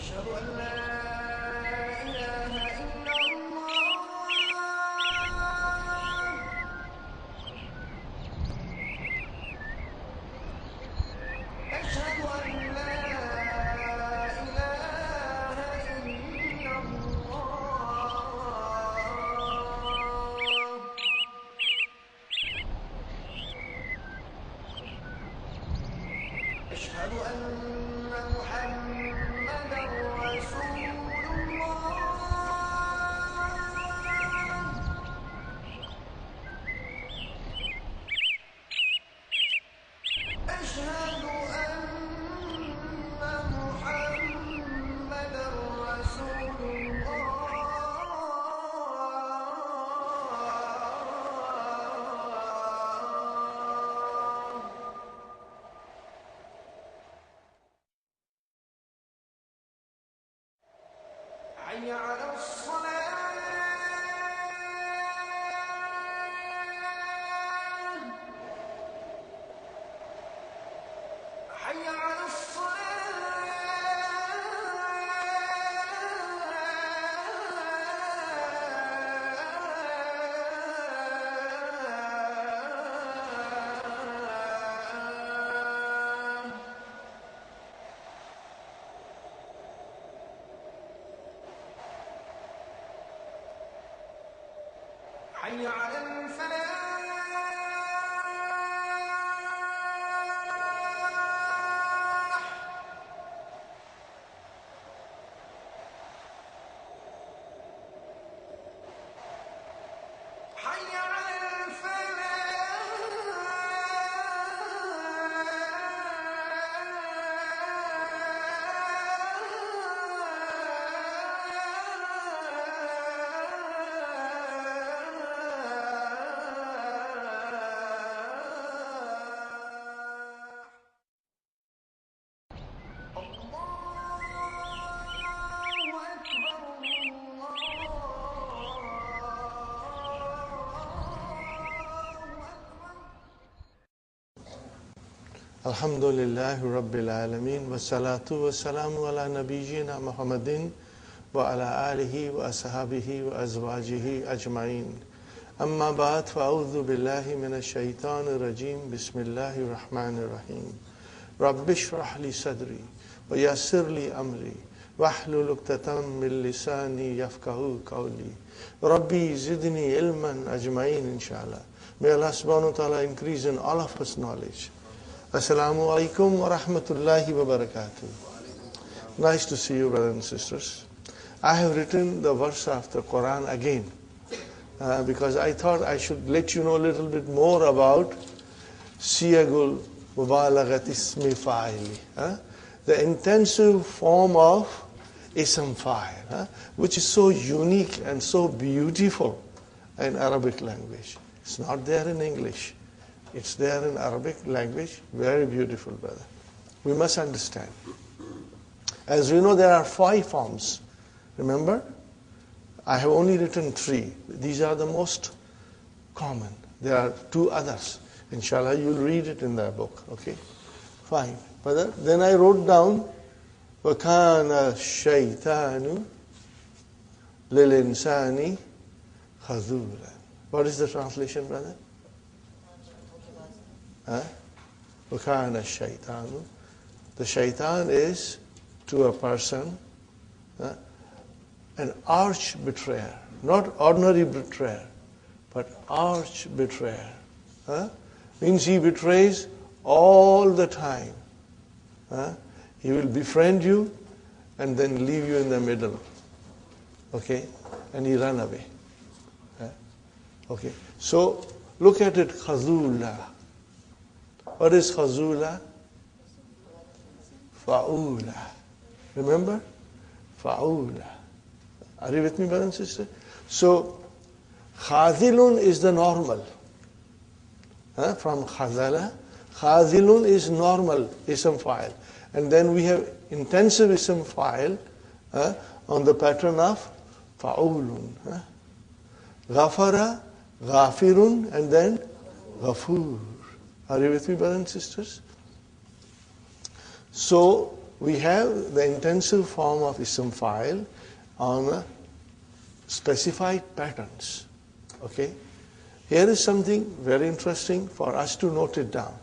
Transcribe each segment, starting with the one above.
أشهد أن لا إله إلا الله أشهد أن لا إله إلا الله أشهد أن محمدا رسول الله أشهد أن محمدا رسول الله حي على الصلاة حي على الصلاة حي على الفلاح حي على Alhamdulillahi Rabbil Alameen wa salatu wa salamu ala nabiyyina Muhammadin wa ala alihi wa ashabihi wa azwajihi ajma'in. Amma ba'd, fa'udhu billahi minash shaitanir rajim. Bismillahir rahmanir rahim. Rabbi shrah li sadri wa yassir li amri wahlul 'uqdatam min lisani yafqahu qawli. Rabbi zidni ilman ajma'in inshallah. May Allah subhanahu wa ta'ala increase in all of us knowledge. Assalamu alaikum wa rahmatullahi wa barakatuh. Nice to see you, brothers and sisters. I have written the verse of the Quran again because I thought I should let you know a little bit more about Siyagul Mubalaghat Ismi Fa'ili, the intensive form of Ism Fa'il, which is so unique and so beautiful in Arabic language. It's not there in English. It's there in Arabic language. Very beautiful, brother. We must understand. As we know, there are 5 forms. Remember? I have only written 3. These are the most common. There are 2 others. Inshallah, you'll read it in the book. Okay? Fine. Brother, then I wrote down, وَكَانَ الشَّيْطَانُ لِلْإِنسَانِ خَذُولًا. What is the translation, brother? وَكَانَ الشَّيْطَانُ. The shaitan is to a person an arch betrayer, not ordinary betrayer, but arch betrayer. Means he betrays all the time. He will befriend you and then leave you in the middle. Okay? And he run away. Okay? So, look at it, khazula. What is khazula? Fa'ula. Remember? Fa'ula. Are you with me, brother and sister? So, khazilun is the normal. from khazala. Khazilun is normal ism file. And then we have intensive ism file on the pattern of fa'ulun. Ghafara, ghafirun, and then ghafur. Are you with me, brothers and sisters? So we have the intensive form of ism file on specified patterns. Okay? Here is something very interesting for us to note it down.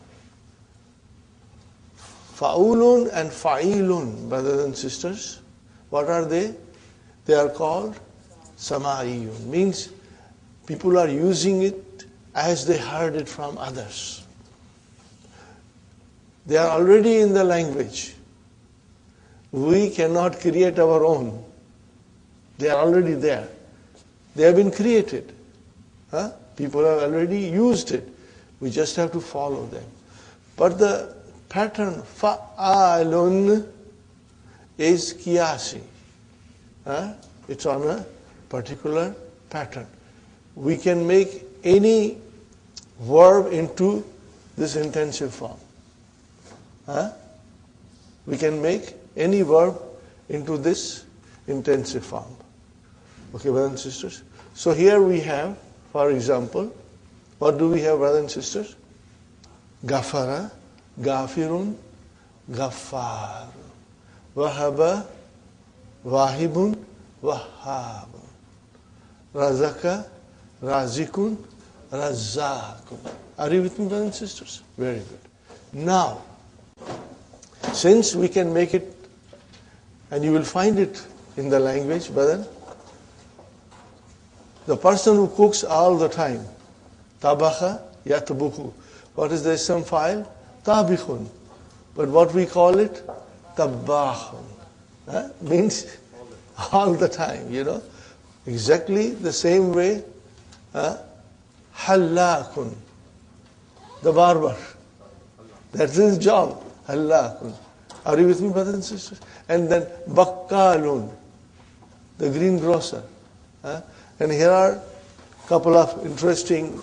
Fa'ulun and fa'ilun, brothers and sisters, what are they? They are called sama'iyun. Means people are using it as they heard it from others. They are already in the language. We cannot create our own. They are already there. They have been created. People have already used it. We just have to follow them. But the pattern fa'alun is qiyasi. It's on a particular pattern. We can make any verb into this intensive form. We can make any verb into this intensive form. Okay, brothers and sisters? So here we have, for example, what do we have, brothers and sisters? Ghafara, Ghafirun, Ghaffar. Wahaba, Wahibun, Wahhab. Razaka, Razikun, Razakun. Are you with me, brothers and sisters? Very good. Now, since we can make it, and you will find it in the language, brother, the person who cooks all the time, tabacha yatbuchu. What is the ism file? Tabikhun. But what we call it? Tabbahun. Means all the time, Exactly the same way, hallakun. The barber. That's his job. Hallakun. Are you with me, brothers and sisters? And then bakkalun. The greengrocer. And here are a couple of interesting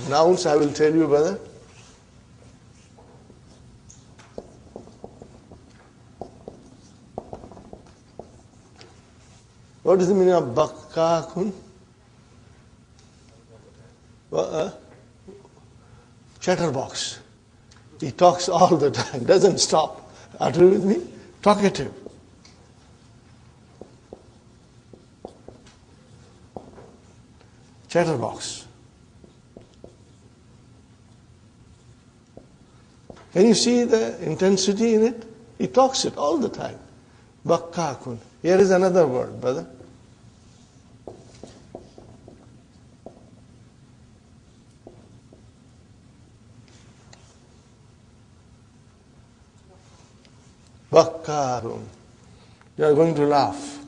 nouns I will tell you, brother. What is the meaning of bakkakun? Chatterbox. He talks all the time, doesn't stop. Are you with me? Talkative. Chatterbox. Can you see the intensity in it? He talks it all the time. Bakkakun. Here is another word, brother. Bakkarun. You are going to laugh.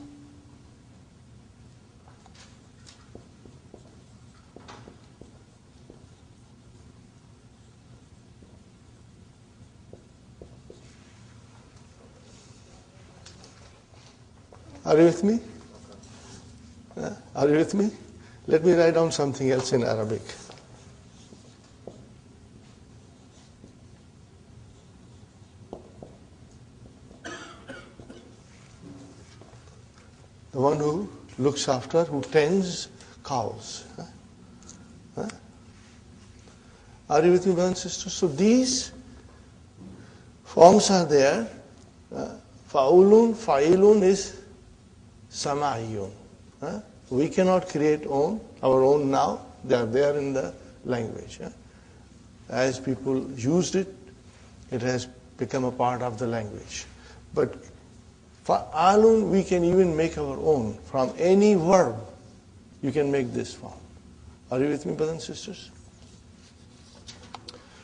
Are you with me? Are you with me? Let me write down something else in Arabic. The one who looks after, who tends cows. Are you with me, brothers and sisters? So these forms are there. Fa'ulun, fa'ilun is sama'iyun. We cannot create our own now. They are there in the language. As people used it, it has become a part of the language. But fa'alun, we can even make our own. From any verb, you can make this form. Are you with me, brothers and sisters?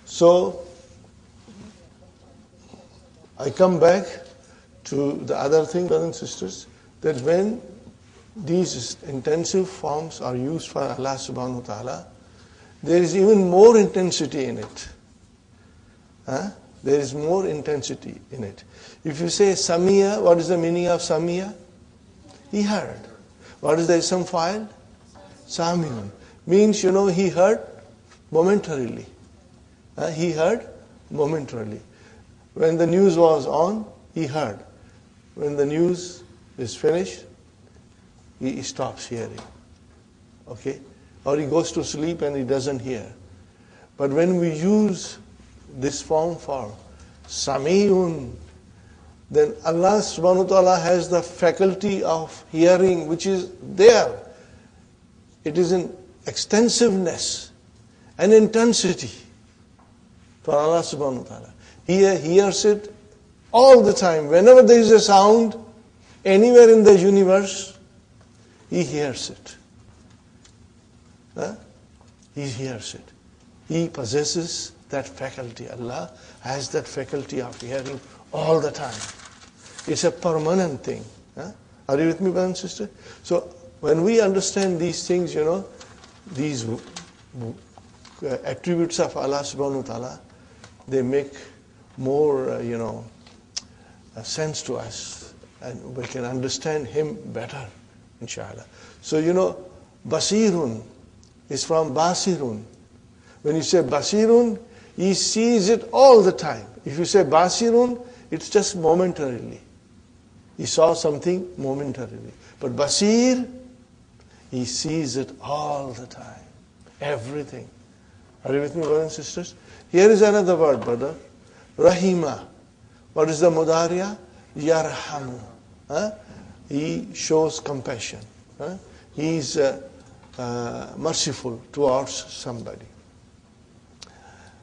So, I come back to the other thing, brothers and sisters, that when these intensive forms are used for Allah subhanahu wa ta'ala, there is even more intensity in it. There is more intensity in it. If you say Samiya, what is the meaning of Samiya? He heard. What is the ism file? Samiyun. Means, he heard momentarily. He heard momentarily. When the news was on, he heard. When the news is finished, he stops hearing. Okay? Or he goes to sleep and he doesn't hear. But when we use this form for Sami'un, then Allah subhanahu wa ta'ala has the faculty of hearing which is there. It is in extensiveness and intensity for Allah subhanahu wa ta'ala. He hears it all the time. Whenever there is a sound, anywhere in the universe, he hears it. He hears it. He possesses that faculty. Allah has that faculty of hearing all the time. It's a permanent thing. Are you with me, brother and sister? So when we understand these things, these attributes of Allah subhanahu wa ta'ala, they make more, sense to us, and we can understand Him better, inshallah. So, Basirun is from Basirun. When you say Basirun, He sees it all the time. If you say Basirun, it's just momentarily. He saw something momentarily. But Basir, He sees it all the time. Everything. Are you with me, brothers and sisters? Here is another word, brother. Rahima. What is the mudariya? Yarhamu. He shows compassion. He is merciful towards somebody.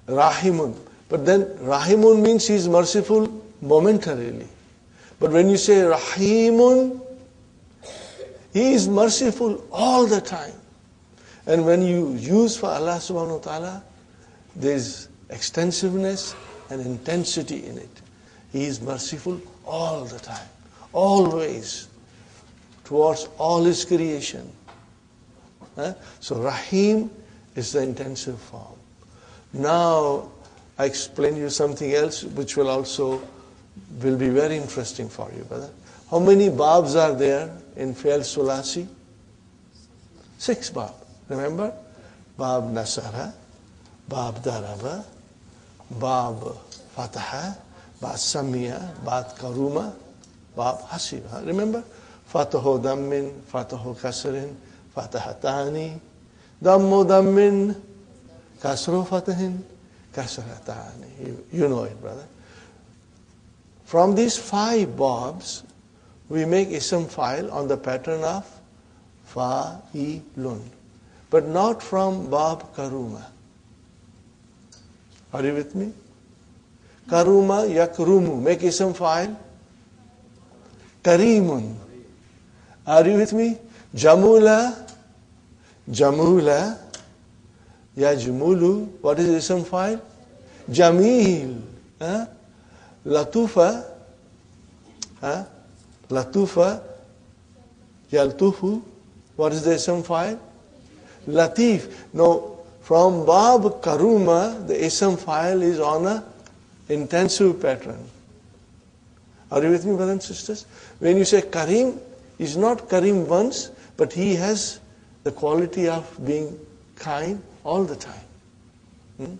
Rahimun. But then Rahimun means he is merciful momentarily. But when you say Rahimun, He is merciful all the time. And when you use for Allah subhanahu wa ta'ala, there is extensiveness and intensity in it. He is merciful all the time, always, towards all His creation. So Rahim is the intensive form. Now I explain you something else which will be very interesting for you, brother. How many babs are there in Fi'al Sulasi? 6 bab. Remember? Bab Nasara, Bab Daraba, Bab Fataha, Bab Samiya, Bab Karuma, Bab Hasiba. Remember? Fatahu Dammin, Fatahu Kasrin, Fatahatani, Dammu Dammin, Kasru Fatahin, Kasratani. You know it, brother. From these 5 babs, we make ism file on the pattern of fa'ilun, but not from bab karuma. Are you with me? Karuma yakrumu, make ism file karimun. Are you with me? Jamula yajmulu, what is ism file? Jamil. Latufa yaltufu, what is the ism file? Latif. Now, from Bab Karuma, the ism file is on a intensive pattern. Are you with me, brothers and sisters? When you say Karim, he's not Karim once, but he has the quality of being kind all the time.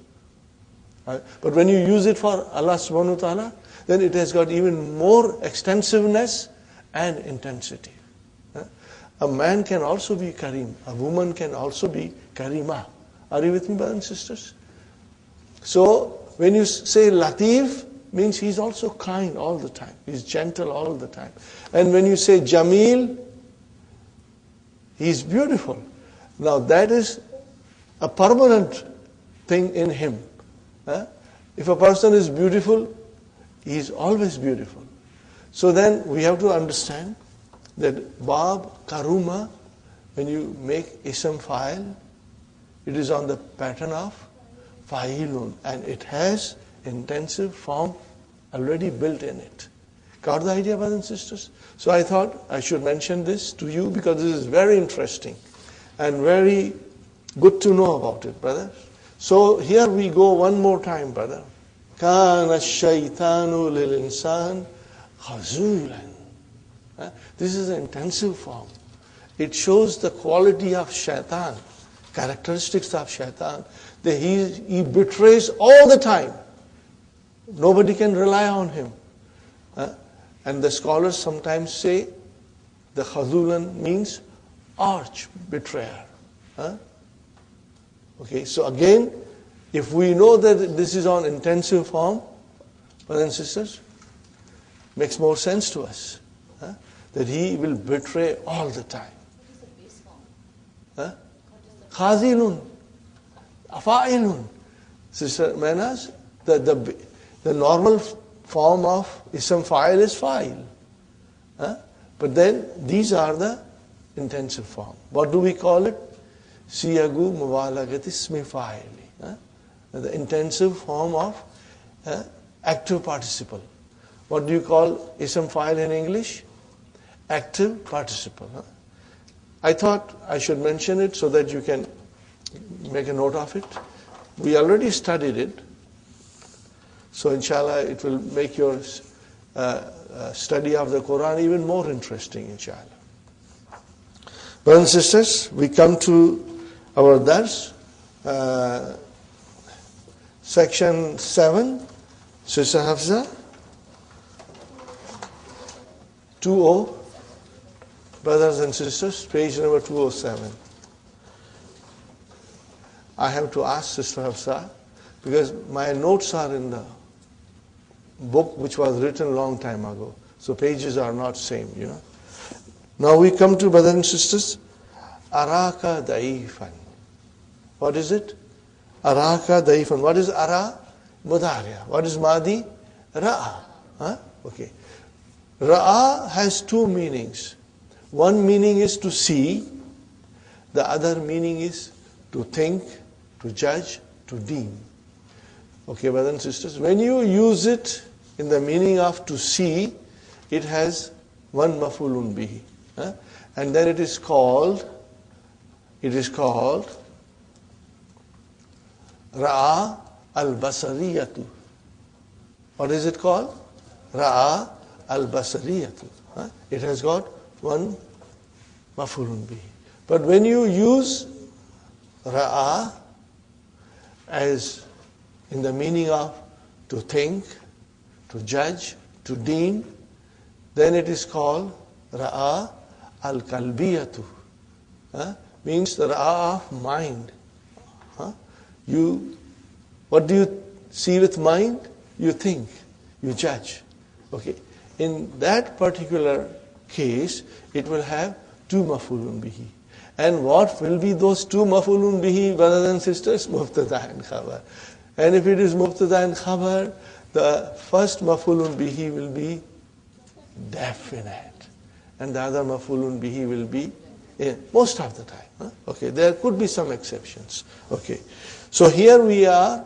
But when you use it for Allah subhanahu wa ta'ala, then it has got even more extensiveness and intensity. A man can also be Karim. A woman can also be Karima. Are you with me, brothers and sisters? So, when you say Latif, means he's also kind all the time. He's gentle all the time. And when you say Jamil, he's beautiful. Now, that is a permanent thing in him. If a person is beautiful, he is always beautiful. So then we have to understand that Bab Karuma, when you make ism file, it is on the pattern of fa'ilun, and it has intensive form already built in it. Got the idea, brothers and sisters? So I thought I should mention this to you because this is very interesting and very good to know about it, brothers. So here we go one more time, brother. Kana shaytanu lil insan khazulan. This is an intensive form. It shows the quality of shaitan. characteristics of shaitan. He betrays all the time. Nobody can rely on him. And the scholars sometimes say the khazulan means arch betrayer. Okay, so again, if we know that this is on intensive form, brothers and sisters, makes more sense to us. That he will betray all the time. Khazilun, afa'ilun. Sister Manas, the normal form of ism fa'il is fa'il. But then these are the intensive form. What do we call it? Siyagu mubalaghat ismi fa'ili. The intensive form of active participle. What do you call ism fa'il in English? Active participle. I thought I should mention it so that you can make a note of it. We already studied it. So inshallah it will make your study of the Quran even more interesting, inshallah. Brothers and sisters, we come to our dars. Section 7, Sister Hafza, 20. Brothers and sisters, page number 207. I have to ask Sister Hafsa, because my notes are in the book which was written a long time ago. So pages are not same, you know. Now we come to, brothers and sisters, Araka Daifan. What is it? Araka Daifan. What is Ara? Mudariya. What is Madi? Ra'a. Okay. Ra'a has two meanings. One meaning is to see. The other meaning is to think, to judge, to deem. Okay, brothers and sisters, when you use it in the meaning of to see, it has one mafulun bihi. And then it is called Ra'a al-Basariyatu. What is it called? Ra'a al-Basariyatu. It has got one mafulun bihi. But when you use Ra'a as in the meaning of to think, to judge, to deem, then it is called Ra'a al-Kalbiyatu. Means the Ra'a of mind. What do you see with mind? You think, you judge. Okay. In that particular case, it will have two mafulun bihi. And what will be those two mafulun bihi, brothers and sisters? Mubtada and khabar. And if it is mubtada and khabar, the first mafulun bihi will be definite. And the other mafulun bihi will be most of the time. Okay, there could be some exceptions. Okay. So here we are,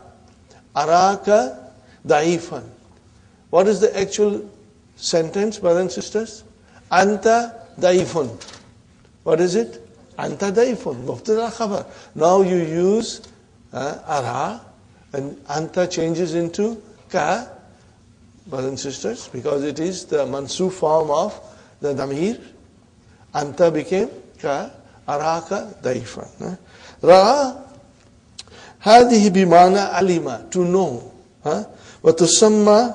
Araka Daifan. What is the actual sentence, brothers and sisters? Anta Daifun. What is it? Anta Daifun. Mubtada khabar. Now you use Ara, and Anta changes into Ka, brothers and sisters, because it is the mansuf form of the Damir. Anta became Ka, Araka Daifan. Ra, هذه بمعنى علم, to know. وتسمى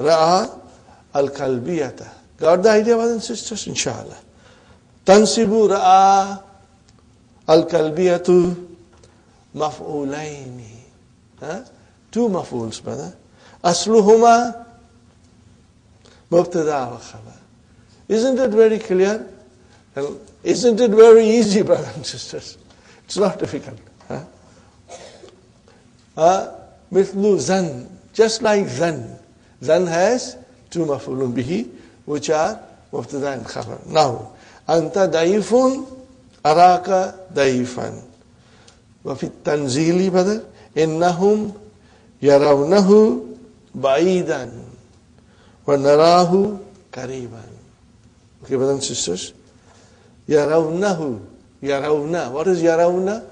رأى القلبية. Got the idea, brothers and sisters? Inshallah. تنصب رأى القلبية مفعولين. Two maf'uls, brother. أصلهما مبتدا وخبر. Isn't it very clear? And isn't it very easy, brothers and sisters? It's not difficult. Mithlu zan, just like zan. Zan has two maf'ulun bihi, which are mubtada and khabar. Now, anta daifun, araka daifan. Wa fi tanzili, brother, innahum yarawnahu ba'idan wa narahu kariban. Okay, brothers and sisters. Yarawnahu, yarawna. What is yarawna?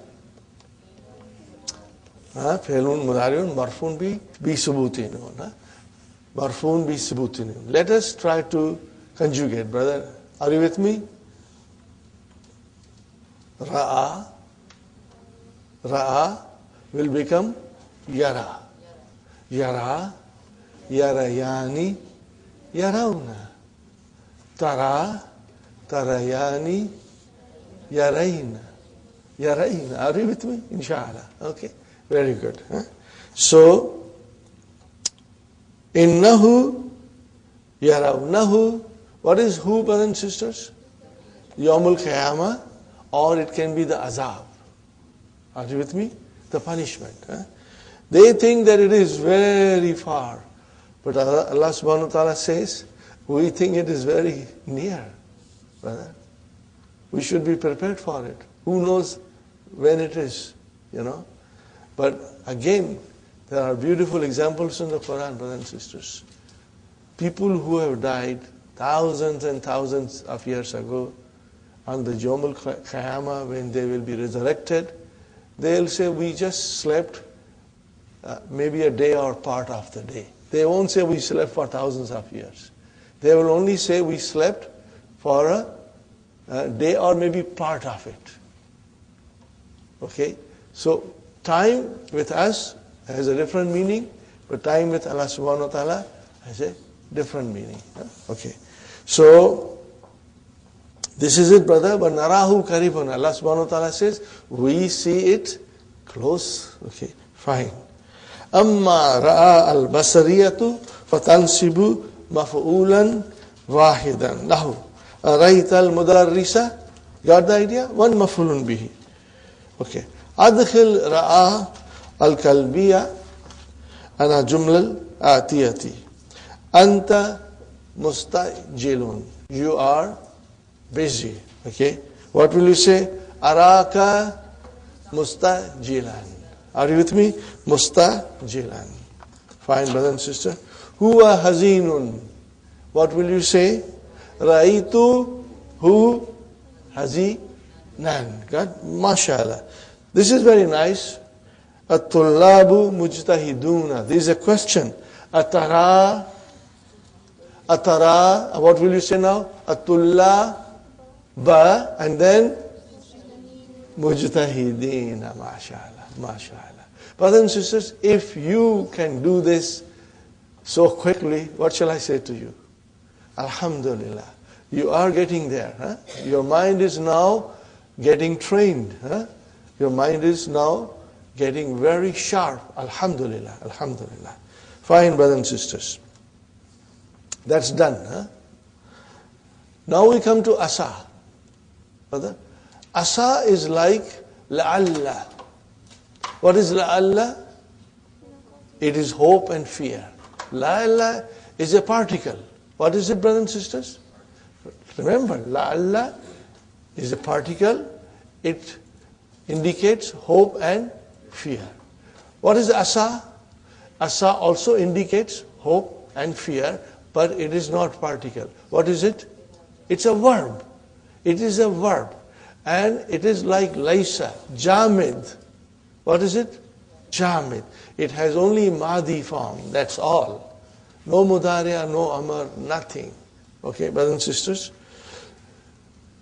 Felun mudariun marfun bi subutin. Marfun bi subutin. Let us try to conjugate, brother. Are you with me? Ra'a Ra'a will become yara. Yara, yarayani, yarawna. Tara, tarayani, yarayna. Yarayna. Are you with me? Inshallah. Okay. Very good. Huh? So, innahu, yarawnahu. What is who, brothers and sisters? Yawmul Qiyamah, or it can be the azab. Are you with me? The punishment. Huh? They think that it is very far. But Allah subhanahu wa ta'ala says, we think it is very near, brother. We should be prepared for it. Who knows when it is, you know? But again, there are beautiful examples in the Quran, brothers and sisters. People who have died thousands and thousands of years ago, on the Yawmul Qiyamah, when they will be resurrected, they'll say, we just slept maybe a day or part of the day. They won't say we slept for thousands of years. They will only say we slept for a day or maybe part of it. Okay? So, time with us has a different meaning, but time with Allah subhanahu wa ta'ala has a different meaning. Okay. So, this is it, brother. But narahu karibun. Allah subhanahu wa ta'ala says, we see it close. Okay, fine. Amma ra'a al-basariyatu fatansibu maf'ulan wahidan. Lahu. Arayta al-mudarrisa. Got the idea? One maf'ulun bihi. Okay. Adkhil ra'a al-kalbiya ana jumlal atiyati. Anta mustajilun. You are busy. Okay. What will you say? Araka mustajilan. Are you with me? Mustajilan. Fine, brother and sister. Huwa hazinun. What will you say? Raitu hu hazinan. God, mashallah. This is very nice. At-tullabu mujtahiduna. This is a question. Atara. What will you say now? At-tulla. Ba, and then mujtahidina, mashallah, mashallah. Brothers and sisters, if you can do this so quickly, what shall I say to you? Alhamdulillah. You are getting there. Huh? Your mind is now getting trained. Huh? Your mind is now getting very sharp. Alhamdulillah, alhamdulillah. Fine, brothers and sisters. That's done. Huh? Now we come to asa. Brother, asa is like la'alla. What is la'alla? It is hope and fear. La'alla is a particle. What is it, brothers and sisters? Remember, la'alla is a particle. It indicates hope and fear. What is asa? Asa also indicates hope and fear, but it is not particle. What is it? It's a verb. It is a verb. And it is like laysa, jamid. What is it? Jamid. It has only madi form. That's all. No mudariya, no amar, nothing. Okay, brothers and sisters?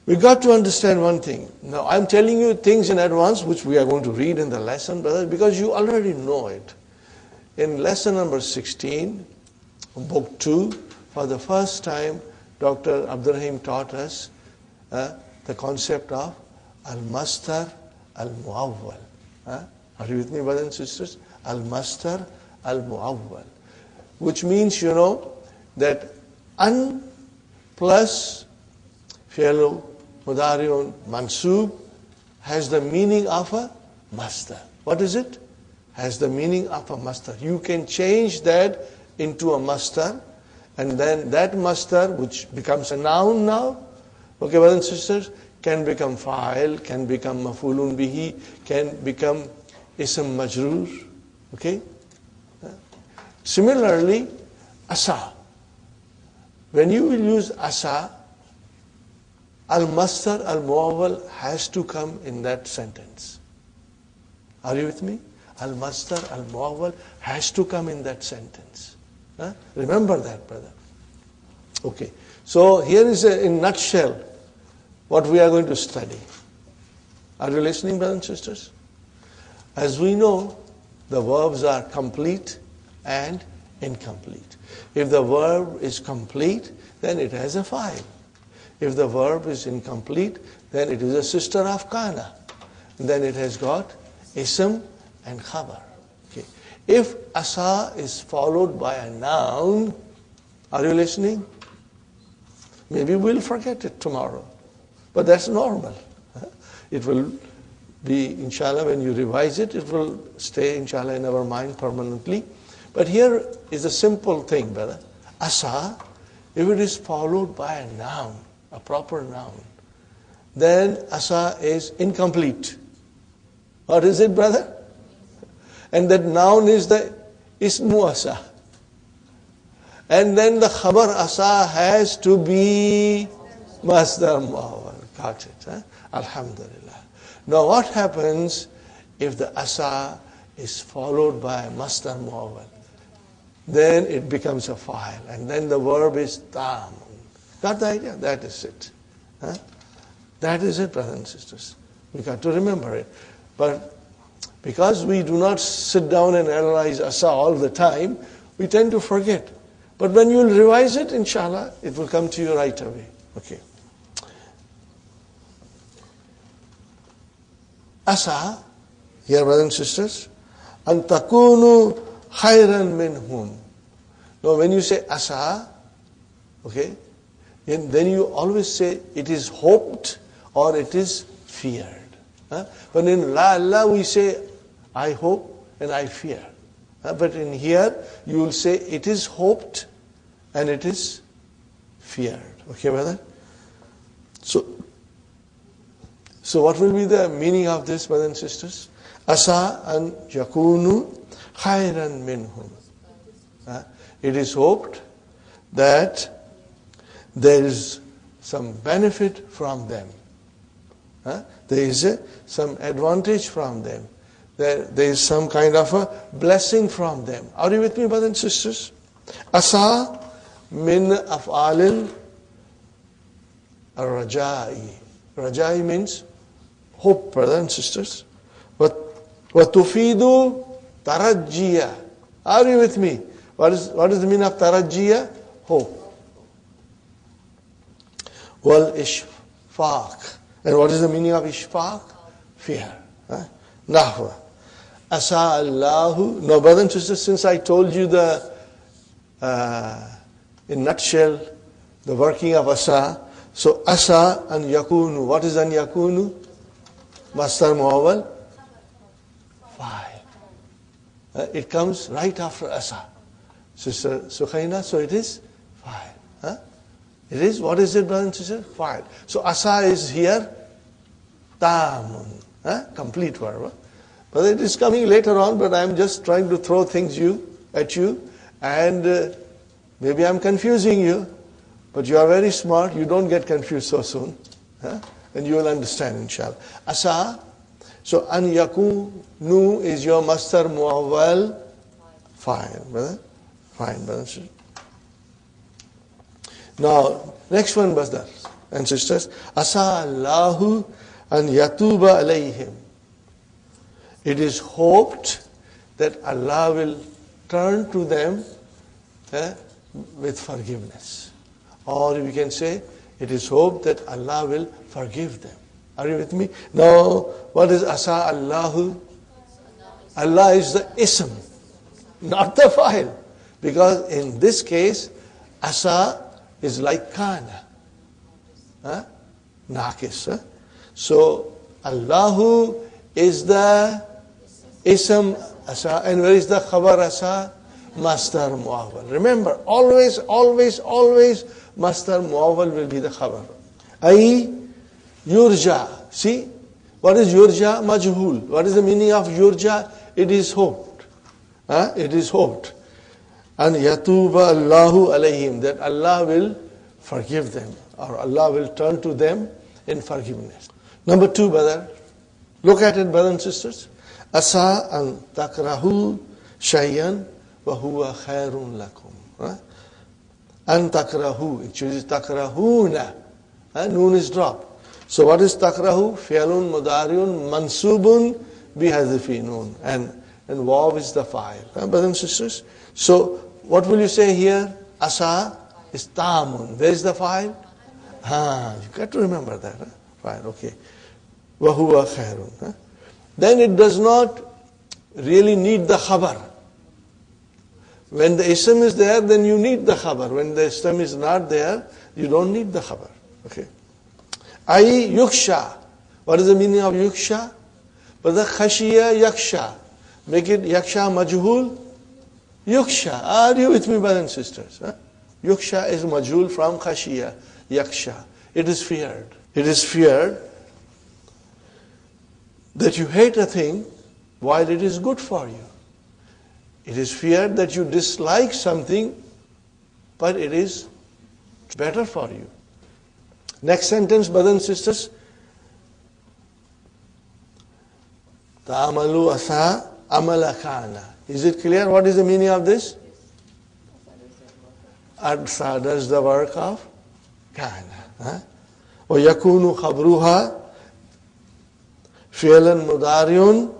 We got to understand one thing. Now, I'm telling you things in advance which we are going to read in the lesson, brothers, because you already know it. In lesson number 16, book 2, for the first time, Dr. Abdurrahim taught us the concept of al-mastar al-muawwal. Are you with me, brothers and sisters? Al-mastar al-muawwal. Which means, you know, that an plus fi'lu mudari'un mansub has the meaning of a mastar. What is it? Has the meaning of a mastar. You can change that into a mastar, and then that mastar, which becomes a noun now, okay, brothers and sisters, can become fa'il, can become maf'ulun bihi, can become ism majroor. Okay? Similarly, asa. When you will use asa, al-mastar al-muawwal has to come in that sentence. Are you with me? Al-mastar al-muawwal has to come in that sentence. Remember that, brother. Okay. So here is in nutshell what we are going to study. Are you listening, brothers and sisters? As we know, the verbs are complete and incomplete. If the verb is complete, then it has a fa'il. If the verb is incomplete, then it is a sister of kana. Then it has got ism and khabar. Okay. If asa is followed by a noun, are you listening? Maybe we'll forget it tomorrow. But that's normal. It will be, inshallah, when you revise it, it will stay, inshallah, in our mind permanently. But here is a simple thing, brother. Asa, if it is followed by a noun, a proper noun, then asa is incomplete. What is it, brother? And that noun is the ismu asa. And then the khabar asa has to be masdar muawwal. Got it, huh? Alhamdulillah. Now what happens if the asa is followed by a masdar muawwal? Then it becomes a fa'il, and then the verb is tam. Got the idea? That is it. Huh? That is it, brothers and sisters. We got to remember it. But because we do not sit down and analyze asa all the time, we tend to forget. But when you revise it, inshallah, it will come to you right away. Okay. Asa, here, brothers and sisters, an takunu khayran minhum. Now, when you say asa, okay, then you always say it is hoped or it is feared. Huh? But in la Allah we say I hope and I fear. But in here you will say it is hoped and it is feared. Okay, brother? So what will be the meaning of this, brothers and sisters? Asa an yakunu khayran minhum. It is hoped that there is some benefit from them. There is some advantage from them. There is some kind of a blessing from them. Are you with me, brothers and sisters? Asa min af'alil rajai. Rajai means hope, brothers and sisters. Wa tufidu tarajjiya. Are you with me? What is the meaning of tarajjiya? Hope. Wal ishfaq. And what is the meaning of ishfaq? Fear. Nahwa. Asa Allahu. Now, brothers and sisters, since I told you in nutshell, the working of asa, so asa an yakunu. What is an yakunu? Masdar muawwal? Fa'il. It comes right after asa. Sister Sukhaina, so it is fa'il. It is, what is it, brothers and sisters? Fa'il. So asa is here, tamun. Complete verb. But it is coming later on, but I am just trying to throw things at you, and maybe I am confusing you, but you are very smart, you don't get confused so soon, and you will understand, inshallah. Asa, so an yakunu is your masdar muawwal fa'il, brother. Fine, brothers. Now, next one, brothers and sisters. Asa Allahu an yatuba alayhim. It is hoped that Allah will turn to them with forgiveness. Or we can say, it is hoped that Allah will forgive them. Are you with me? Now, what is asa Allahu? Allah is the ism, not the fa'il. Because in this case, asa is like kana. Naqis. So, Allahu is the ism asa. And where is the khabar asa? Masdar muawwal. Remember, always masdar muawwal will be the khabar. Ay yurja. See? What is yurja? Majhul. What is the meaning of yurja? It is hoped. It is hoped. And yatuba Allahu alayhim, that Allah will forgive them, or Allah will turn to them in forgiveness. Number 2, brother. Look at it, brothers and sisters. Asa an takrahu shay'an wa huwa khairun lakum. An takrahu, it chooses takrahuna. Noon is dropped. So what is takrahu? Fi'lun mudariun mansubun be hazifi noon. And waw is the fa'il. Brothers and sisters? So, what will you say here? Asa is ta'amun. Where is the fa'il? You got to remember that. Fa'il, okay. Wahuwa khairun. Then it does not really need the khabar. When the ism is there, then you need the khabar. When the ism is not there, you don't need the khabar. Okay. Ai yuksha. What is the meaning of yuksha? But the khashiya yaksha. Make it yaksha majhul. Yuksha. Are you with me, brothers and sisters? Yuksha is majhul from khashiya. Yaksha. It is feared. It is feared that you hate a thing while it is good for you. It is feared that you dislike something, but it is better for you. Next sentence, brothers and sisters. Ta'amalu asa amala kana. Is it clear? What is the meaning of this? Asa does the work of kana. وَيَكُونُ خَبْرُهَا فِعْلًا مُضَارِعٌ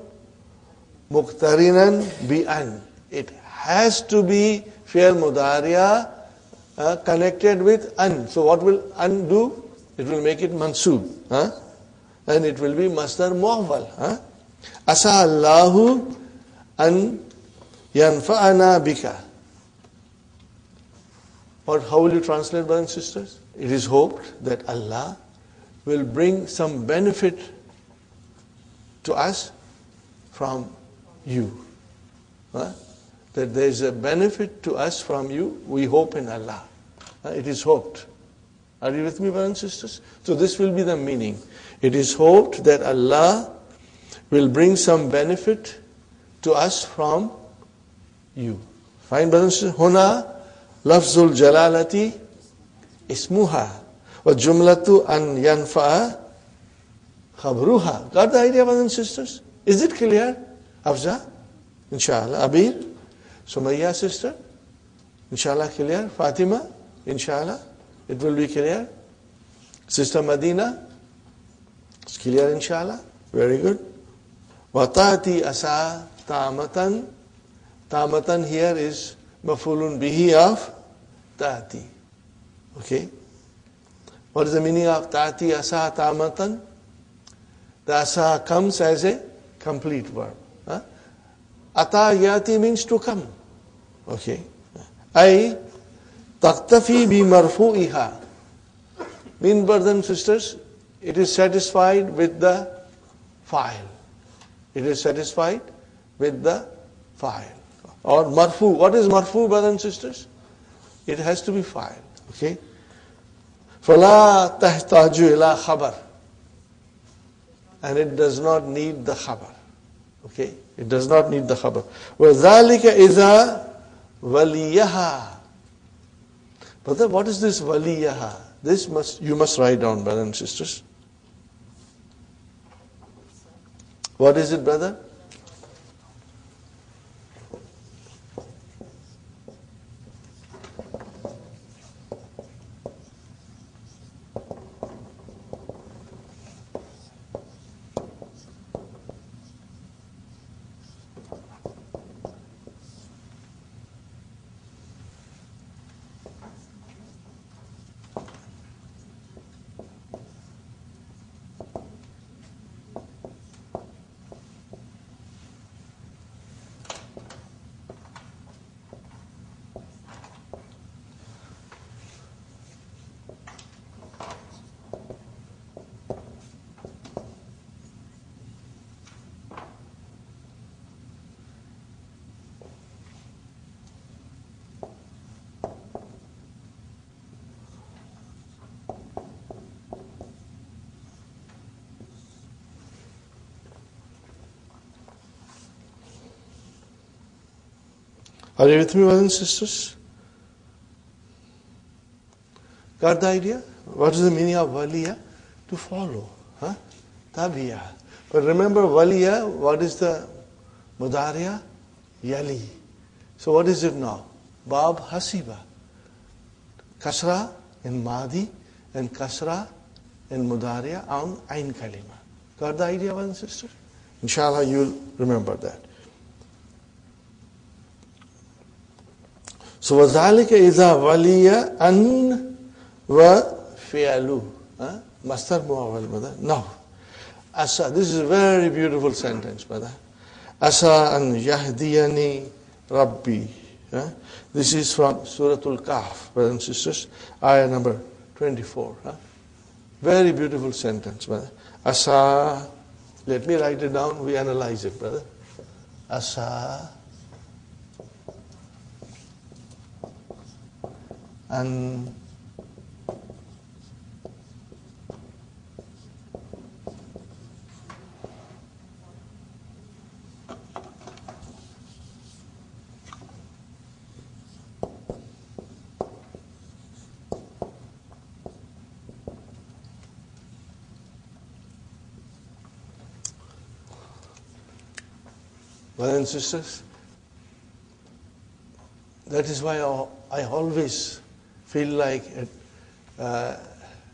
مُقْتَرِنًا بِأَنْ. It has to be fi'l mudariya connected with an. So what will an do? It will make it mansub. And it will be masdar mu'awwal. Asa Allahu an yanfa'ana bika. Or how will you translate, brothers and sisters? It is hoped that Allah will bring some benefit to us from you. That there is a benefit to us from you, we hope in Allah. It is hoped. Are you with me, brothers and sisters? So this will be the meaning. It is hoped that Allah will bring some benefit to us from you. Fine, brothers and sisters? Huna lafzul jalalati ismuha wa jumlatu an yanfa'a khabruha. Got the idea, brothers and sisters? Is it clear? Afza? Inshallah. Abir? Sumaya sister? Inshallah clear? Fatima? Inshallah? It will be clear? Sister Madina? It's clear inshallah? Very good. Watati asa ta'amatan. Ta'amatan here is mafulun bihi of ta'ati. Okay? What is the meaning of ta'ati asa ta'amatan? The asa comes as a complete verb. Ata yati means to come. Okay. Ay taqtafi bi marfu'iha. Mean, brothers and sisters, it is satisfied with the fa'il. It is satisfied with the fa'il. Or marfu. What is marfu, brothers and sisters? It has to be fa'il. Okay. فَلَا تَحْتَاجُ إِلَى خَبَرٍ. And it does not need the khabar. Okay. It does not need the khabar. وَذَلِكَ إِذَا وَلِيَهَا. Brother, what is this waliyaha? You must write down, brothers and sisters. What is it, brother? Are you with me, brothers and sisters? Got the idea? What is the meaning of waliya? To follow. Tabiya. But remember, waliya, what is the mudariya? Yali. So what is it now? Bab hasiba. Kasra in madi and kasra in mudariya on ain kalima. Got the idea, brothers and sisters? Inshallah, you'll remember that. So, وَذَلِكَ إِذَا وَلِيَ أَنْ وَفِعَلُ. Mastar muawwal, brother. Now, Asa, this is a very beautiful sentence, brother. Asa an yahdiyani Rabbi. This is from Surah Al-Kahf, brothers and sisters, ayah number 24. Very beautiful sentence, brother. Asa, let me write it down, we analyze it, brother. Asa an brothers and sisters, that is why I always feel like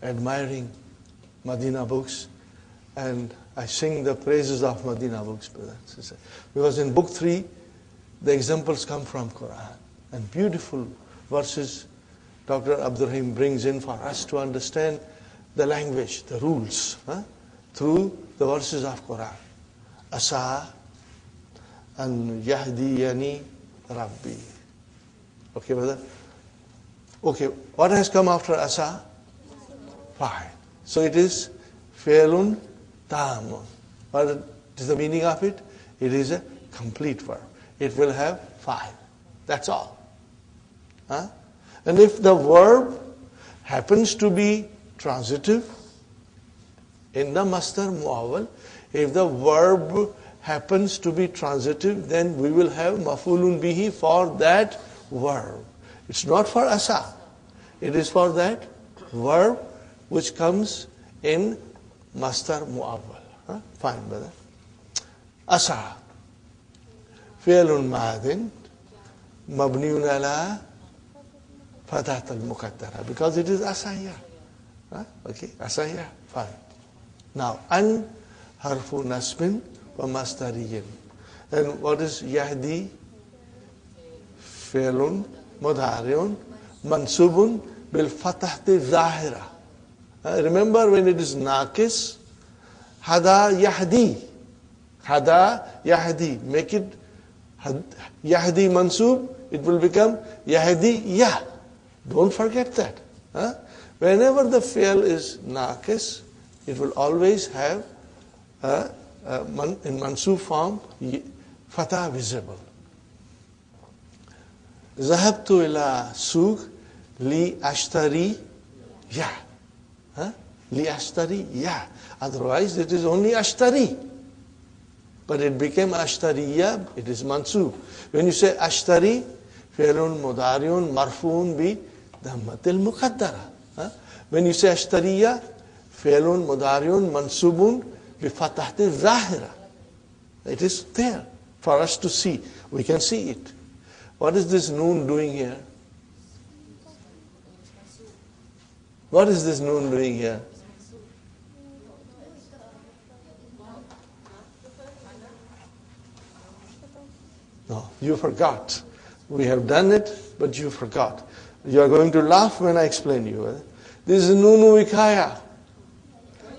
admiring Madina books, and I sing the praises of Madina books, brothers and sisters. Because in book 3, the examples come from Quran, and beautiful verses Dr. Abdurrahim brings in for us to understand the language, the rules, through the verses of Quran. Asa an yahdiyani Rabbi. Okay, brother? Okay, what has come after asa? Fine. So it is fi'lun tamun. What is the meaning of it? It is a complete verb. It will have fa'il. That's all. And if the verb happens to be transitive in the masdar muawwal, if the verb happens to be transitive, then we will have maf'ulun bihi for that verb. It's not for asa. It is for that verb which comes in masdar muawwal. Fine, brother. Asa. Fi'lun ma'adin mabniun ala fatat al-muqaddara. Because it is asaya. Okay, asaya. Fine. Now, an harfu nasbin wa masdariyin. And what is yahdi? Fi'lun mudhari'un mansubun bil fatahti zahira. Remember when it is naqis, hada yahdi. Hada yahdi. Make it yahdi mansub, it will become yahdi yah. Don't forget that. Whenever the fi'l is naqis, it will always have in mansub form fatah visible. Zahabtu ila suq li ashtari ya. Li ashtari ya. Otherwise it is only ashtari. But it became ashtariya, it is mansub. When you say ashtari, fi'lun mudariun marfuun bi dhammatil muqaddara. When you say ashtariya, fi'lun mudariun mansubun bi fatahti zahira. It is there for us to see. We can see it. What is this noon doing here? What is this noon doing here? No, you forgot. We have done it, but you forgot. You are going to laugh when I explain you. This is Nunu Vikaya.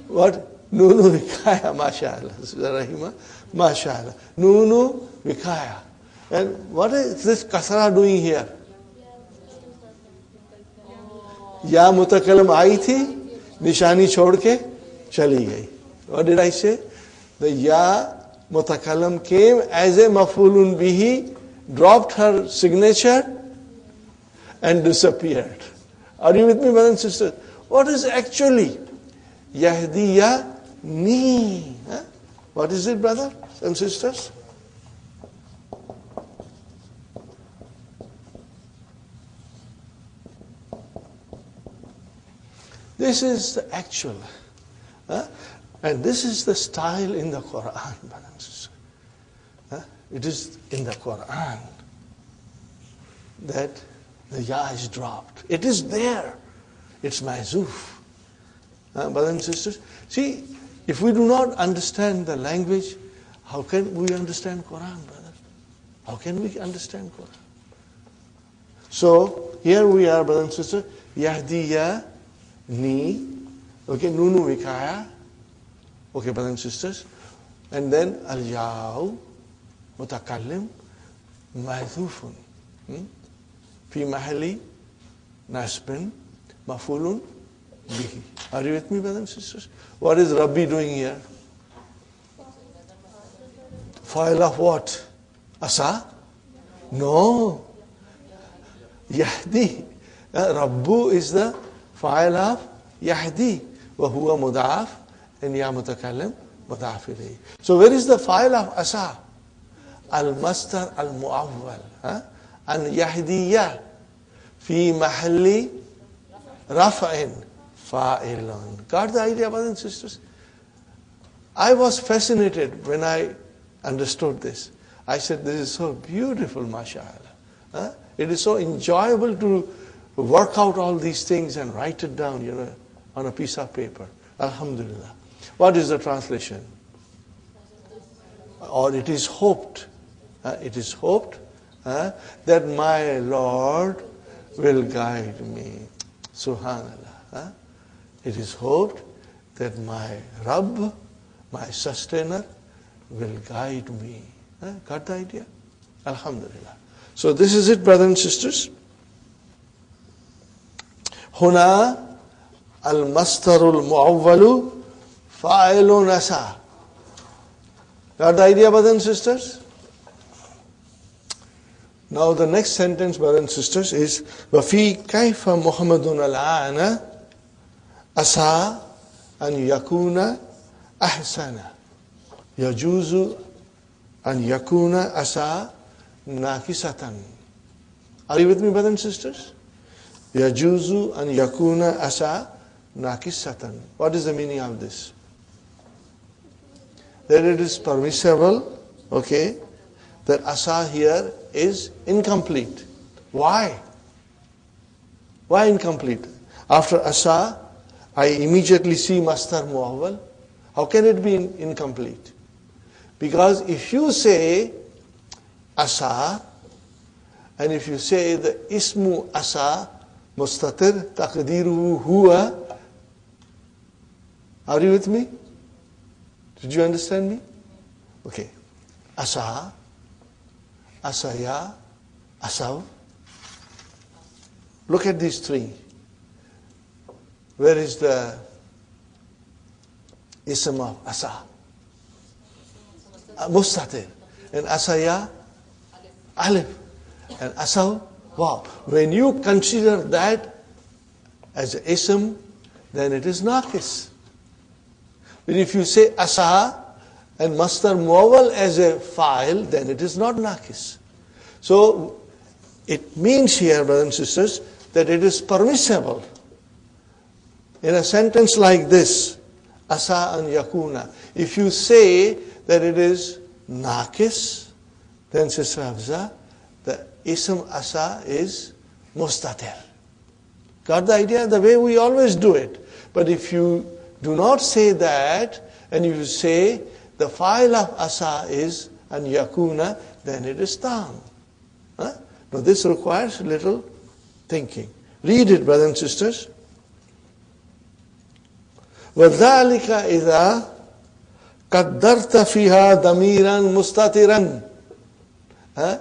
What? Nunu Vikaya, mashallah. Rahima, mashallah. Nunu Vikaya. And what is this kasra doing here? Ya mutakalam aayi thi, nishani chhod ke chali gayi. What did I say? The ya mutakalam came as a maf'ulun bihi, dropped her signature and disappeared. Are you with me, brothers and sisters? What is actually Yahdiya ni? What is it, brothers and sisters? This is the actual. And this is the style in the Quran, brothers and sisters. It is in the Quran that the ya is dropped. It is there. It's mahzuf. Brothers and sisters, see, if we do not understand the language, How can we understand Quran, brother? How can we understand Quran? So, here we are, brother and sister. Yahdiya, ni. Okay, nunu vikaya. Okay, brothers and sisters. And then al-yaw, mutakallim, mahthufun. Fi mahali, nasbin, mafulun, bihi. Are you with me, brothers and sisters? What is Rabbi doing here? File of what? Asa? No. Yahdi. Rabbu is the file of Yahdi. وهو مضاف and ya mutakallim mudaf ilayhi. So where is the file of asa? Al-mastar al-mu'awwal. An yahdiya fi mahalli rafa'in fa'ilun. Got the idea, brothers and sisters? I was fascinated when I understood this. I said, this is so beautiful, mashallah. It is so enjoyable to work out all these things and write it down, on a piece of paper. Alhamdulillah. What is the translation? Or it is hoped. It is hoped that my Lord will guide me. Subhanallah. It is hoped that my Rabb, my sustainer, will guide me. Got the idea? Alhamdulillah. So this is it, brothers and sisters. Huna al-mastarul mu'awwalu fa'ilun asa. Got the idea, brothers and sisters? Now the next sentence, brothers and sisters, is وَفِي كَيْفَ مُحَمَّدٌ الْآنَ أَسَى أَنْ يَكُونَ أَحْسَنَ يَجُوزُ أَنْ يَكُونَ أَسَى نَاكِسَةً. Are you with me, brothers and sisters? يَجُوزُ أَنْ يَكُونَ أَسَى نَاكِسَةً. What is the meaning of this? That it is permissible, okay, that asa here is incomplete. Why? Why incomplete? After asa, I immediately see mastar muawwal. How can it be incomplete? Because if you say asa, and if you say the ismu asa, mustatir taqdiruhu huwa, are you with me? Did you understand me? Okay. Asa, asaya, asaw. Look at these three. Where is the ism of asa? Mustatir. And asaya, alif. And asaw, wow. When you consider that as an ism, then it is naqis. But if you say asa and mastar muawwal as a file, then it is not naqis. So it means here, brothers and sisters, that it is permissible. In a sentence like this, asa an yakuna, if you say that it is naqis, then Sister Hafza, the ism asa is mustatir. Got the idea? The way we always do it. But if you do not say that, and you say the file of asa is an yakuna, then it is tam. Now this requires little thinking. Read it, brothers and sisters. وَذَلِكَ إِذَا قَدَّرْتَ فِيهَا ضَمِيرًا مُسْتَتِرًا.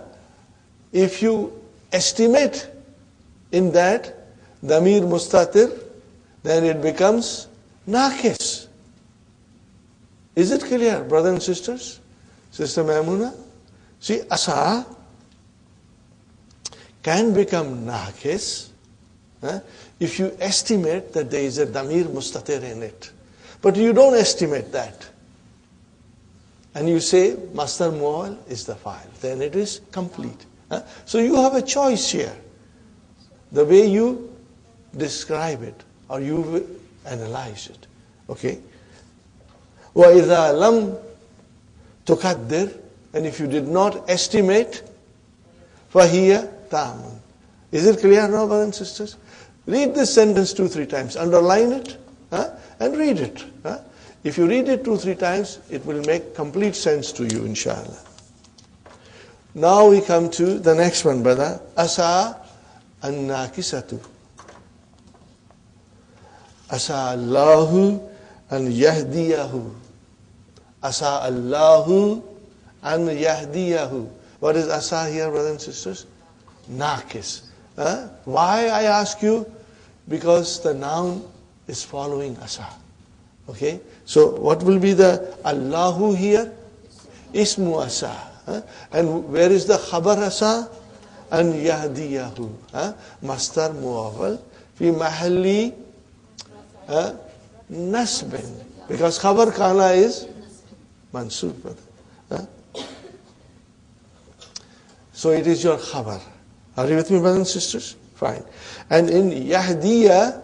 If you estimate in that damir mustatir, then it becomes naqis. Is it clear, brothers and sisters? Sister Maimuna? See, asa can become naqis if you estimate that there is a damir mustatir in it. But you don't estimate that. And you say mastar muawwal is the file. Then it is complete. So you have a choice here. The way you describe it or you analyze it. Okay? وَإِذَا لَمْ تُقَدِّرْ. And if you did not estimate, فَهِيَ تَعْمٌ. Is it clear now, brothers and sisters? Read this sentence 2-3 times. Underline it and read it. If you read it 2-3 times, it will make complete sense to you, inshallah. Now we come to the next one, brother. Asa an-nakisatu. Asa Allahu an yahdiyahu. Asa Allahu an yahdiyahu. What is asa here, brothers and sisters? Nakis. Why, I ask you? Because the noun is following asa. Okay? So what will be the Allahu here? Ismu asa. And where is the khabar asa? An yahdiyahu. Masdar muawwal fi mahalli nasbin. Because khabar kana is mansub. So it is your khabar. Are you with me, brothers and sisters? Fine. And in yahdiya,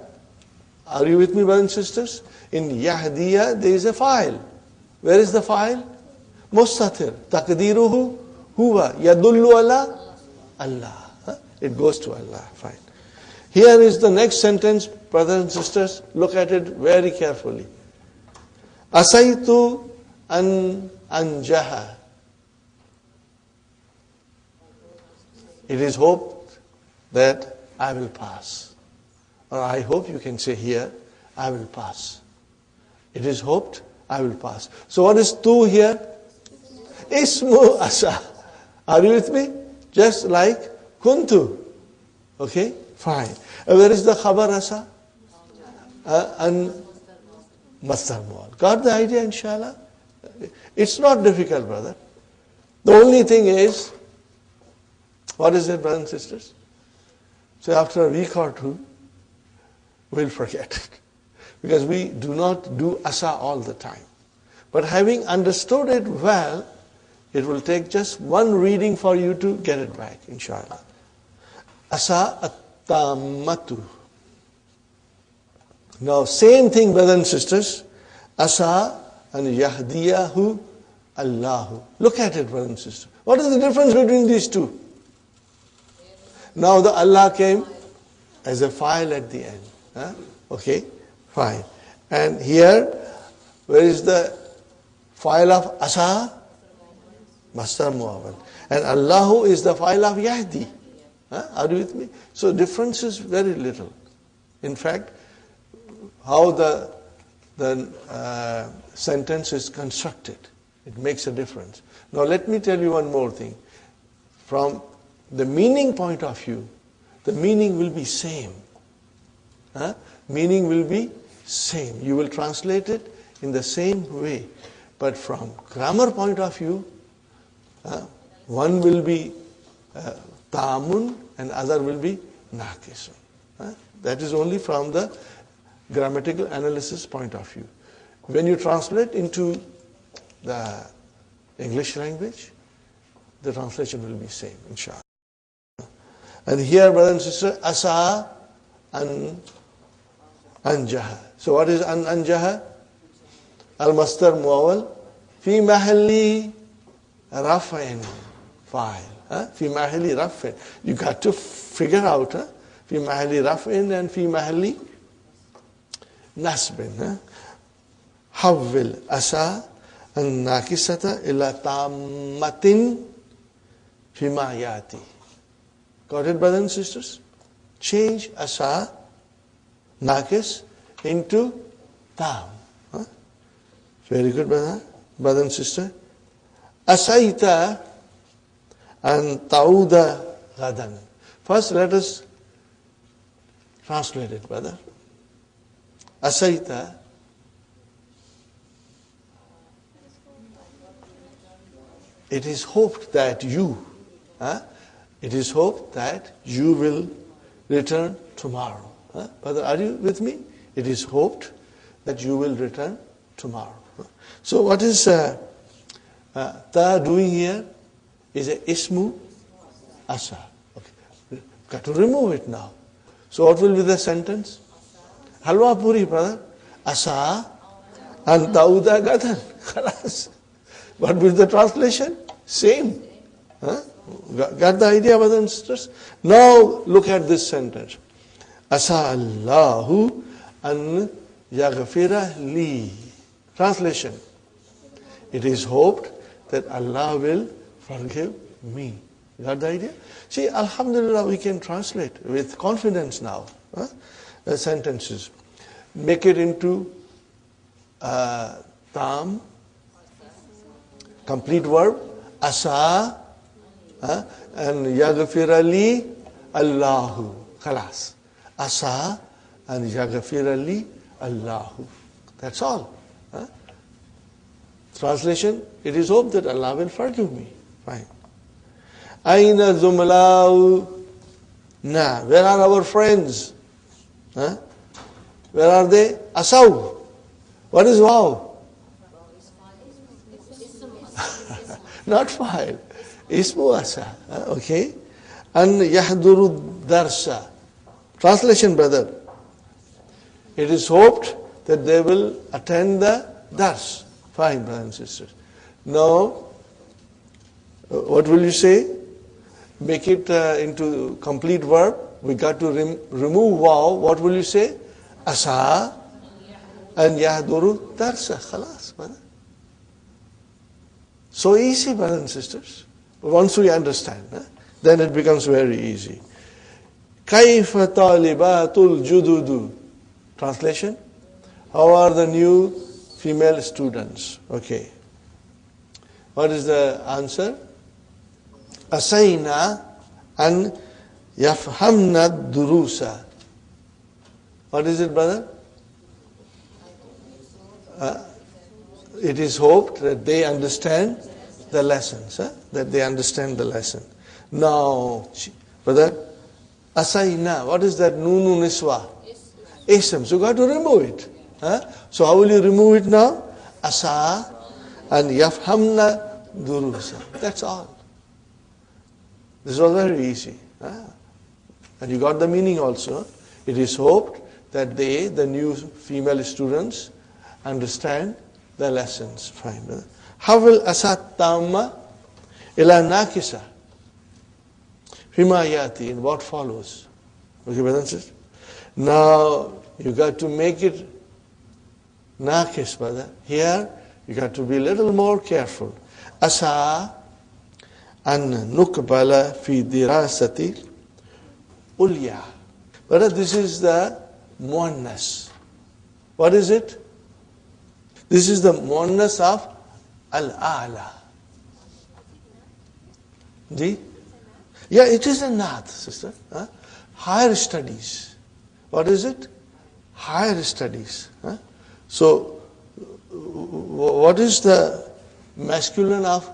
are you with me, brothers and sisters? In yahdiya, there is a file. Where is the file? Mustatir. Taqdiruhu huwa. Yadullu ala Allah. It goes to Allah. Fine. Here is the next sentence, brothers and sisters. Look at it very carefully. Asaitu an anjaha. It is hoped that I will pass. Or I hope you can say here, I will pass. It is hoped I will pass. So what is tu here? Ismu asa. Are you with me? Just like kuntu. Okay? Fine. Where is the khabar asa? And masdar muawwal. Got the idea, inshallah? It's not difficult, brother. The only thing is, what is it, brothers and sisters? So after a week or two, we'll forget it. Because we do not do asa all the time. But having understood it well, it will take just one reading for you to get it back, inshallah. Asa at-tammatu. Now, same thing, brothers and sisters. Asa and yahdiyahu Allahu. Look at it, brothers and sisters. What is the difference between these two? Now the Allah came as a file at the end. Okay, fine. And here, where is the file of asa? Masdar muawwal. And Allahu is the file of yahdi. Are you with me? So difference is very little. In fact, how the sentence is constructed, it makes a difference. Now let me tell you one more thing. From the meaning point of view, the meaning will be same. Meaning will be same. You will translate it in the same way. But from grammar point of view, one will be tamun and other will be naqisun. That is only from the grammatical analysis point of view. When you translate into the English language, the translation will be same, inshallah. And here, brothers and sisters, asa an anjaha. So what is an anjaha? Al-masdar muawwal fi mahalli raf'in fa'il. Fi mahalli raf'in. You got to figure out fi mahalli raf'in and fi mahalli nasbin. Hawwil asa an-nakisata ila tammatin fi ma yati. Got it, brothers and sisters? Change asa, nakis, into tam. Very good, brother and sister. Asaita and tauda gadan. First, let us translate it, brother. Asaita. It is hoped that you, it is hoped that you will return tomorrow. Brother, are you with me? It is hoped that you will return tomorrow. So what is ta doing here? Is a ismu asa. Okay. Got to remove it now. So what will be the sentence? Halwa puri, brother. Asa and tauda gadan. Khalas. What will be the translation? Same. Got the idea, brothers and sisters? Now look at this sentence. Asa Allahu an yaghfira li. Translation. It is hoped that Allah will forgive me. You got the idea? See, Alhamdulillah, we can translate with confidence now. The sentences. Make it into tam, complete verb, asa, and yaghfirali Allahu. Khalas. Asa and yaghfirali Allahu. That's all. Translation, it is hoped that Allah will forgive me. Fine. Aina zumlau na. Where are our friends? Where are they? Asaw. What is wow? Not file. Ismu asa. Okay. And yahduru darsa. Translation, brother. It is hoped that they will attend the dars. Fine, brothers and sisters. Now, what will you say? Make it into complete verb. We got to remove wow. What will you say? Asa and yahduru darsa. Khalas, brother. So easy, brothers and sisters. Once we understand, then it becomes very easy. Kaifa talibatul jududu. Translation? How are the new female students? Okay. What is the answer? Asayna an yafhamna durusa. What is it, brother? It is hoped that they understand the lessons. That they understand the lesson. Now, brother, asayna. What is that? Nunu niswa. Ism. So you got to remove it. So how will you remove it now? Asa and yafhamna durusa. That's all. This was very easy. And you got the meaning also. It is hoped that they, the new female students, understand the lessons. Fine. Hawil asat tamma ila nakisa. Fima yati, in what follows. Okay, brothers and sisters? Now, you got to make it nakis, brother. Here, you got to be a little more careful. Asa an nukbala fi dirasati ulya. Brother, this is the muannas. What is it? This is the muannas of al-a'la. Yeah, it is a nath, sister. Higher studies. What is it? Higher studies. So, what is the masculine of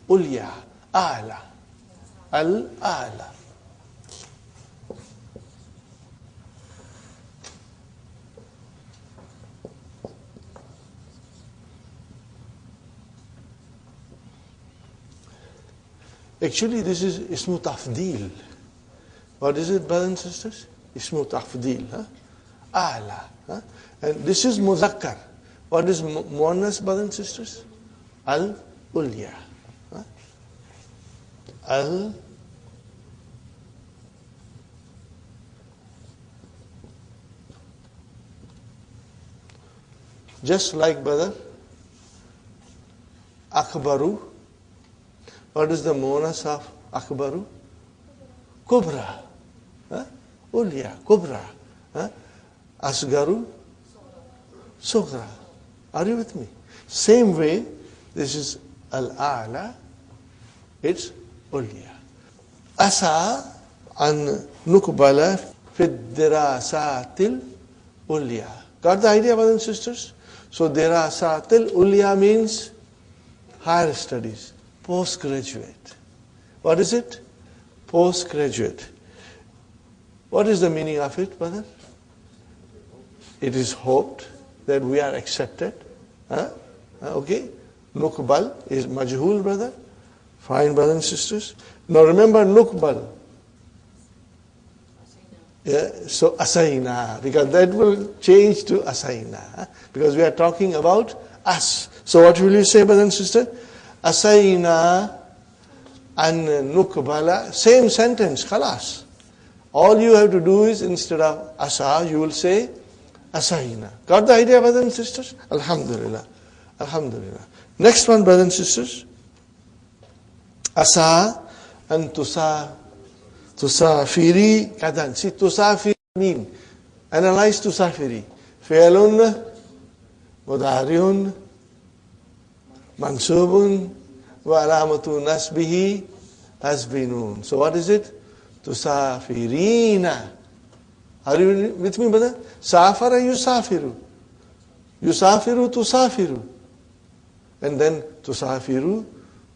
ulya? A'la. Al-a'la. Actually, this is ismu tafdeel. What is it, brothers and sisters? Ismu tafdeel. A'la. And this is muzakkar. What is muannas, brothers and sisters? Al-ulya. Al just like, brother, akbaru. What is the muannas of akbaru? Kubra. Ulya, kubra. Asgaru, sugra. Are you with me? Same way, this is al-a'la, it's ulya. Asa an nukbala fid dirasatil ulya. Got the idea, brothers and sisters? So dirasatil ulya means higher studies, postgraduate. What is it? Postgraduate. What is the meaning of it, brother? It is hoped that we are accepted. Okay? Nukbal is majhul, brother. Fine, brothers and sisters. Now remember nukbal. Yeah, so asayna, because that will change to asayna. Because we are talking about us. So what will you say, brothers and sisters? Asayna and nukbala, same sentence, khalas. All you have to do is, instead of asa, you will say Asayna. Got the idea, brothers and sisters? Alhamdulillah. Alhamdulillah. Next one, brothers and sisters. Asa and tusafiri kadan. See, tusafiri mean. Analyze tusafiri. Fi'lun, mudariun, mansubun, wa alamatu nasbihi, hasbinun. So what is it? Tusafirina. Are you with me, brother? Safara yusafiru. Yusafiru tusafiru. And then tusafiru,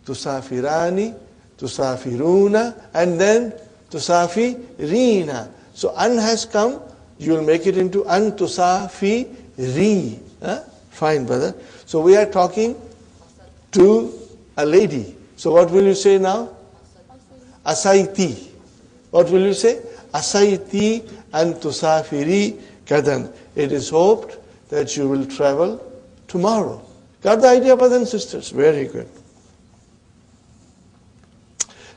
tusafirani, tusafiruna, and then tusafirina. So an has come, you will make it into an tusafiri. Fine, brother. So we are talking to a lady. So what will you say now? Asaiti. What will you say? Asaiti and tusafiri kadan. It is hoped that you will travel tomorrow. Got the idea, brothers and sisters? Very good.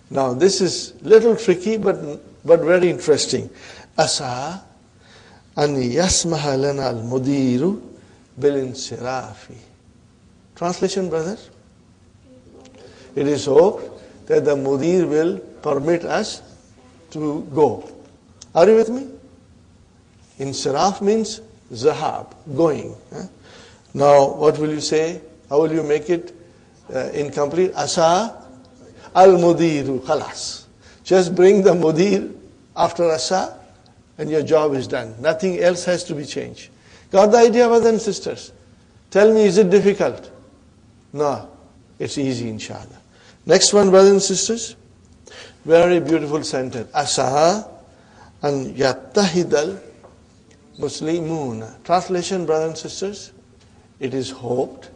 Now this is little tricky but very interesting. Asa an yasmaha lana al-mudiru bil-insirafi. Translation, brother? It is hoped that the mudir will permit us to go. Are you with me? Insiraf means zahab, going. Now, what will you say? How will you make it incomplete? Asa al-mudiru, khalas. Just bring the mudir after asa and your job is done. Nothing else has to be changed. Got the idea, brothers and sisters? Tell me, is it difficult? No, it's easy, inshallah. Next one, brothers and sisters. Very beautiful sentence. Asa an yattahidal muslimuna. Translation, brothers and sisters. It is hoped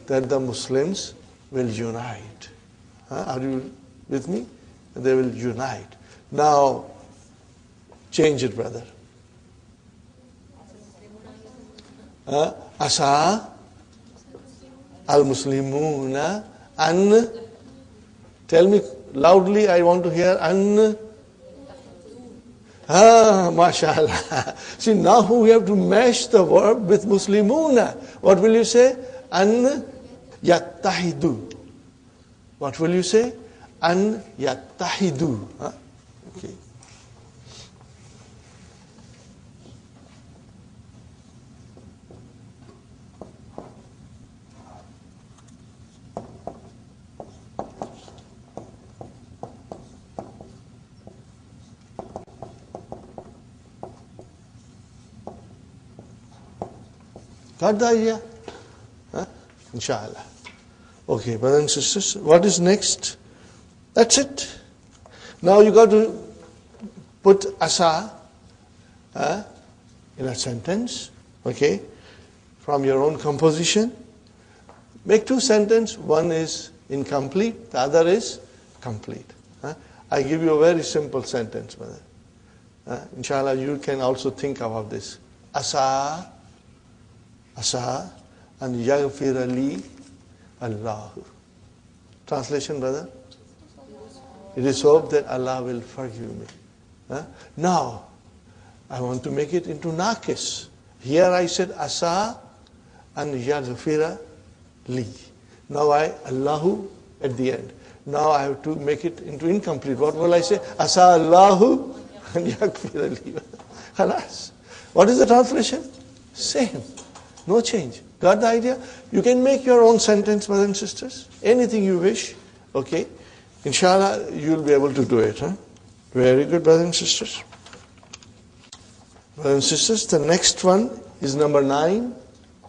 that the Muslims will unite. Are you with me? They will unite. Now, change it, brother. Asa al-muslimuna an. Tell me loudly, I want to hear an. MashaAllah. See, now we have to mash the verb with muslimuna. What will you say? An yattahidu. What will you say? An yattahidu. Okay. Got the idea? Inshallah. Okay, brothers and sisters, what is next? That's it. Now you got to put asa in a sentence, okay, from your own composition. Make two sentences. One is incomplete, the other is complete. I give you a very simple sentence, brother. Inshallah, you can also think about this. Asa an yaghfira li Allah. Translation, brother? It is hoped that Allah will forgive me. Now, I want to make it into naqis. Here I said asa an yaghfira li. Now Allahu at the end. Now I have to make it into incomplete. What will I say? Asa Allahu an yaghfira li. Khalas. What is the translation? Same. No change. Got the idea? You can make your own sentence, brothers and sisters. Anything you wish. Okay. Inshallah, you'll be able to do it. Very good, brothers and sisters. Brothers and sisters, the next one is number 9.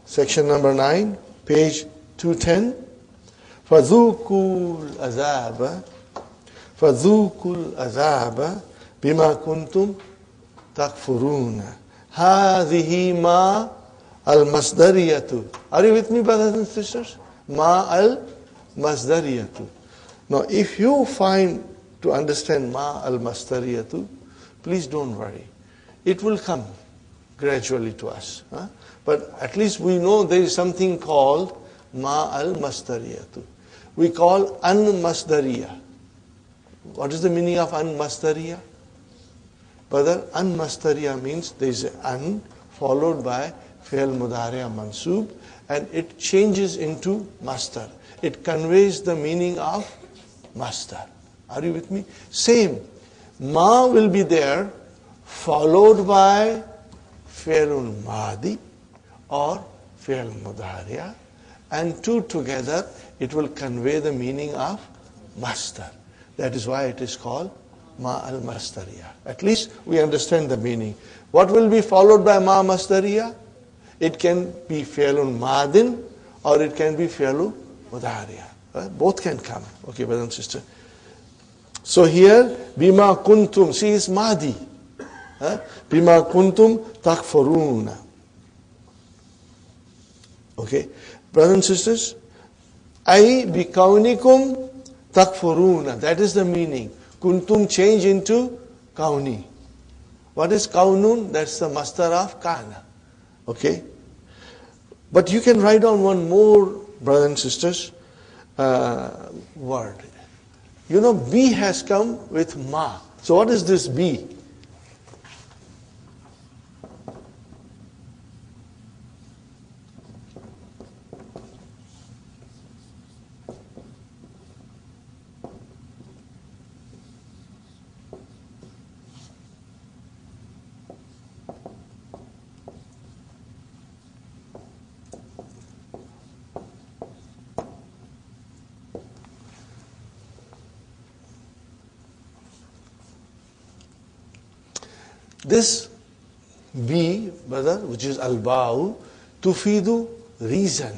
Section number 9, page 210. فَذُوقُوا الْأَذَابَ بِمَا كُنْتُمْ تَكْفُرُونَ هَذِهِ مَا al-masdariyatu. Are you with me, brothers and sisters? Ma al-masdariyatu. Now, if you find to understand ma al-masdariyatu, please don't worry. It will come gradually to us. But at least we know there is something called ma al-masdariyatu. We call an-masdariya. What is the meaning of an-masdariya? Brother, an-masdariya means there is an followed by fi'l mudari' mansoob, and it changes into masdar. It conveys the meaning of masdar. Are you with me? Same. Ma will be there, followed by fi'l madi or fi'l mudari', and two together, it will convey the meaning of masdar. That is why it is called ma al-masdariya. At least we understand the meaning. What will be followed by ma masdariya? It can be fi'lun madin or it can be fi'lun mudariya. Both can come. Okay, brother and sister. So here, bima kuntum, see is madi. Bima kuntum takfuruna. Okay, brothers and sisters, ay bikaunikum takfuruna. That is the meaning. Kuntum change into kauni. What is kaunun? That's the masdar of kana. Okay? But you can write down one more, brothers and sisters, word. You know, B has come with ma. So what is this B? This B, brother, which is al-ba'u, tufidu, reason.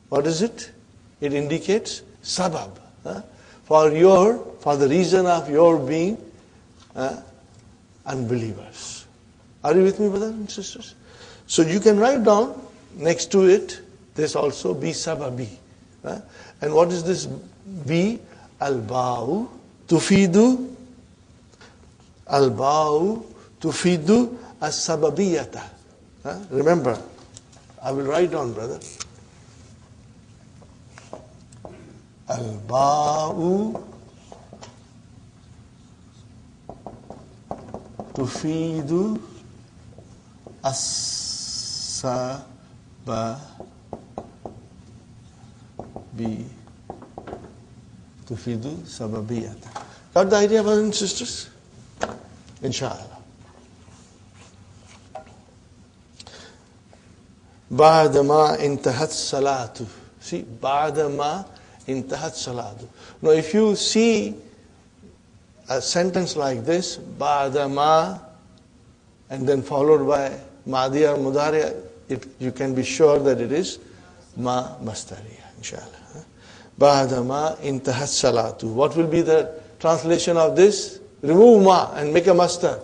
What is it? It indicates sabab. For the reason of your being unbelievers. Are you with me, brothers and sisters? So you can write down next to it, this also B sababi. And what is this B? Al-ba'u, tufidu, al-ba'u tufidu as-sababiyata. Remember, I will write down, brother. Al-ba'u tufidu tufidu sababiyata. Got the idea, brothers and sisters? Inshallah. Ba'dama intahat salatu. See, ba'dama intahat salatu. Now, if you see a sentence like this, ba'dama, and then followed by madi or mudari, you can be sure that it is ma masdariya, inshallah. Ba'dama intahat salatu. What will be the translation of this? Remove ma and make a masdar.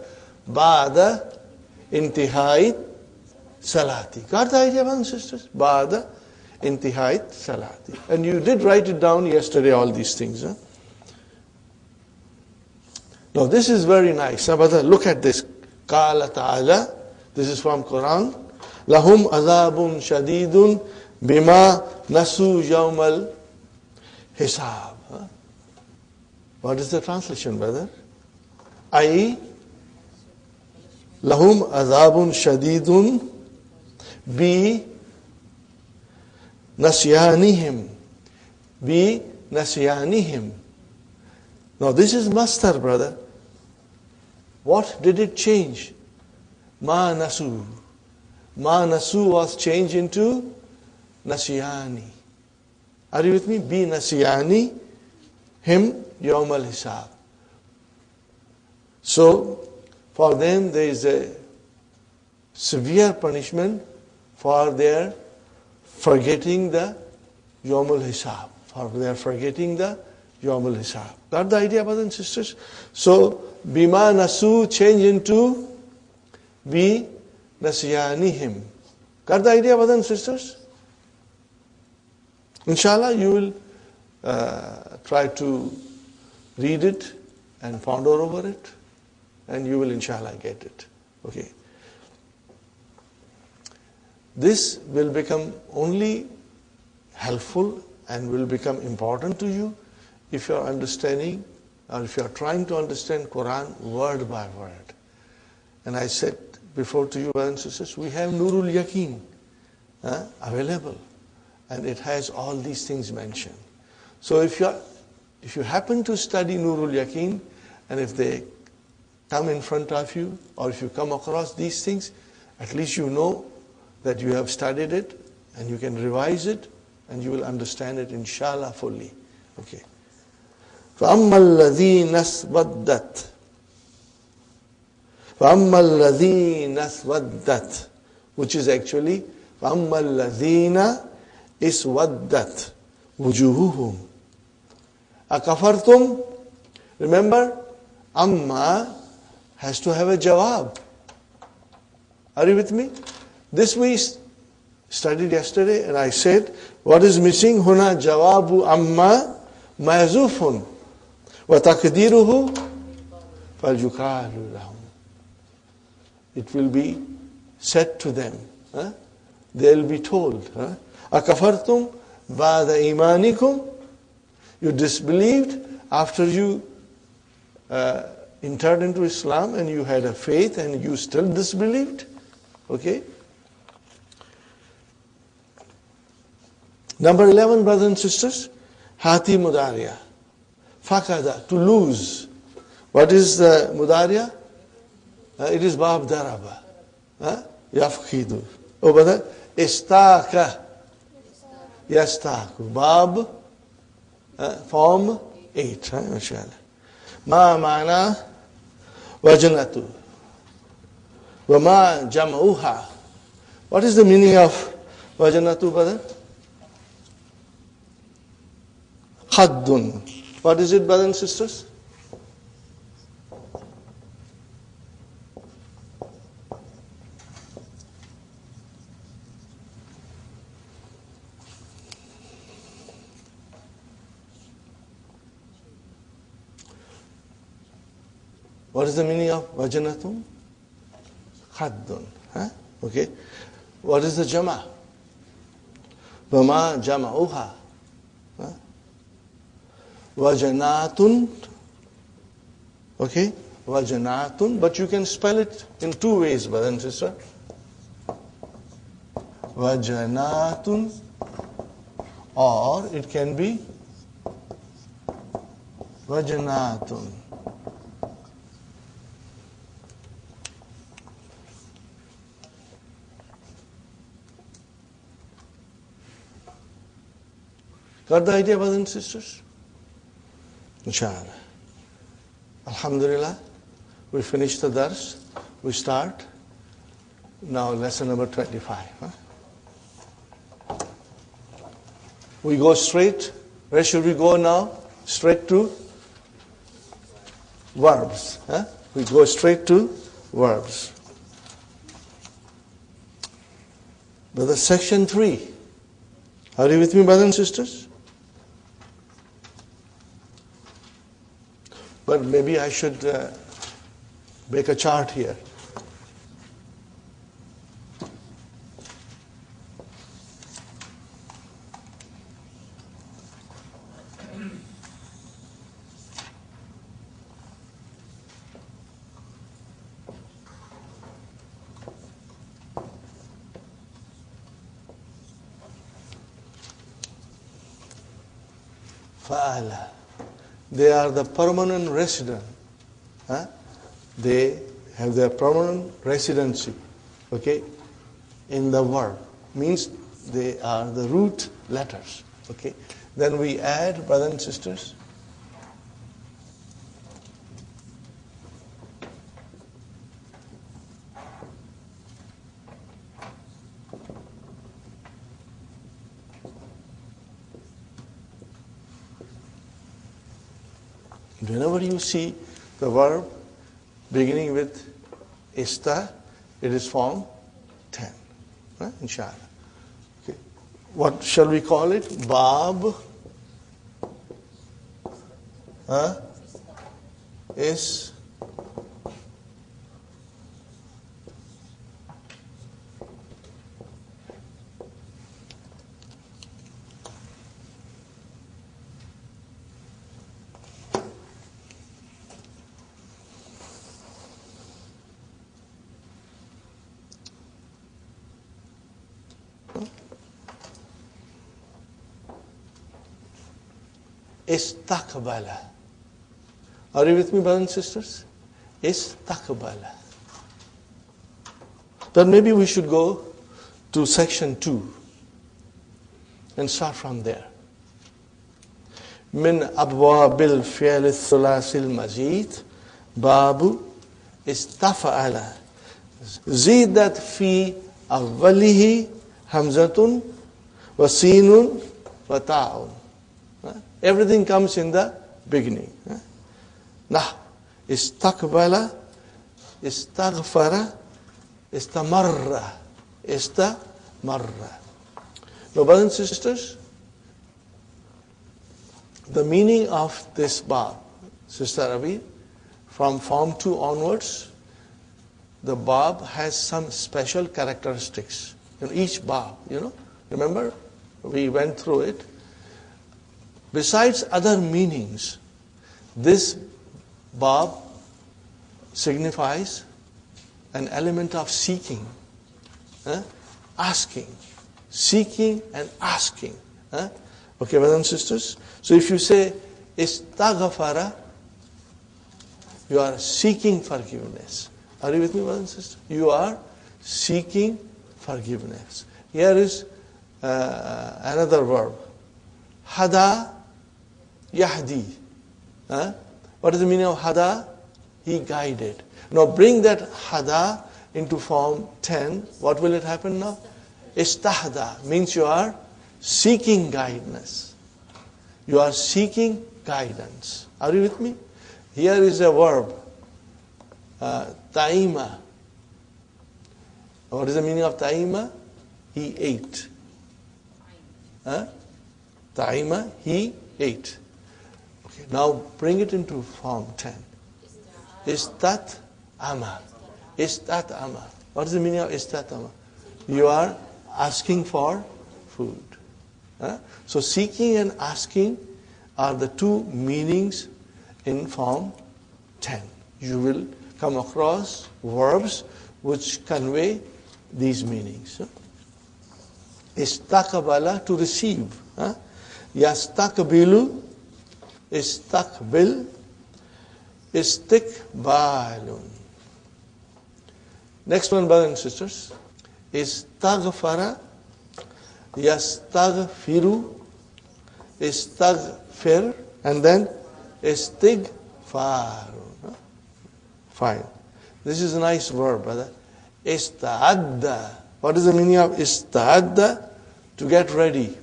Ba'da intihai salati. Got the idea, brothers and sisters? Ba'da intihai salati. And you did write it down yesterday, all these things. Now this is very nice. Now, brother, look at this. Qala ta'ala. This is from Quran. Lahum azabun shadidun bima nasu yawmal hisab. What is the translation, brother? Ay lahum azabun shadidun bi nasyanihim. Bi nasyanihim. Now this is masdar, brother. What did it change? Ma nasu. Ma nasu was changed into nasyani. Are you with me? Bi nasyani him yawm al-hisab. So, for them there is a severe punishment for their forgetting the yawm al-hisab. For their forgetting the yawm al-hisab. Got the idea, brothers and sisters? So, bima nasu change into bi nasyanihim. Got the idea, brothers and sisters? Inshallah, you will try to read it and ponder over it, and you will inshallah get it. Okay. This will become only helpful and will become important to you if you are understanding or if you are trying to understand Quran word by word. And I said before to you, brothers and sisters, we have Nurul Yaqeen available, and it has all these things mentioned. So if you happen to study Nurul Yaqeen, and if they come in front of you, or if you come across these things, at least you know that you have studied it, and you can revise it, and you will understand it inshallah fully. Okay. فَأَمَّا الَّذِينَ اسْوَدَّتْ فَأَمَّا الَّذِينَ اسْوَدَّتْ, which is actually فَأَمَّا الَّذِينَ اسْوَدَّتْ وُجُوهُهُمْ أَكَفَرْتُمْ. Remember, Amma has to have a jawab. Are you with me? This we studied yesterday, and I said, what is missing? Huna jawabu amma mahzufun wa taqdiruhu falyuqalu lahum. It will be said to them. They'll be told, akafartum ba'da imanikum. You disbelieved after you entered into Islam, and you had a faith, and you still disbelieved. Okay. Number 11, brothers and sisters, hati mudariya. Fakada, to lose. What is the mudariya? It is bab daraba. Yafkidu. Oh, brother, istaka. Yastaku. Bab, form 8. Mashallah. Ma ma'na wajanatu. Wa ma jam'uha. What is the meaning of wajanatu, brother? Khaddun. What is it, brothers and sisters? What is the meaning of vajanatum? Khaddun. Okay. What is the jama? Vama jama'uha. Vajanatun. Okay. Vajanatun. But you can spell it in two ways, brother and sister. Vajanatun. Or it can be Vajanatun. Got the idea, brothers and sisters? Inshallah. Alhamdulillah. We finish the dars. We start. Now lesson number 25. We go straight. Where should we go now? Straight to verbs. We go straight to verbs. Brother, section 3. Are you with me, brothers and sisters? But maybe I should make a chart here. Fa'ala. They are the permanent resident. They have their permanent residency. Okay? In the verb. Means they are the root letters. Okay? Then we add, brothers and sisters, whenever you see the verb beginning with ista, it is form 10. Inshallah. Okay. What shall we call it? Bab is Istaqbala. Are you with me, brothers and sisters? Istaqbala. Then maybe we should go to section 2 and start from there. من أبواب الفعل الثلاثي المزيد باب استفعل زيدت في أوله همزة وسين وتاء. Everything comes in the beginning. Nah, استقبل, استغفر, استمر, استمر. Now, brothers and sisters, the meaning of this bab, Sister Rabi, from Form 2 onwards, the bab has some special characteristics. Each bab, remember, we went through it. Besides other meanings, this bab signifies an element of seeking, asking, seeking and asking. Okay, brothers and sisters? So if you say istaghfara, you are seeking forgiveness. Are you with me, brothers and sisters? You are seeking forgiveness. Here is another verb. Hada yahdi. What is the meaning of hada? He guided. Now bring that hada into form 10. What will it happen now? Istahda means you are seeking guidance. You are seeking guidance. Are you with me? Here is a verb. Ta'ima. What is the meaning of ta'ima? He ate. Ta'ima, he ate. Okay, now bring it into form 10. Istat ama. Istat ama. What is the meaning of istat ama? You are asking for food. So seeking and asking are the two meanings in form 10. You will come across verbs which convey these meanings. Istaqbala, to receive. Yastaqbilu, istaqbil, istiqbalun. Next one, brothers and sisters, istaghfara, yastaghfiru, istaghfir, and then istighfar. Fine. This is a nice verb, brother. Ista'adda. What is the meaning of ista'adda? To get ready.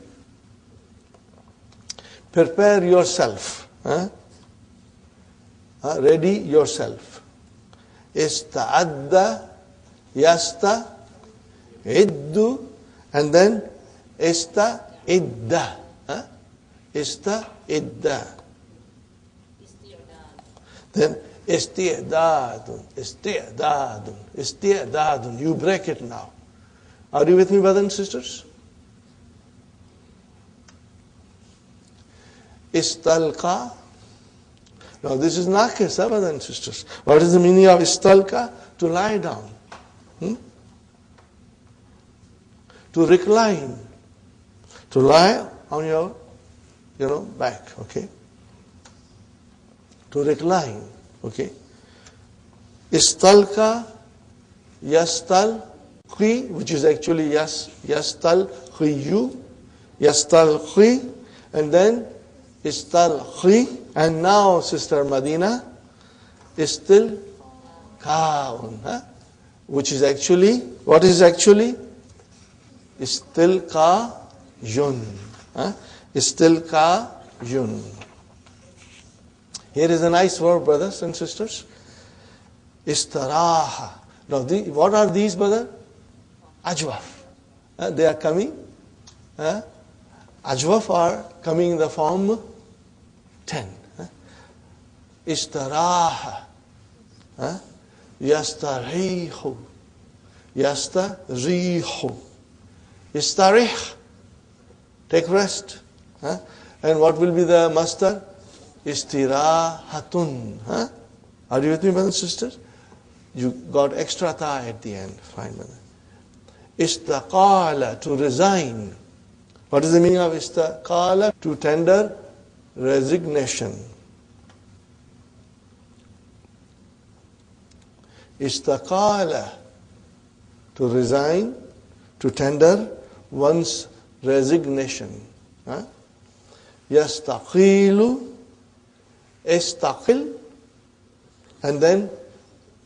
Prepare yourself. Ready yourself. Ista'adda, yasta, iddu, and then ista'idda. Ista'idda. Then isti'dadun, isti'dadun, isti'dadun. You break it now. Are you with me, brothers and sisters? Istalqa. Now this is nakis, brothers and sisters. What is the meaning of istalqa? To lie down. To recline. To lie on your, back, okay? To recline, okay? Istalqa, yastalqi, which is actually yastalqiyu, yastalqi, and then istalqi, and now Sister Madina, istil kaun, which is actually, what is actually? Istilqayun. Istilqayun. Here is a nice verb, brothers and sisters. Istaraha. Now, what are these, brother? Ajwaf. They are coming. Ajwaf are coming in the form 10. Istaraha. Yastarihu. Yastarihu. Istarih. Take rest. And what will be the master? Istirahatun. Are you with me, brothers and sisters? You got extra ta at the end. Fine, brother. Istaqala, to resign. What is the meaning of istaqala? To tender resignation. Istaqala, to resign, to tender one's resignation. Yastaqilu, istaqil, and then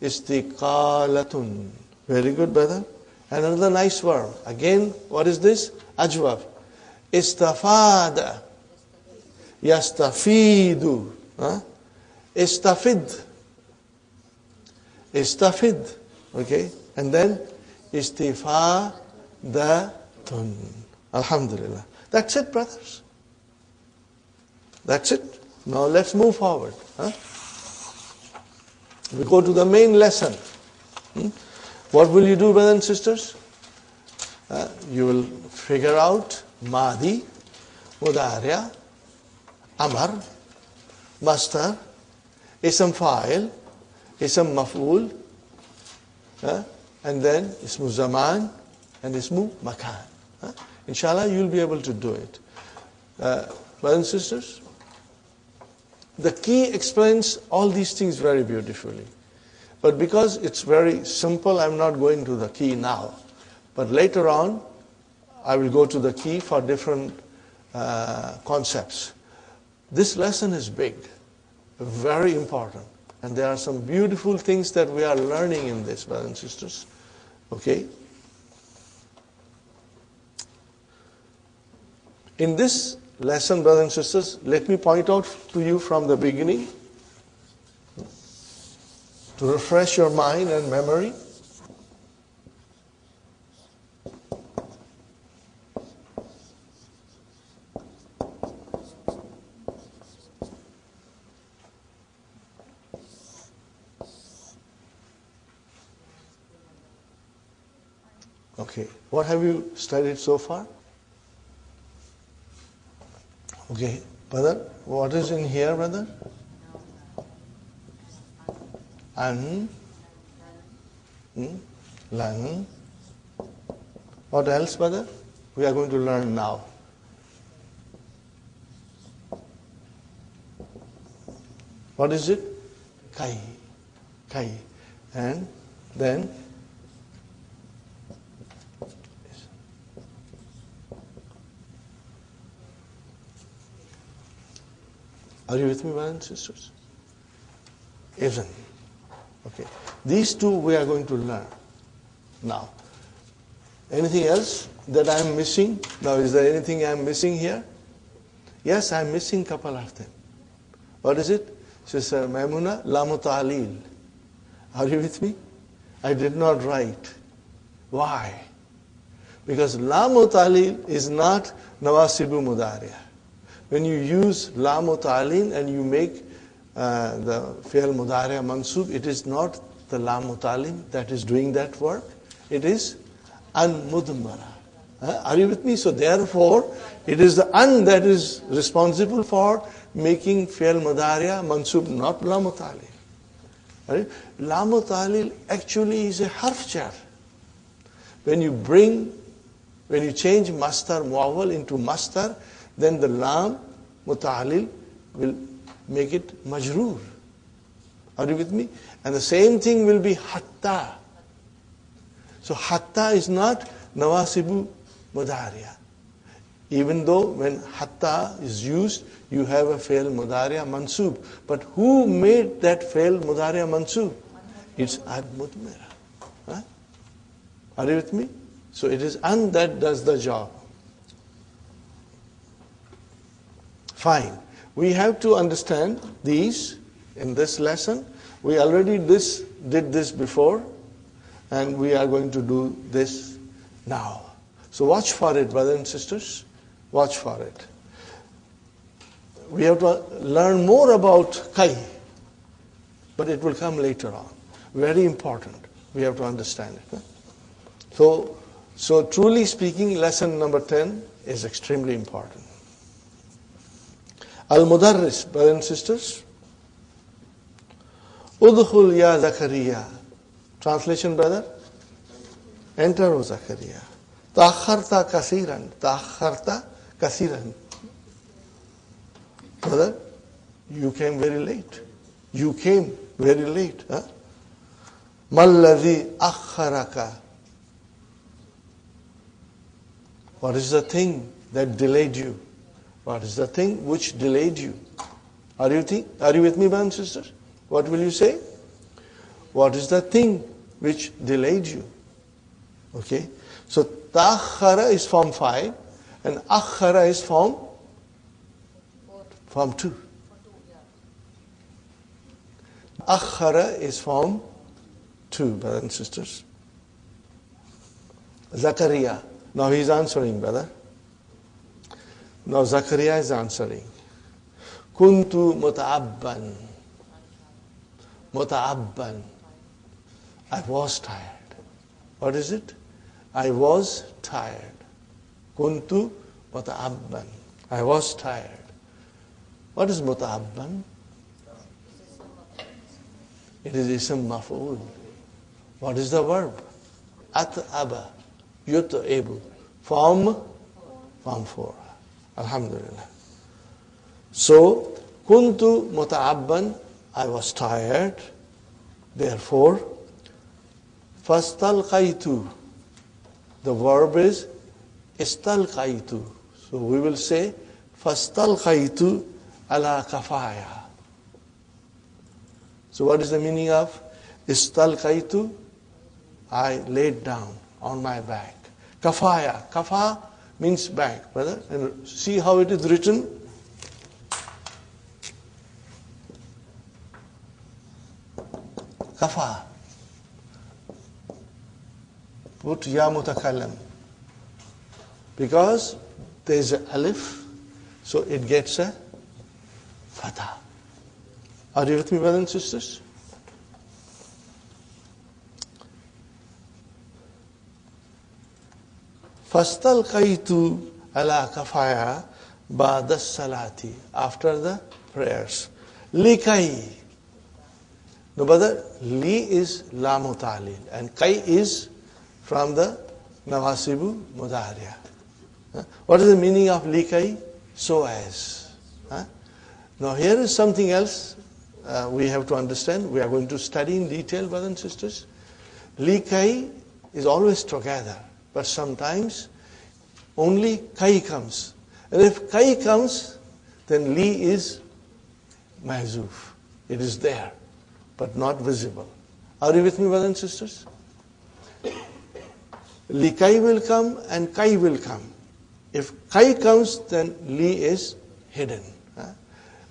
istiqalatun. Very good, brother. And another nice verb. Again, what is this? Ajwab. Istafada. Yastafidu. Istafid. Istafid. Okay. And then istifadatun. Alhamdulillah. That's it, brothers. That's it. Now let's move forward. We go to the main lesson. What will you do, brothers and sisters? You will figure out Madi, Mudariya, Amar, Mastar, Ism Fa'il, Ism Maf'ul, and then Ismu Zaman and Ismu Makan. Inshallah, you will be able to do it. Brothers and sisters, the key explains all these things very beautifully. But because it's very simple, I'm not going to the key now. But later on, I will go to the key for different concepts. This lesson is big, very important. And there are some beautiful things that we are learning in this, brothers and sisters. Okay? In this lesson, brothers and sisters, let me point out to you from the beginning, to refresh your mind and memory. Okay, what have you studied so far? Okay, brother, what is in here, brother? An, lan. What else, brother? We are going to learn now. What is it? Kai. Kai. And then are you with me, brothers and sisters? Isn't. Okay. These two we are going to learn now. Anything else that I am missing? Now, is there anything I am missing here? Yes, I am missing a couple of them. What is it? Sister Maimuna, Lamu Ta'lil. Are you with me? I did not write. Why? Because Lamu Ta'lil is not Nawasibu Mudariya. When you use Lamu Ta'lil and you make the Fi'al Mudariya Mansub, it is not the Lamu Ta'lil that is doing that work. It is An Mudmara. Are you with me? So therefore, it is the An that is responsible for making Fi'al Mudariya Mansub, not Lamu Ta'lil. Right? Lamu Ta'lil actually is a harf jar. When you change Mastar Muawwal into Mastar, then the Lam Muta'lil will make it Majroor. Are you with me? And the same thing will be Hatta. So Hatta is not Nawasibu Mudariya. Even though when Hatta is used, you have a Fi'al Mudariya Mansub. But who made that Fi'al Mudariya Mansub? It's An Mudmira. Are you with me? So it is An that does the job. Fine. We have to understand these in this lesson. We already did this before, and we are going to do this now. So watch for it, brothers and sisters. Watch for it. We have to learn more about Kai, but it will come later on. Very important. We have to understand it. So truly speaking, lesson number 10 is extremely important. Al-Mudarris, brothers and sisters. Udkhul ya Zakariya. Translation, brother? Enter, O Zakariya. Ta'akharta kasiran. Ta'akharta kasiran. Brother, you came very late. You came very late. Huh? Malladhi akharaka. What is the thing that delayed you? What is the thing which delayed you? Are you with me, brothers and sisters? What will you say? What is the thing which delayed you? Okay. So ta'akhara is form 5 and akhara is form 2. Akhara is form 2, brothers and sisters. Zakaria. Now he is answering, brother. Now Zakaria is answering. Kuntu muta'abban. Muta'abban. I was tired. What is it? I was tired. Kuntu muta'abban. I was tired. What is muta'abban? It is ism maf'ul. What is the verb? At'aba. Yut'ibu. Form 4. Alhamdulillah. So, kuntu muta'abban. I was tired. Therefore, fastalqaitu. The verb is istalqaitu. So we will say fastalqaitu ala kafaya. So what is the meaning of istalqaitu? I laid down on my back. Kafaya. Kafa means back, brother. And see how it is written. Kafa. Put ya mutakallam. Because there is an alif, so it gets a fatha. Are you with me, brothers and sisters? Fastalqaitu ala kafaya ba'da salati. After the prayers. Likai. No, brother, li is lamu ta'lil and kai is from the nawasibu mudariya. What is the meaning of likai? So as. Now here is something else we have to understand. We are going to study in detail, brothers and sisters. Likai is always together, but sometimes only kai comes. And if kai comes, then li is mahzuf. It is there, but not visible. Are you with me, brothers and sisters? Likai will come and kai will come. If kai comes, then li is hidden.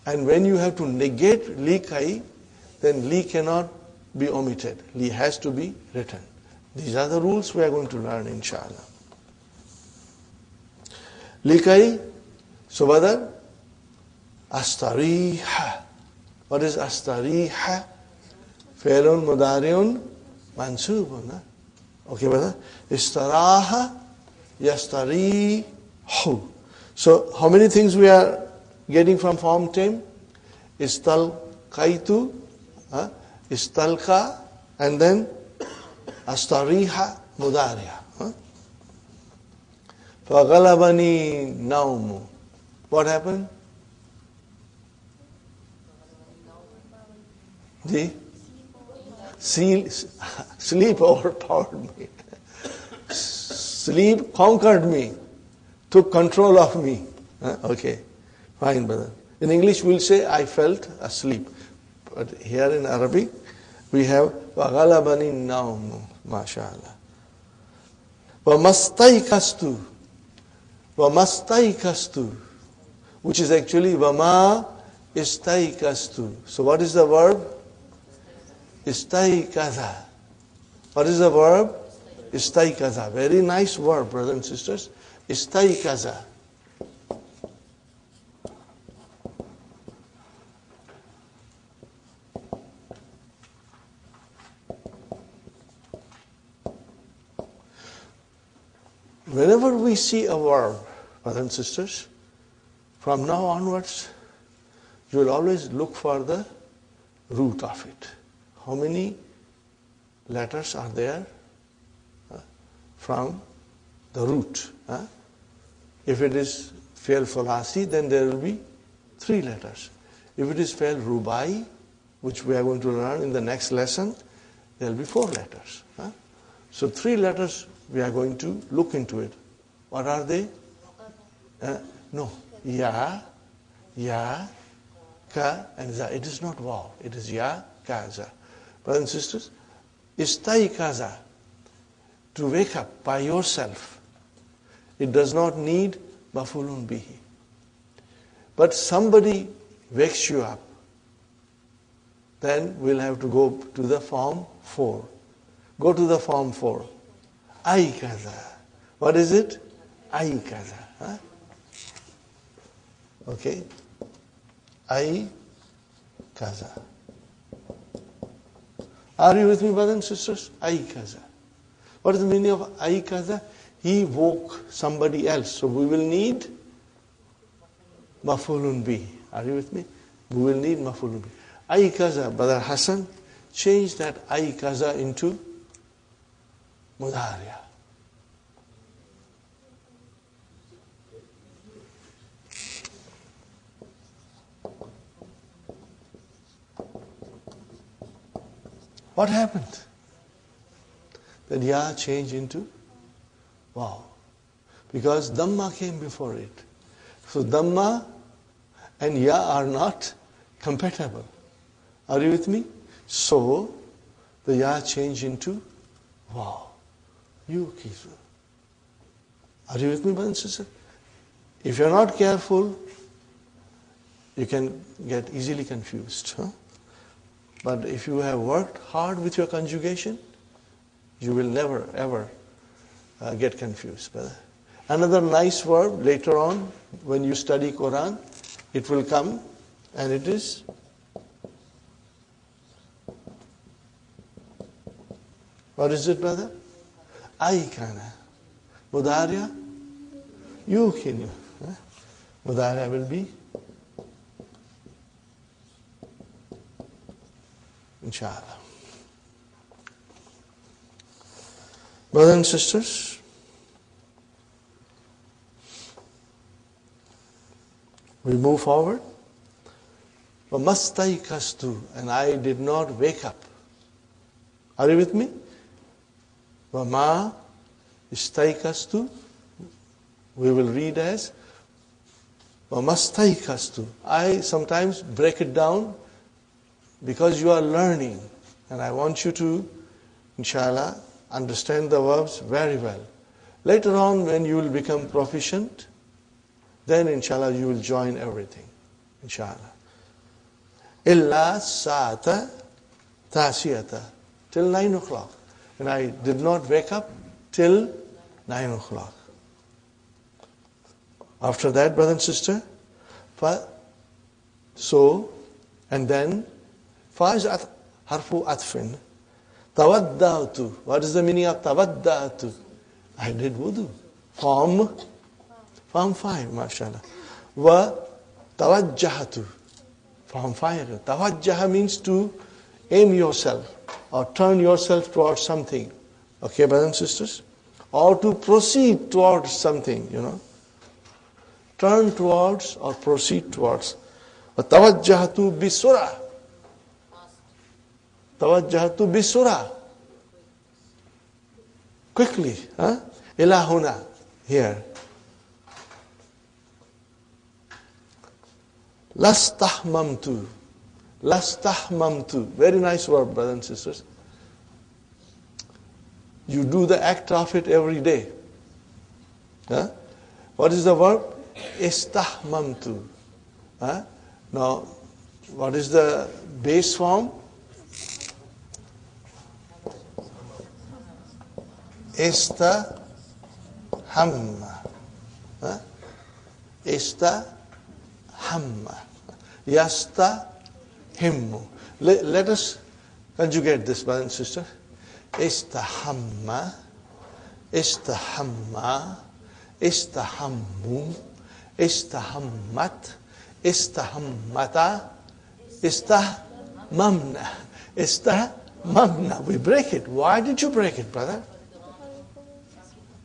And when you have to negate li kai, then li cannot be omitted. Li has to be written. These are the rules we are going to learn, inshallah. Li kai, so brother, astariha. What is astariha? Failun mudariun mansubun. Okay, brother. Istaraha yastarihu. So, how many things we are getting from form 10? Istalqaitu, istalqa, and then astariha mudariya. Faghalabani naumu. What happened? The sleep overpowered me. Sleep conquered me, took control of me. Okay, fine, brother. In English, we'll say, I felt asleep. But here in Arabic, we have وَغَلَبَنِي النَّوْمُ MashaAllah. وَمَسْتَيْقَسْتُ وَمَسْتَيْقَسْتُ, which is actually وَمَا إِسْتَيْقَسْتُ. So what is the verb? Istaykaza. What is the verb? Istaykaza. Very nice verb, brothers and sisters. Istaykaza. Whenever we see a verb, brothers and sisters, from now onwards, you will always look for the root of it. How many letters are there from the root? If it is fi'l thulasi, then there will be 3 letters. If it is spelled rubai, which we are going to learn in the next lesson, there will be 4 letters. So 3 letters, we are going to look into it. What are they? No. Ya, ka, and za. It is not waw. It is ya, ka, za. Brothers and sisters, istaykaza, to wake up by yourself. It does not need mafulun bihi. But somebody wakes you up. Then we'll have to go to the form 4. Go to the form 4. Aykaza. What is it? Aykaza. Okay. Aykaza. Are you with me, brothers and sisters? Aykaza. What is the meaning of aykaza? He woke somebody else. So we will need mafulun bihi. Are you with me? We will need mafulun bihi. Aykaza, Brother Hassan, change that aykaza into mudariya. What happened? That ya changed into wow. Because dhamma came before it. So dhamma and ya are not compatible. Are you with me? So the ya changed into wow. You kisu. Are you with me, brothers and sisters? If you are not careful, you can get easily confused. But if you have worked hard with your conjugation, you will never ever get confused, brother. Another nice verb later on when you study Quran, it will come, and it is what is it, brother? Aikana. Mudariya, yukinu. Mudariya will be inshallah. Brothers and sisters, we move forward. Vamastaykastu, and I did not wake up. Are you with me? Vama istaykastu, we will read as Vamastaykastu. I sometimes break it down because you are learning, and I want you to, inshallah, understand the verbs very well. Later on, when you will become proficient, then inshallah you will join everything. Inshallah. Illa sa'ata tasiyata. Till 9 o'clock. And I did not wake up till 9 o'clock. After that, brother and sister, so, and then, Faz harfu atfin. Tawadda'tu. What is the meaning of tawadda'tu? I did wudu. Form 5, mashallah. Wa tawajjahatu. Form 5. Tawajjaha means to aim yourself or turn yourself towards something. Okay, brothers and sisters? Or to proceed towards something, Turn towards or proceed towards. Wa tawajjahatu bisura. Tawajjahatu bisura. Quickly, ila huna, here. Lastahmamtu. Lastahmamtu. Very nice verb, brothers and sisters. You do the act of it every day. What is the verb? Istahmamtu. Now, what is the base form? Istahamma. Istahamma. Yastahimmu. Let us conjugate this, brother and sister. Istahamma. Istahamma. Istahammu. Istahammat. Istahammata. Istahmamna. Istahmamna. We break it. Why did you break it, brother?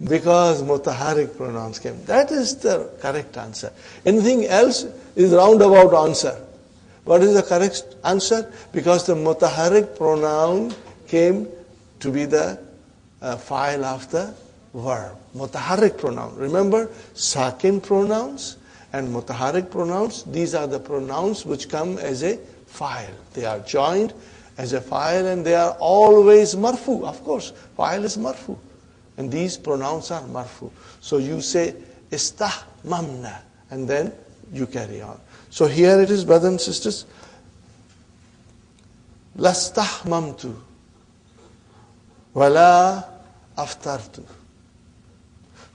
Because mutaharrik pronouns came. That is the correct answer. Anything else is roundabout answer. What is the correct answer? Because the mutaharrik pronoun came to be the file of the verb. Mutaharrik pronoun. Remember, sakin pronouns and mutaharrik pronouns, these are the pronouns which come as a file. They are joined as a file and they are always marfu. Of course, file is marfu. And these pronouns are marfu. So you say istahmamna and then you carry on. So here it is, brothers and sisters. Lastahmamtu wala aftartu.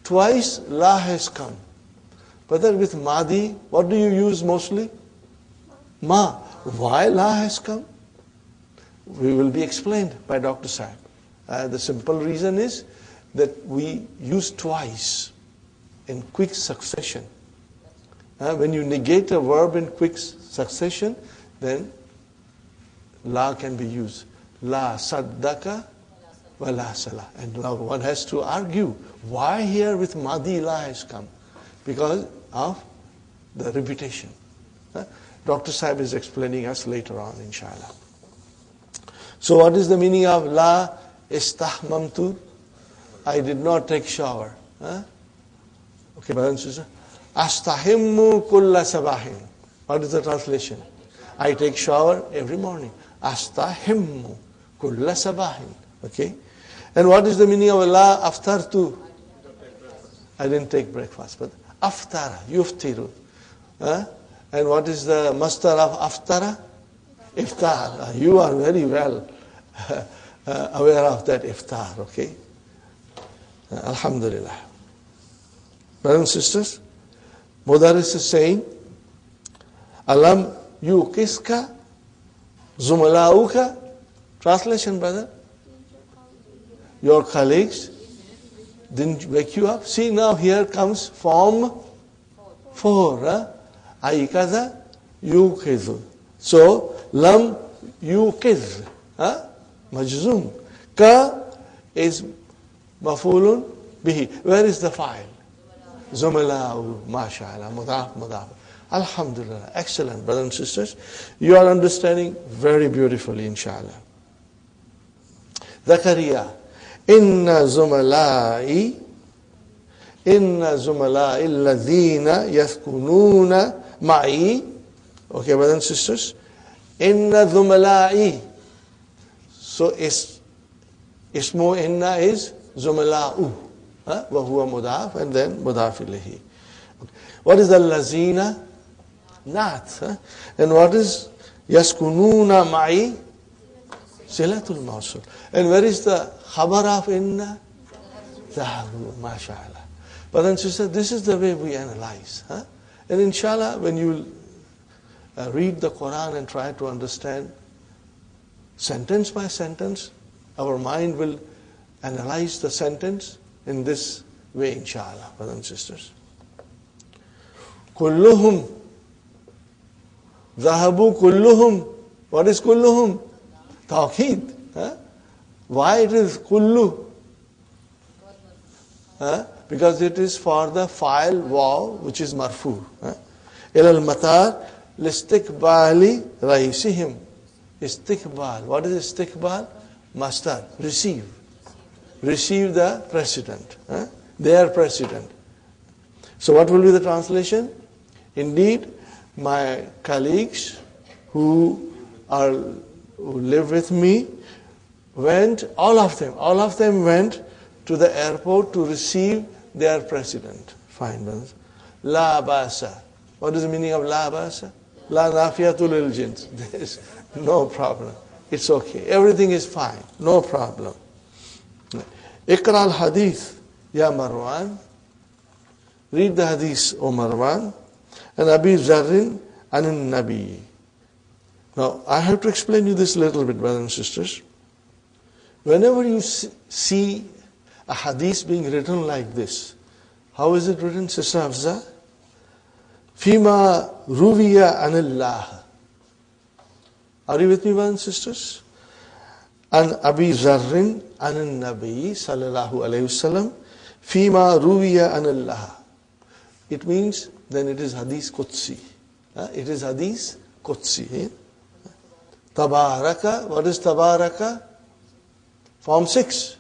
Twice la has come. Brother, with madi, what do you use mostly? Ma. Why la has come? We will be explained by Dr. Saib. The simple reason is that we use twice in quick succession. When you negate a verb in quick succession, then la can be used. La saddaka wa la sala. And now one has to argue, why here with madi la has come? Because of the repetition. Dr. Saib is explaining us later on, inshallah. So what is the meaning of la istahmamtu? I did not take shower. Okay, brothers and sisters. Astahimmu kulla sabahin. What is the translation? I take shower every morning. Astahimmu kulla sabahin. Okay. And what is the meaning of la aftartu? I didn't take breakfast, but aftara, yuftiru. And what is the masdar of aftara? Iftar. You are very well aware of that iftar, okay? Alhamdulillah. Brothers and sisters, Mudaris is saying, Alam yukiska zumalauka. Translation, brother. Your colleagues didn't wake you up. See, now here comes form 4. Aikaza yukizu. So, lam yukiz. Majzum. Ka is mafulun bihi. Where is the file? Zumalau, mashallah, mudaf, mudaf. Alhamdulillah. Excellent, brothers and sisters. You are understanding very beautifully, inshallah. Zakaria. Inna zumalai alladhina yathkununa ma'i. Okay, brothers and sisters. Inna zumalai. So ismu inna is zumala'u. Wa huwa mudaf and then mudaf ilayhi. What is the lazina? Not. And what is yaskununa ma'i? Silatul mawsul. And where is the khabar of inna? Zahabu, mashallah. Brothers and sisters, this is the way we analyze. And inshallah, when you read the Quran and try to understand sentence by sentence, our mind will analyze the sentence in this way, inshallah, brothers and sisters. Kulluhum. Zahabu kulluhum. What is kulluhum? Tawheed. Why it is kullu? Because it is for the file waw, which is marfu. Ilal matar listiqbali raisihim. Istiqbal. What is istiqbal? Master. Receive. Receive the president. Their president. So what will be the translation? Indeed, my colleagues who live with me went, all of them went to the airport to receive their president. Fine, brothers. La basa. What is the meaning of la basa? La nafiyatul lil jins. There is no problem. It's okay. Everything is fine. No problem. Iqra al hadith, ya Marwan. Read the hadith, O Marwan. And Abi Zarrin anin Nabi. Now, I have to explain you this a little bit, brothers and sisters. Whenever you see a hadith being written like this, how is it written, Sister Hafza? Fima ruviya anillah. Are you with me, brothers and sisters? An Abi Zarrin anin Nabi sallallahu alayhi wasallam Fima ruwiya anallah. It means then it is hadith Qudsi. It is hadith Qudsi. Tabaraka. What is Tabaraka? Form 6.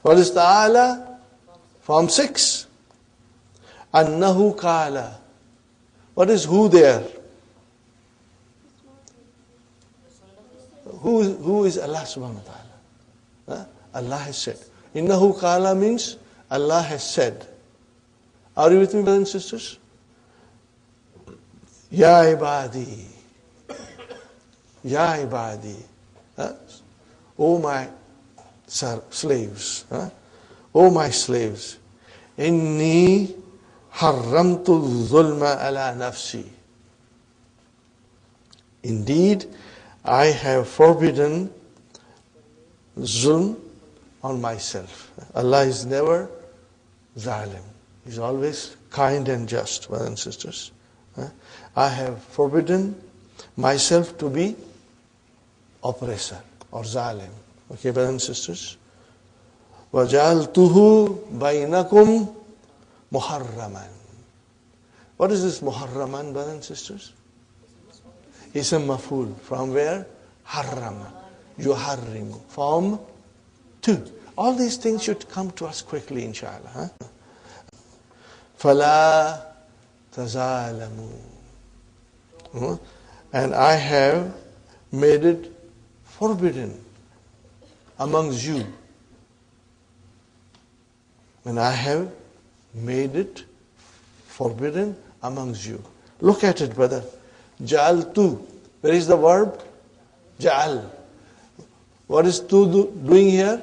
What is Ta'ala? Form 6. Annahu Kala. What is who there? Who is Allah subhanahu wa ta'ala? Allah has said. Innahu Kala means Allah has said. Are you with me, brothers and sisters? Ya ibadi. Ya ibadi. Oh my slaves. Oh my slaves. Inni harramtu zulma ala nafsi. Indeed, I have forbidden zulm on myself. Allah is never zalim. He's always kind and just, brothers and sisters. I have forbidden myself to be oppressor or zalim. Okay, brothers and sisters? وَجَعَلْتُهُ بَيْنَكُمْ muharraman. What is this muharraman, brothers and sisters? Ism maf'ul. From where? Harrama. Yuharrimu. Form 2. All these things should come to us quickly, inshallah. فَلَا تَزَالَمُوا. And I have made it forbidden amongst you. And I have made it forbidden amongst you. Look at it, brother. Ja'altu. Where is the verb? Ja'al. What is tu doing here?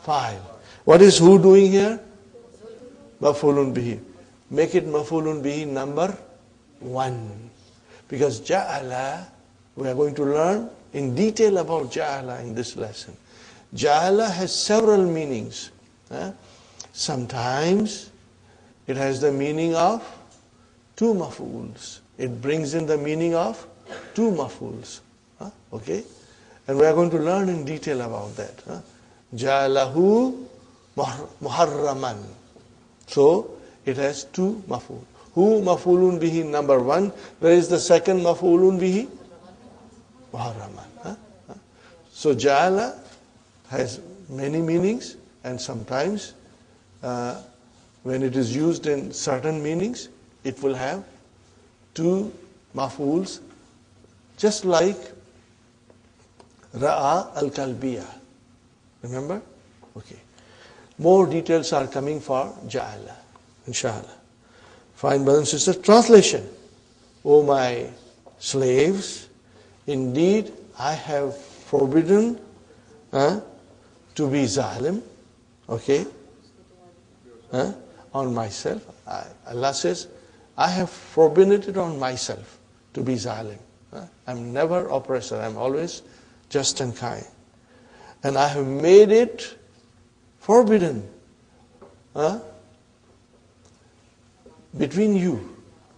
Fa'il. What is who doing here? Maf'ulun bihi. Make it maf'ulun bihi number 1. Because ja'ala, we are going to learn in detail about ja'ala in this lesson. Ja'ala has several meanings. Sometimes it has the meaning of 2 maf'uls. It brings in the meaning of 2 maf'uls. Okay? And we are going to learn in detail about that. Ja'alahu muharraman. So, it has 2 maf'ul. Who maf'ulun bihi number 1. Where is the second maf'ulun bihi? Muharraman. So, ja'ala has many meanings, and sometimes when it is used in certain meanings, it will have 2 maf'uls, just like ra'a al-kalbiya. Remember? Okay. More details are coming for ja'ala, inshallah. Fine, brothers and sisters. Translation. O my slaves, indeed I have forbidden to be zalim, okay, on myself. Allah says, I have forbidden it on myself to be zalim. I'm never oppressor. I'm always just and kind. And I have made it forbidden between you.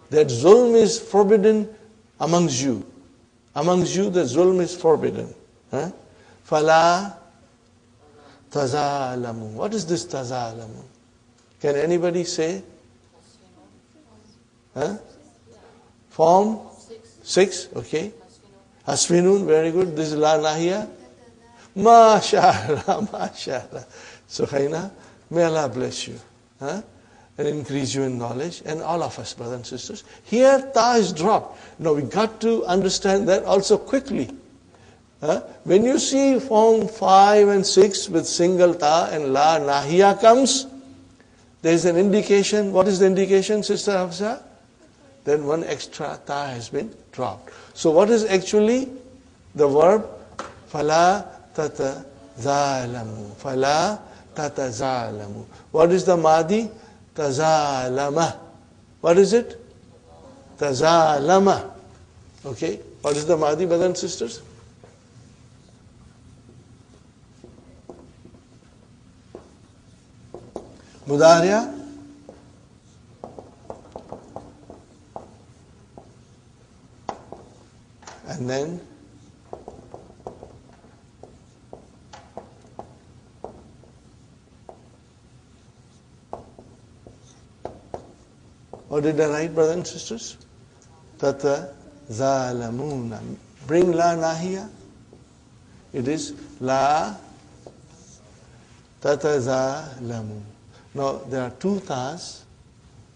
That zulm is forbidden amongst you. Amongst you, the zulm is forbidden. Fala tazalamu. What is this tazalamu? Can anybody say? Form 6, okay. Hasfinun, very good. This is la nahiya. MashaAllah, MashaAllah. Sukhaina, may Allah bless you and increase you in knowledge, and all of us, brothers and sisters. Here, ta is dropped. Now, we got to understand that also quickly. When you see form 5 and 6 with single ta and la nahiya comes, there is an indication. What is the indication, Sister Hafsa? Then one extra ta has been dropped. So what is actually the verb? Fala tatazalamu. Fala tatazalamu. What is the madi? Tazalama. What is it? Tazalama. Okay. What is the madi, brothers and sisters? Mudariya. And then What did I write, brothers and sisters? Tata zalamuna. Bring la nahiya. It is la tata zalamun. Now there are two tas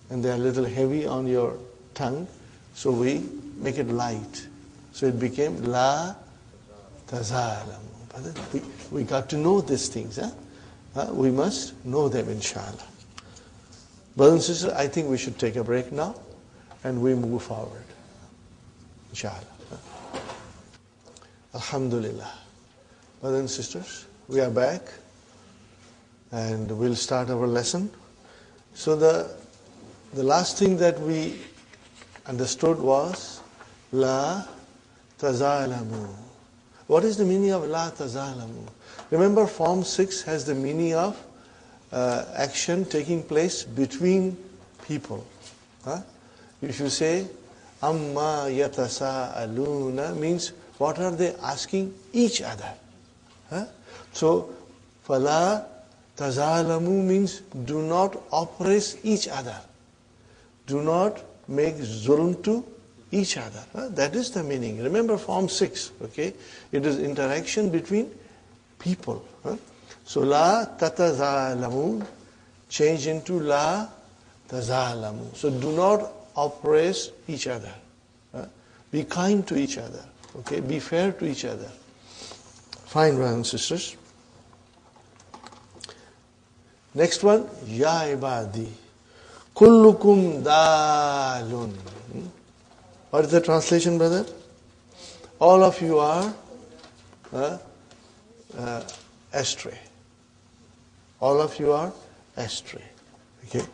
and they are a little heavy on your tongue, so we make it light. So it became la tazalamun. We got to know these things. We must know them, inshallah. Brothers and sisters, I think we should take a break now and we move forward. Inshallah. Alhamdulillah. Brothers and sisters, we are back and we'll start our lesson. So the last thing that we understood was La tazalamu. What is the meaning of La tazalamu? Remember, Form 6 has the meaning of action taking place between people. If you say Amma yatasa'aluna, means what are they asking each other? So Fala tazalamu means do not oppress each other. Do not make zulm to each other. That is the meaning. Remember Form 6, okay? It is interaction between people. So La tatazalamu change into La tazalamu. So do not oppress each other. Be kind to each other. Okay? Be fair to each other. Fine, brothers and sisters. Next one, Ya ibadi. Kullukum dalun. What is the translation, brother? All of you are astray. All of you are astray. Okay?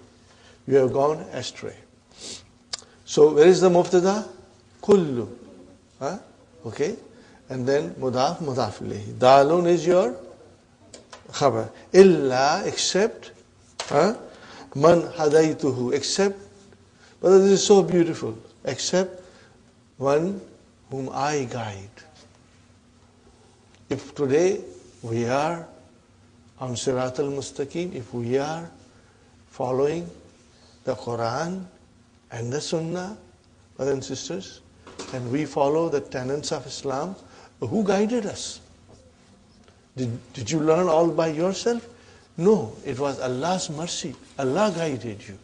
You have gone astray. So where is the mubtada? Kullu. Okay? And then mudaf, mudaf ilayhi. Dalun is your khabar. Illa, except man hadaytuhu, except, but this is so beautiful, except one whom I guide. If today we are on Sirat al-Mustaqim, if we are following the Quran and the Sunnah, brothers and sisters, and we follow the tenets of Islam, who guided us? Did you learn all by yourself? No, it was Allah's mercy. Allah guided you.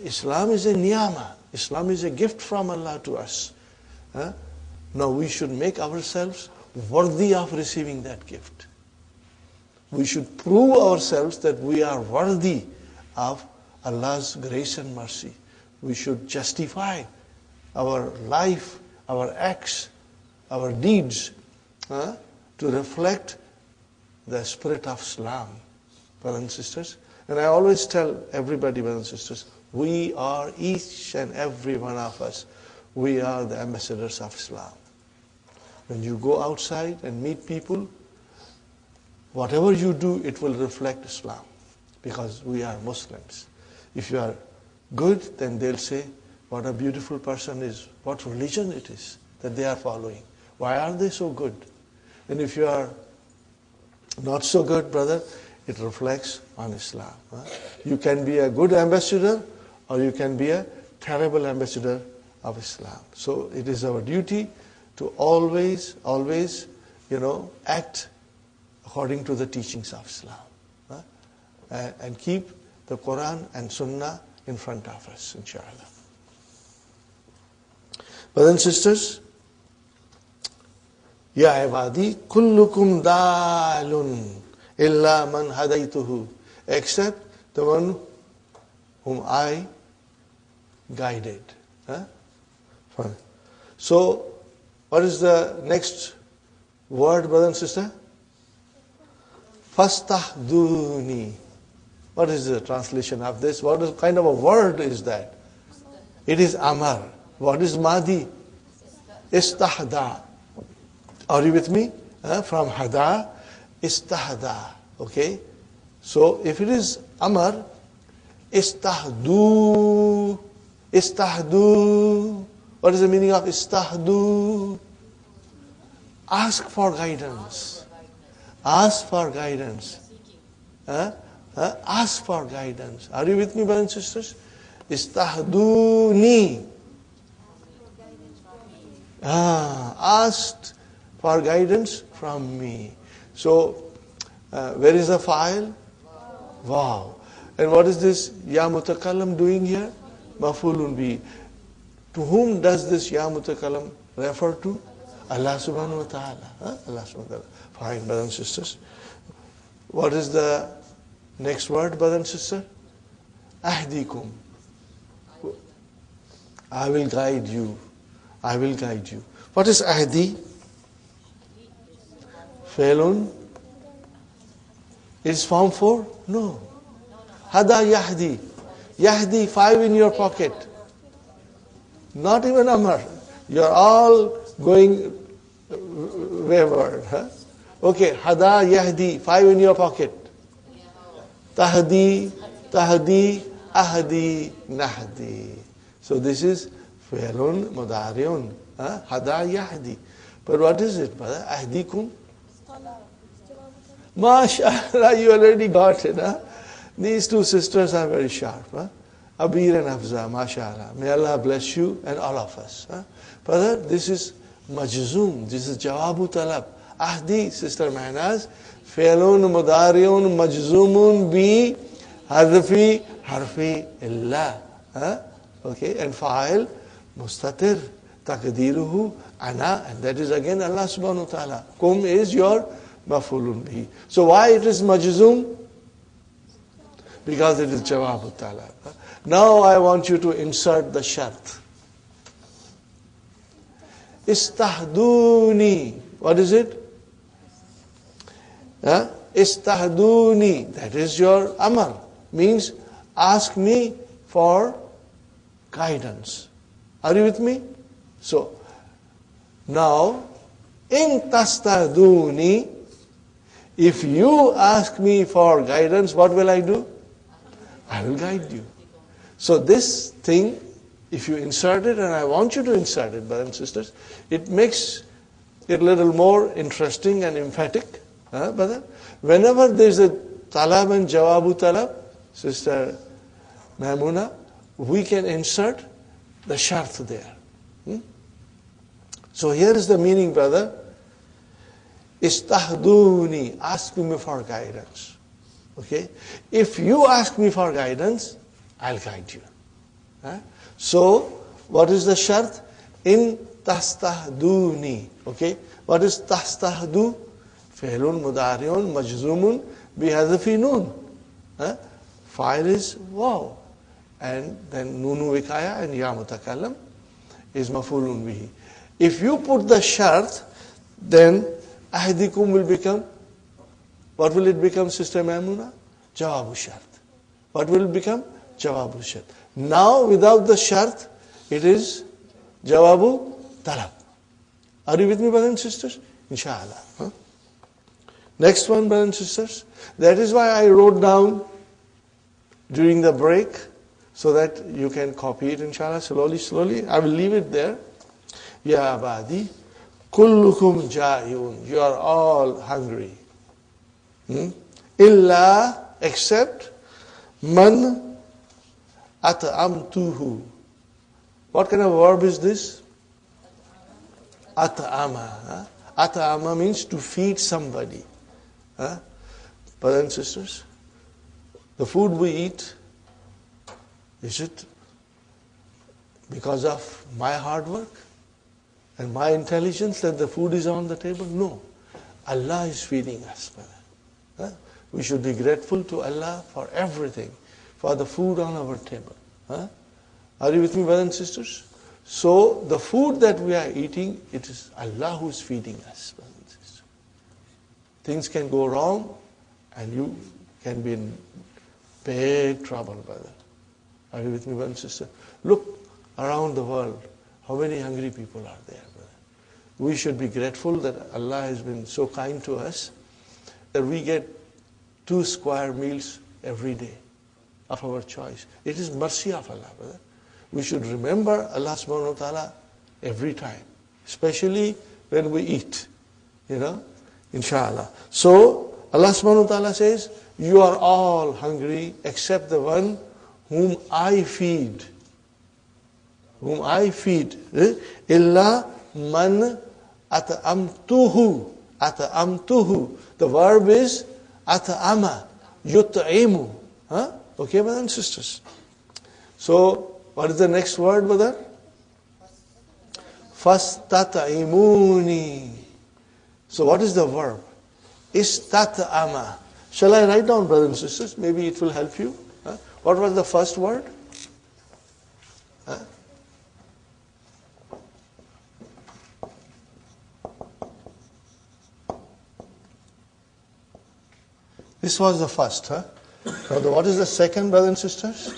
Islam is a niyama. Islam is a gift from Allah to us. Now we should make ourselves worthy of receiving that gift. We should prove ourselves that we are worthy of Allah's grace and mercy. We should justify our life, our acts, our deeds to reflect the spirit of Islam, brothers and sisters. And I always tell everybody, brothers and sisters, we are, each and every one of us, we are the ambassadors of Islam. When you go outside and meet people, whatever you do, it will reflect Islam, because we are Muslims. If you are good, then they'll say, what a beautiful person is, what religion it is that they are following. Why are they so good? And if you are not so good, brother, it reflects on Islam. You can be a good ambassador or you can be a terrible ambassador of Islam. So it is our duty to always, act according to the teachings of Islam. And keep the Quran and Sunnah in front of us, inshallah. Brothers and sisters, Ya ibadi, kullukum dalun illa man hadaytuhu, except the one whom I guided. Fine. So, what is the next word, brother and sister? Fastahduni. What is the translation of this? What kind of a word is that? It is amar. What is madi? Istahda. Are you with me? From hada, istahda. Okay? So if it is amar, istahdu. Istahdu. What is the meaning of istahdu? Ask for guidance. Ask for guidance. Ask for guidance. Are you with me, brothers and sisters? Istahduni. Asked for guidance from me. So, where is the file? Wow. And what is this Ya Mutakallam doing here? Mafulun bi. To whom does this Ya Mutakallam refer to? Allah subhanahu wa ta'ala. Allah subhanahu wa ta'ala. Fine, brothers and sisters. What is the next word, brother and sister? Ahdikum. I will guide you. I will guide you. What is ahdi? Failun. Is form 4? No. Hada yahdi. Yahdi, 5 in your pocket. Not even Amar. You're all going wayward. Okay, Hada yahdi, 5 in your pocket. Tahdi, tahdi, ahdi, nahdi. So this is Fi'lun Mudari'un. Hada yahdi. But what is it, brother? Ahdikum? MashaAllah, you already got it. These two sisters are very sharp. Abir and Hafza, MashaAllah. May Allah bless you and all of us. Brother, this is Majzoom. This is Jawabu Talab. Ahdi, Sister Mahnaz. Fi'lun Mudari'un Majzoomun bi harfi illa. Okay, and fa'il mustatir. Taqdiruhu ana. And that is again Allah subhanahu wa ta'ala. Kum is your mafulun bihi. So why it is majzoom? Because it is Jawabu Talab. Now I want you to insert the shart. Istahduni. What is it? Istahduni. That is your amar. Means ask me for guidance. Are you with me? So, now, in tastahduni, if you ask me for guidance, what will I do? I will guide you. So this thing, if you insert it, and I want you to insert it, brothers and sisters, it makes it a little more interesting and emphatic. Brother? Whenever there is a talab and jawabu talab, Sister Maimuna, we can insert the shart there. So here is the meaning, brother. Istahduni, ask me for guidance. Okay? If you ask me for guidance, I'll guide you. So, what is the shart? In tastahduni. Okay? What is tastahdu? Fi'lun mudari'un majzumun bihadfi nun. Fa'il is wow. And then nunu vikaya and ya mutakallam is mafulun bihi. If you put the shart, then ahdikum will become, what will it become, Sister Maimuna? Jawabu shart. What will it become? Jawabu shart. Now, without the shart, it is jawabu talab. Are you with me, brothers and sisters? Inshallah. Next one, brothers and sisters. That is why I wrote down during the break, so that you can copy it, inshallah, slowly. I will leave it there. Ya abadi, kullukum ja'iyun. You are all hungry. Illa, except man at'amtuhu. What kind of verb is this? At'ama. At'ama means to feed somebody. Brothers and sisters, the food we eat, is it because of my hard work and my intelligence that the food is on the table? No. Allah is feeding us, brother. We should be grateful to Allah for everything, for the food on our table. Are you with me, brothers and sisters? So, the food that we are eating, it is Allah who is feeding us, brothers and sisters. Things can go wrong and you can be in big trouble, brother. Are you with me, brother and sister? Look around the world. How many hungry people are there, brother? We should be grateful that Allah has been so kind to us that we get 2 square meals every day of our choice. It is mercy of Allah, brother. We should remember Allah subhanahu wa ta'ala every time, especially when we eat, inshallah. So, Allah subhanahu wa ta'ala says, you are all hungry except the one whom I feed. Whom I feed. Illa man at'amtuhu. At'amtuhu. The verb is at'ama. Yut'imu. Huh? Okay, brothers and sisters. So, what is the next word, brother? Fastat'imuni. So, what is the verb? Istat'ama. Shall I write down, brothers and sisters? Maybe it will help you. Huh? What was the first word? Huh? This was the first. Huh? Now, what is the second, brothers and sisters?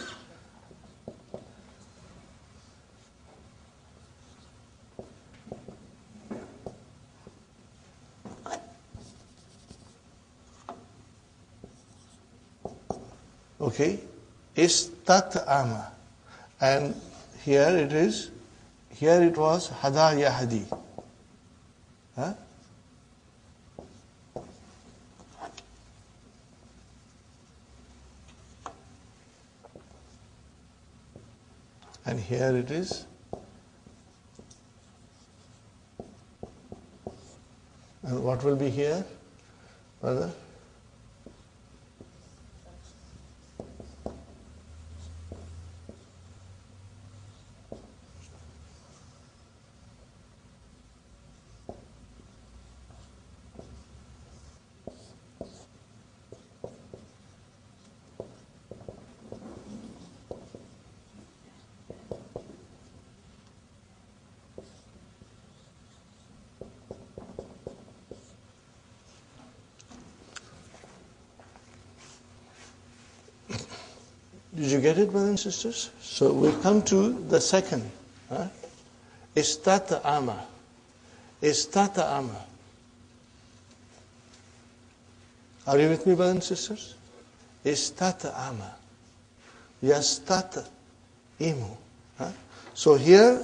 Okay, istat'ama. And here it is, here it was hada yahdi. Huh? And here it is. And what will be here, brother? Did you get it, brothers and sisters? So we come to the second. Istat'ama. Istat'ama. Are you with me, brothers and sisters? Istat'ama. Yastat'imu. So here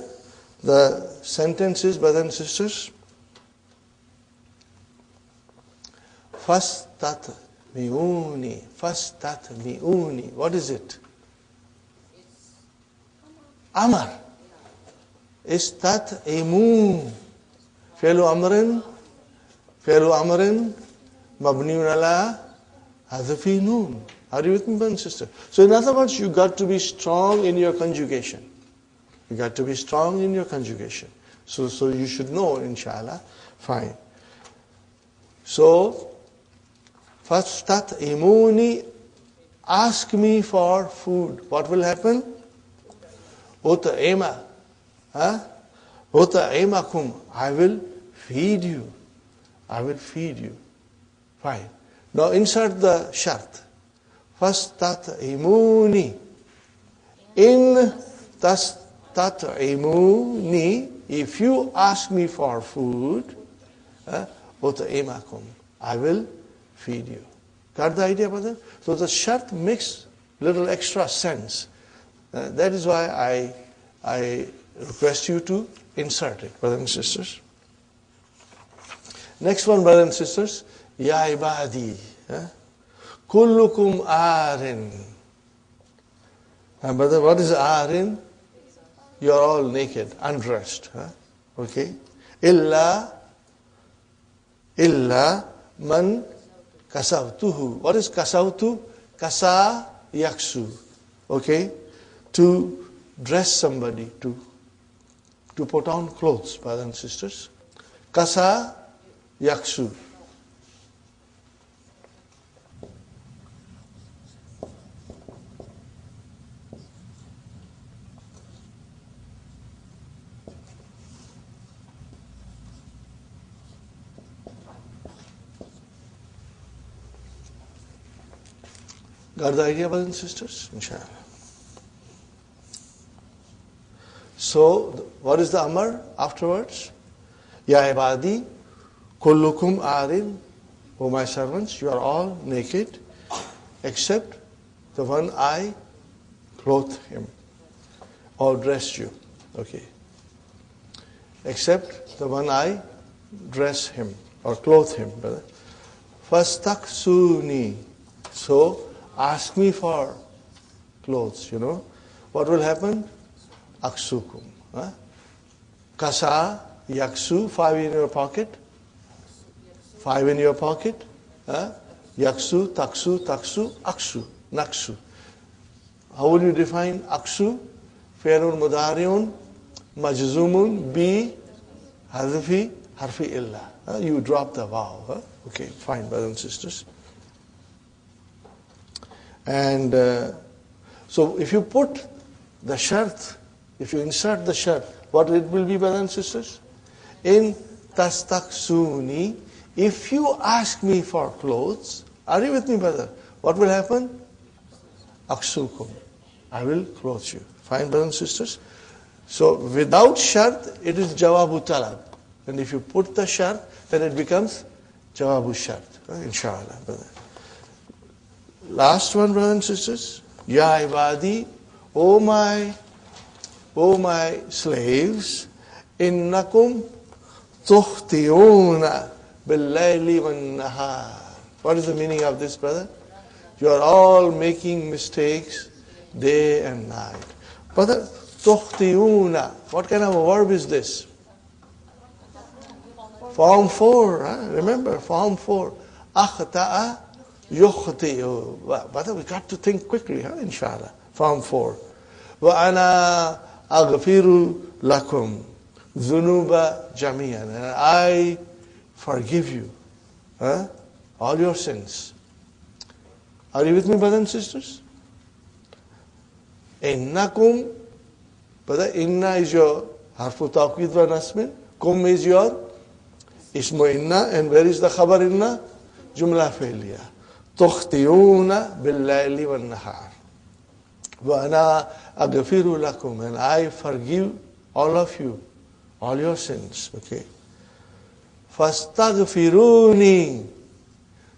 the sentence is, brothers and sisters, Fastatmi'uni. Fastatmi'uni. What is it? Amar. Istat'imu. Fi'lu amrin. Fi'lu amrin. Mabniun ala hadfi noon. Are you with me, brother and sister? So in other words, you got to be strong in your conjugation. You got to be strong in your conjugation. So you should know, inshallah. Fine. So, fastat'imuni, ask me for food. What will happen? Ut'ima. Ut'imakum. I will feed you. I will feed you. Fine. Now insert the shart. Fastat'imuni. In tastat'imuni, if you ask me for food, ut'imakum. I will feed you. Got the idea, brother? So the shart makes little extra sense. That is why I request you to insert it, brothers and sisters. Next one, brothers and sisters. Ya ibadi. Kullukum arin. Brother, what is arin? You are all naked, undressed. Okay? Illa man kasawtuhu. What is kasawtu? Kasa yaksu. Okay? To dress somebody, to put on clothes, brothers and sisters. Kasa yaksu. Got the idea, brothers and sisters? Inshallah. So, what is the amar afterwards? Ya ibadi, kullukum arin, O my servants, you are all naked, except the one I clothed him, or dressed you. Okay. Except the one I dress him, or clothe him, brother. Fastaksuni. So, ask me for clothes, you know. What will happen? Aksukum. Huh? Kasa, yaksu, 5 in your pocket. 5 in your pocket. Huh? Yaksu, taksu, aksu, naksu. How will you define aksu? Fi'lun mudari'un, majzumun, bi, hadfi, harfi illa. You drop the vowel. Huh? Okay, fine, brothers and sisters. And so if you put the shart, if you insert the shart, what it will be, brothers and sisters? In tastaksuni, if you ask me for clothes, are you with me, brother? What will happen? Aksukum. I will clothe you. Fine, brothers and sisters? So without shart, it is jawabu talab. And if you put the shart, then it becomes jawabu shart. Inshallah, brother. Last one, brothers and sisters. Ya ibadi, O my slaves, innakum tukhti'una bil-layli wan-nahar. What is the meaning of this, brother? You are all making mistakes day and night. Brother, tukhti'una. What kind of a verb is this? Form 4. Huh? Remember, form 4. Akhta'a yukhti'u. Brother, we got to think quickly, huh? Inshallah. Form 4. Wa ana aghfiru lakum dhunuba jami'an. And I forgive you all your sins. Are you with me, brothers and sisters? Innakum, brother, inna is your harfu tawqid wa nasmin. Kum is your ismu inna. And where is the khabar inna? Jumla fi'liya. Tukhti'una bil-layli wan-nahar. Wa ana aghfiru lakum. And I forgive all of you, all your sins. Okay. Fastaghfiruni.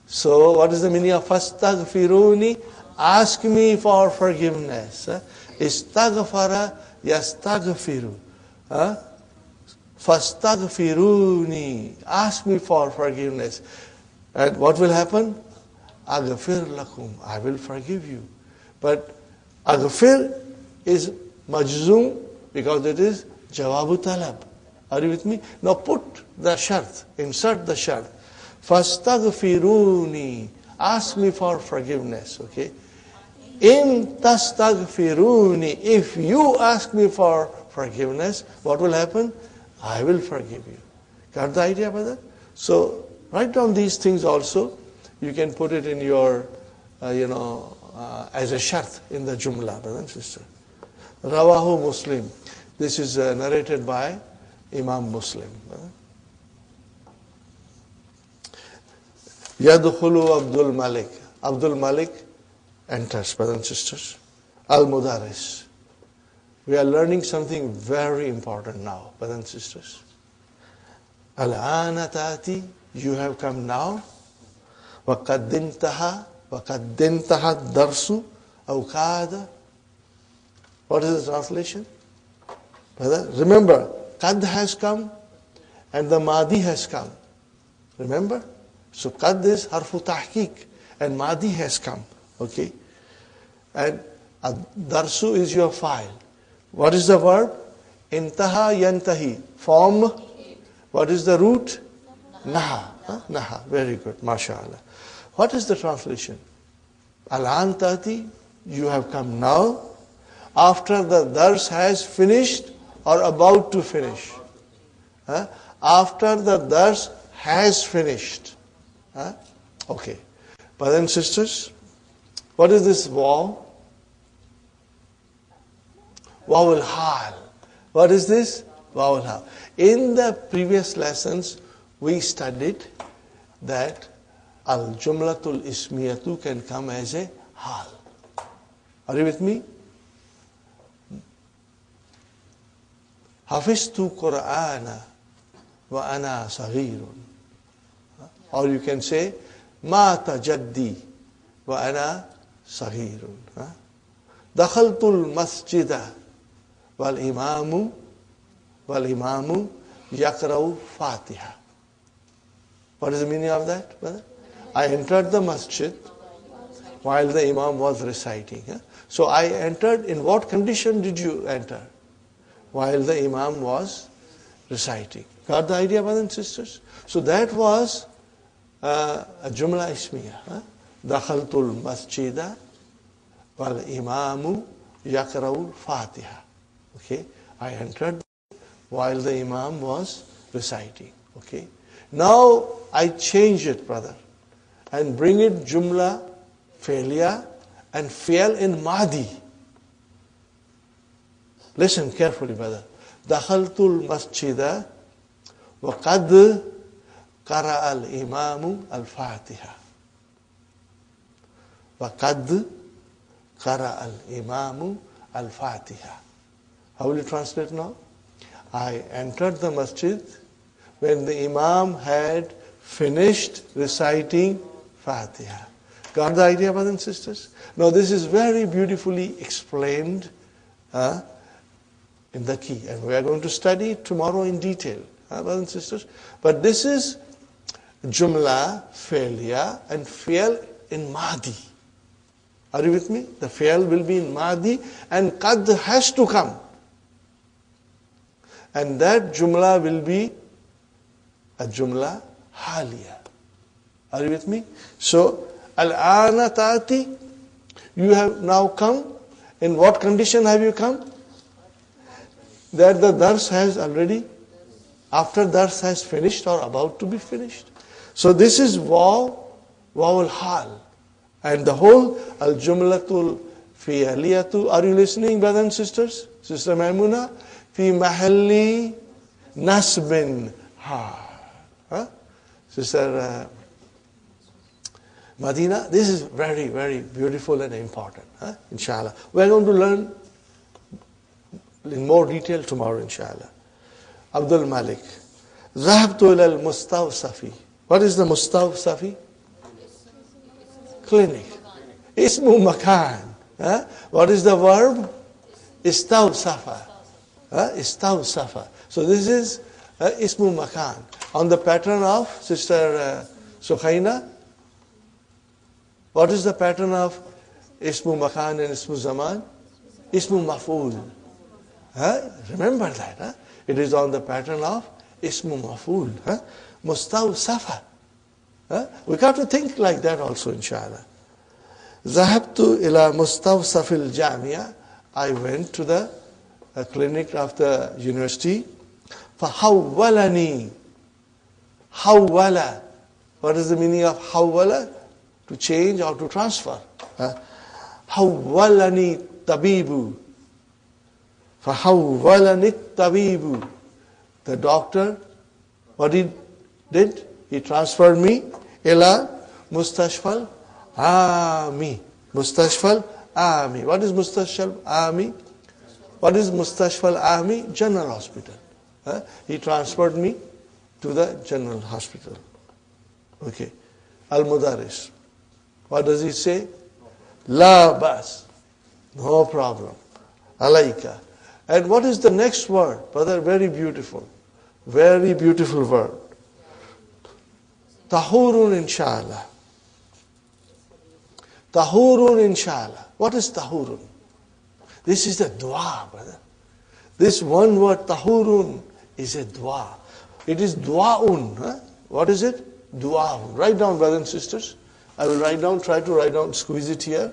So what is the meaning of fastaghfiruni? Ask me for forgiveness. Istaghfara yastaghfiru. Fastaghfiruni. Ask me for forgiveness. And what will happen? Aghfir lakum. I will forgive you. But aghfir is majzoom because it is jawabu talab. Are you with me? Now put the shart, insert the shart. Fastaghfiruni. Ask me for forgiveness, okay? In tastaghfiruni. If you ask me for forgiveness, what will happen? I will forgive you. Got the idea, brother? So write down these things also. You can put it in your, as a shart in the jumla, brother and sister. Rawahu Muslim. This is narrated by Imam Muslim. Yadkhulu Abdul Malik. Abdul Malik enters, brothers and sisters. Al-Mudaris. We are learning something very important now, brothers and sisters. Al-ana ta'ati, you have come now. وَقَدْ انْتَهَا الدَّرْسُ أَوْ كَادَ. What is the translation? Brother, remember, qad has come and the madi has come. Remember? So qad is harfu tahqiq and madi has come. Okay? And darsu is your file. What is the verb? Intaha yantahi. Form. What is the root? Naha. Naha. Very good. MashaAllah. What is the translation? Al-an tati, you have come now. After the dars has finished or about to finish. After the dars has finished. Okay. Brothers and sisters, what is this waw? Waw al-hal. What is this? Waw al-hal. In the previous lessons, we studied that al-jumlatul ismiyatu can come as a hal. Are you with me? Hafiztu Qur'ana wa ana saghirun. Or you can say, Mata jaddi wa ana saghirun. Dakhaltul masjida wal imamu yakra'u Fatiha. What is the meaning of that, brother? I entered the masjid while the Imam was reciting. So I entered. In what condition did you enter? While the Imam was reciting. Got the idea, brothers and sisters? So that was a Jumla Ismiya. Dakhaltul masjida wal imamu yakra'ul fatiha. Okay, I entered while the Imam was reciting. Okay, now I change it, brother, and bring it Jumla Fi'liya and Fi'l in Madi. Listen carefully, brother. Dakhaltul masjida wa qad qara'a al-imamu al-fatiha. Wa qad qara'a al-imamu al-fatiha. How will you translate now? I entered the masjid when the Imam had finished reciting Fatiha. Got the idea, brothers and sisters? Now this is very beautifully explained in the key. And we are going to study it tomorrow in detail, brothers and sisters. But this is Jumla, Fi'liya and Fi'l in Mahdi. Are you with me? The Fi'l will be in Mahdi and Qad has to come. And that Jumla will be a Jumla Haliya. Are you with me? So, Al-Ana Ta'ati, you have now come. In what condition have you come? That the Dars has already, after Dars has finished or about to be finished. So this is Waw al-Hal. And the whole Al-Jumlatul Fi'aliyatu. Are you listening, brothers and sisters? Sister Maimuna? Fi mahalli nasbin ha. Sister Madina, this is very, very beautiful and important, inshallah. We are going to learn in more detail tomorrow, inshallah. Abdul Malik. Zahabtu ila al-Mustawsafi. What is the Mustawsafi? Clinic. Ismu makan. What is the verb? Istawsafa. Istawsafa. So this is Ismu makan. On the pattern of Sister Sukhaina. What is the pattern of Ismu Makan and Ismu Zaman? Ismu Maf'ul. Remember that. It is on the pattern of Ismu Maf'ul. Mustawsafa. We got to think like that also, inshallah. Zahabtu ila Mustawsafil Jamia. I went to the clinic of the university. Fahawwalani. Hawwala. What is the meaning of hawwala? To change or to transfer. Hawwalani tabibu. Fahawwalani tabibu. The doctor, what he did? He transferred me ila mustashfal ami. Mustashfal ami. What is mustashfal ami? What is mustashfal ami? General hospital. He transferred me to the general hospital. Okay. Al-Mudaris. What does he say? La bas. No problem. Alaika. And what is the next word? Brother, very beautiful. Very beautiful word. Tahurun inshallah. Tahurun inshallah. What is tahurun? This is the dua, brother. This one word, tahurun, is a dua. It is duaun. What is it? Duaun. Write down, brothers and sisters. I will write down, try to write down, squeeze it here.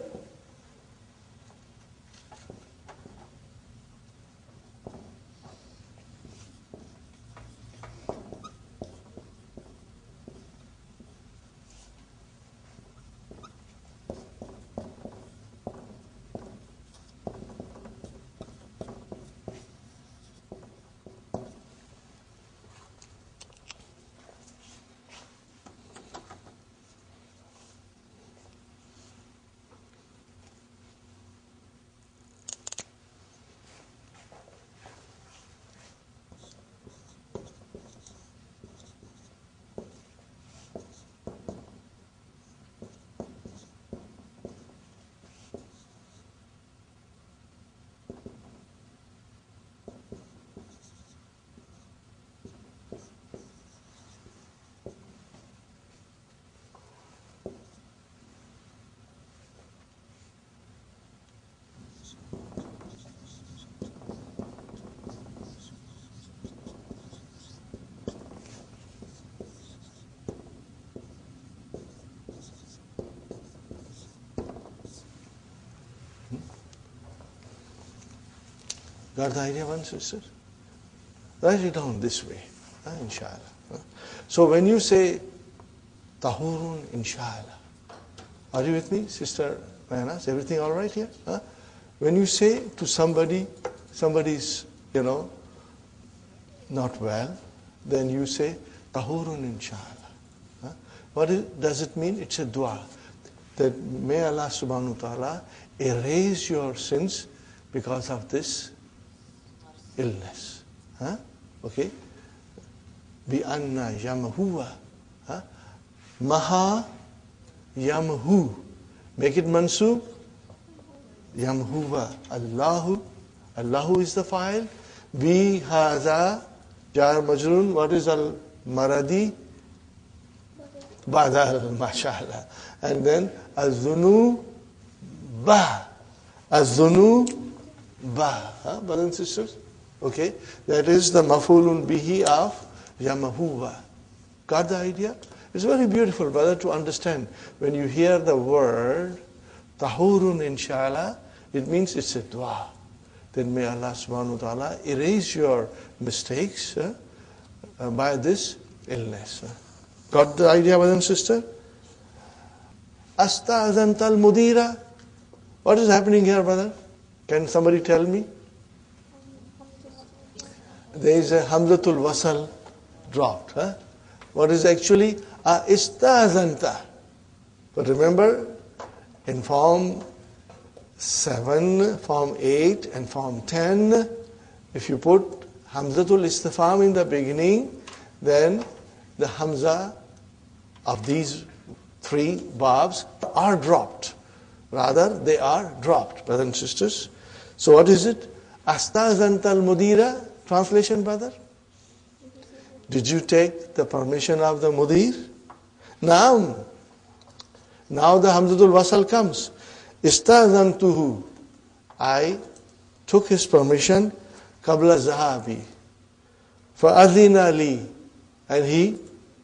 Got the idea, one sister? Write it down this way, inshallah. So when you say tahurun, inshallah, are you with me, Sister Mayanas? Everything all right here? When you say to somebody's, not well, then you say tahurun, inshallah. Does it mean? It's a dua. That may Allah subhanahu wa ta'ala erase your sins because of this illness. Okay? Bi anna yamhuwa. Maha yamhu. Make it mansub. Yamhuwa. Allahu is the file. Bi haza jar majrun. What is al maradi? Badal, mashallah. And then azunu ba. Azunu ba. Brothers and sisters? Okay? That is the mafulun bihi of yamahuwa. Got the idea? It's very beautiful, brother, to understand. When you hear the word tahurun, inshallah, it means it's a dua. Then may Allah subhanahu wa ta'ala erase your mistakes by this illness. Got the idea, brother and sister? Astazantal mudira. What is happening here, brother? Can somebody tell me? There is a hamzatul wasal dropped. What is actually istazanta? But remember, in form 7, form 8, and form 10, if you put hamzatul istifham in the beginning, then the hamza of these 3 babs are dropped. Rather, they are dropped, brothers and sisters. So what is it? Astazantal mudira. Translation, brother? Did you take the permission of the mudir? Now the hamzatul wasal comes. Istazantuhu. I took his permission. Qabla zahabi. Fa'adhina li. And he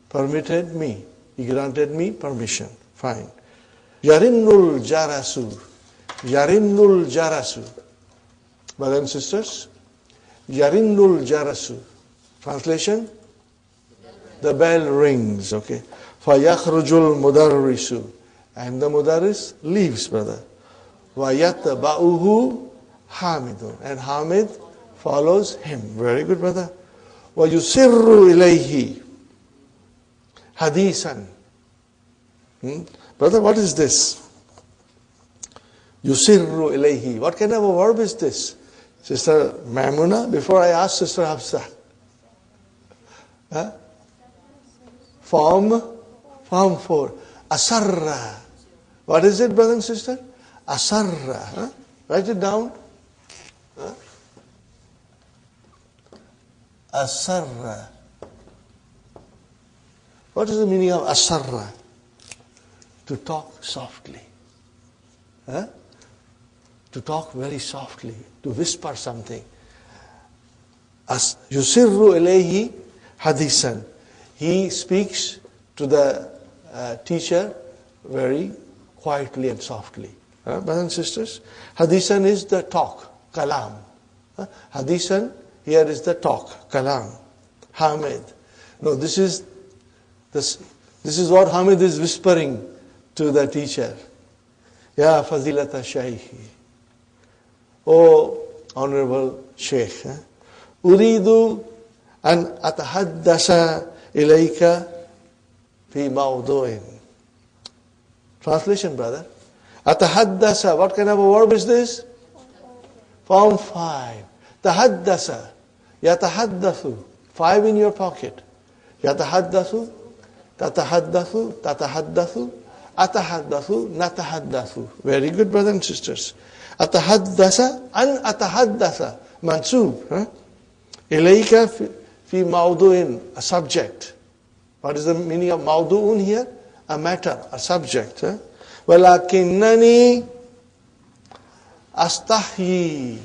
permitted me. He granted me permission. Fine. Yarinnul jarasu. Yarinnul jarasu. Brothers and sisters? Yarinnul jarasu. Translation? The bell rings. Okay. Fayakhrujul mudarrisu. And the mudarris leaves, brother. Wayataba'uhu hamidun. And Hamid follows him. Very good, brother. Wayusirru ilayhi hadisan. Brother, what is this? Yusirru ilayhi. What kind of a verb is this? Sister Maimuna, before I ask Sister Hafsa. Form 4. Asarra. What is it, brother and sister? Asarra. Write it down. Asarra. What is the meaning of asarra? To talk softly. To talk very softly. To whisper something. Yusirru ilayhi hadisan. He speaks to the teacher very quietly and softly. Brothers and sisters, hadisan is the talk, kalam. Hadisan here is the talk, kalam. Hamid. No, this is what Hamid is whispering to the teacher. Ya fazilata shaykhi. Oh, honorable sheikh. Uridu an atahaddasa ilayka fi mawdu'in. Translation, brother. Atahaddasa. What kind of a verb is this? Form 5. Tahaddasa. Yatahaddathu. 5 in your pocket. Yatahaddathu. Tatahaddathu. Tatahaddathu. Atahaddathu. Natahaddathu. Very good, brothers and sisters. Atahaddasa. An atahaddasa. Mansub. Ilayka fi mawdu'in. A subject. What is the meaning of mawdu'un here? A matter, a subject. Walakinnani astahyi.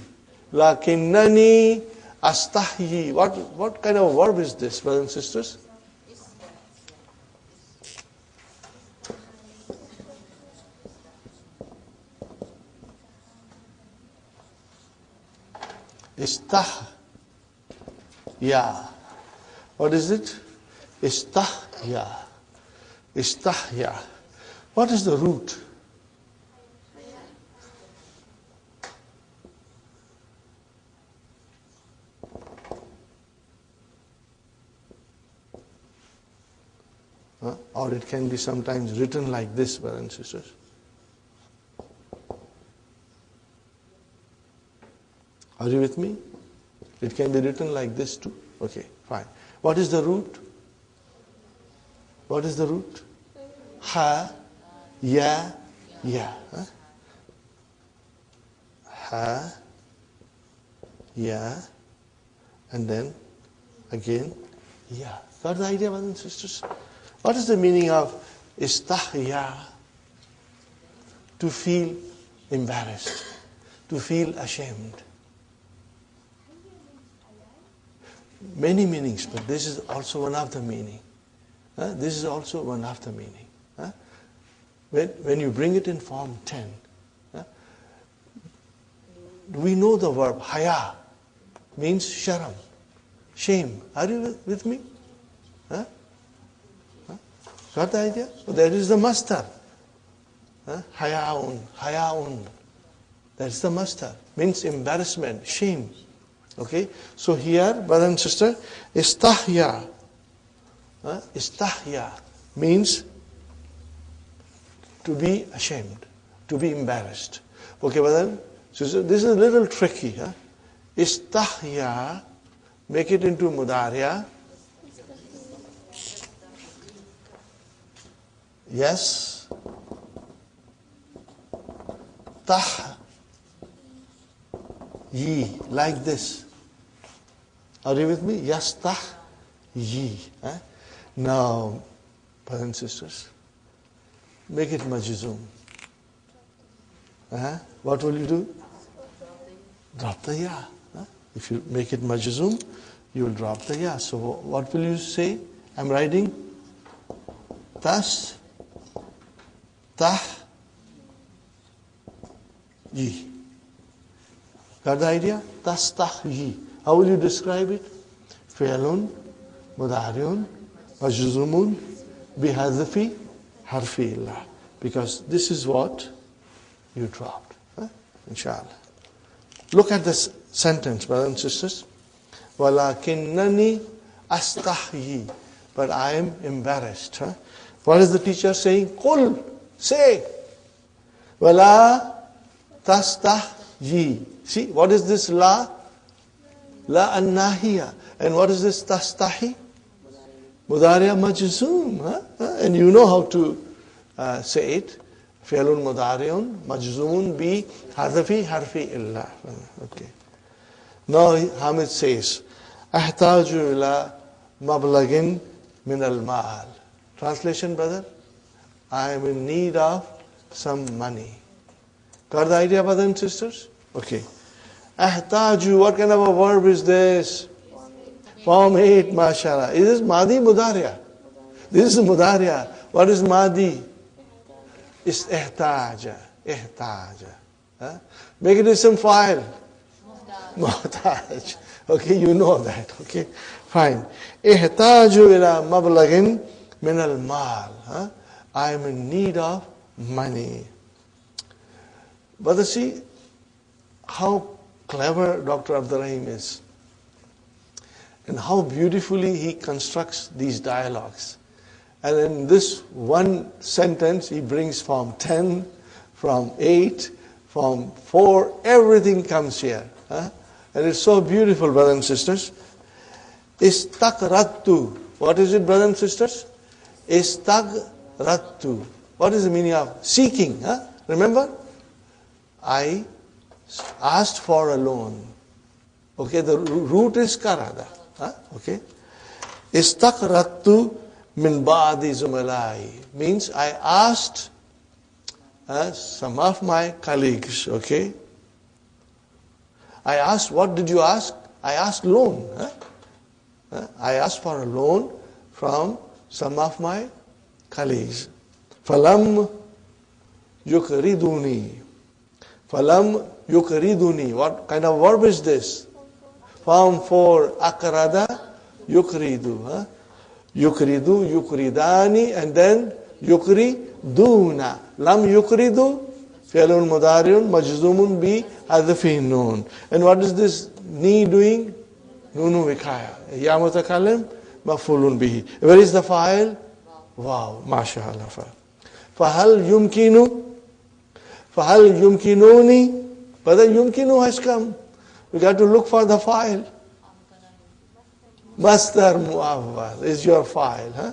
Lakinnani astahyi. What kind of a verb is this, brothers and sisters? Istahya. What is it? Istahya. Istahya. What is the root? Or it can be sometimes written like this, brothers and sisters. Are you with me? It can be written like this too. Okay, fine. What is the root? What is the root? Ha, ya, ya. Ha, ya, and then again, ya. Got the idea, brothers and sisters? What is the meaning of istahya? To feel embarrassed, to feel ashamed. Many meanings, but this is also one of the meaning. This is also one of the meaning. When you bring it in form 10, we know the verb haya means sharam, shame. Are you with me? Got the idea? So that is the master. Hayaun, hayaun. That's the master. Means embarrassment, shame. Okay? So here, brother and sister, istahya. Istahya means to be ashamed, to be embarrassed. Okay, brother? So this is a little tricky. Istahya, make it into mudariya. Yes. Tah. Ye. Like this. Are you with me? Yes, tah. Ye. Now, brothers and sisters, make it majzoom. What will you do? Drop the ya. If you make it majzoom, you will drop the ya. So what will you say? I'm writing tas. Tah yi. Got the idea? Tastahyi. How will you describe it? Fi'lun, mudari'un, majzumun, bihadfi, harfi illah. Because this is what you dropped. Inshallah. Look at this sentence, brothers and sisters. Walakinnani astahyi. But I am embarrassed. What is the teacher saying? Qul. Say. Wala tastahyi. See, what is this la? La an-nahiya. And what is this tastahi? Mudariya majzoom. And you know how to say it. Fi'lun mudari'un majzoomun bi hadfi harfi illa. Okay. Now Hamid says, Ahtaju ila mablagin min al-mal. Translation, brother? I am in need of some money. Got the idea, brothers and sisters? Okay. Ahtaju, what kind of a verb is this? Form 8, mashallah. Is this Madi Mudariya? This is Mudariya. What is Madi? It's ihtaja. Ihtaja. Make it ism fa'il. Muhtaj. Okay, you know that. Okay, fine. Ihtaju ila mablagin min al-mal. I am in need of money. But you see how clever Dr. Abdurrahim is. And how beautifully he constructs these dialogues. And in this one sentence, he brings from 10, from 8, from 4, everything comes here. And it's so beautiful, brothers and sisters. Istaqrattu. What is it, brothers and sisters? Istaqrattu. What is the meaning of seeking? Remember? I asked for a loan. Okay, the root is karada. Okay. Istaqrattu min ba'di zumalai. Means I asked some of my colleagues, okay. I asked, what did you ask? I asked loan. I asked for a loan from some of my colleagues. Falam yukriduni. Falam yukriduni. What kind of verb is this? Form 4, akrada, yukridu. Huh? Yukridu, yukridani, and then yukriduna. Lam yukridu, fi'lun mudariun, majzumun bi hadfi noon. And what is this ni doing? Nunu vikaya. Ya mutakalim, mafulun bihi. Where is the file? Wow, mashallah. Fahal yumkinu, fahal yumkinuni. But the yumkinu has come. We got to look for the file. Masdar mu'awwal is your file. Huh?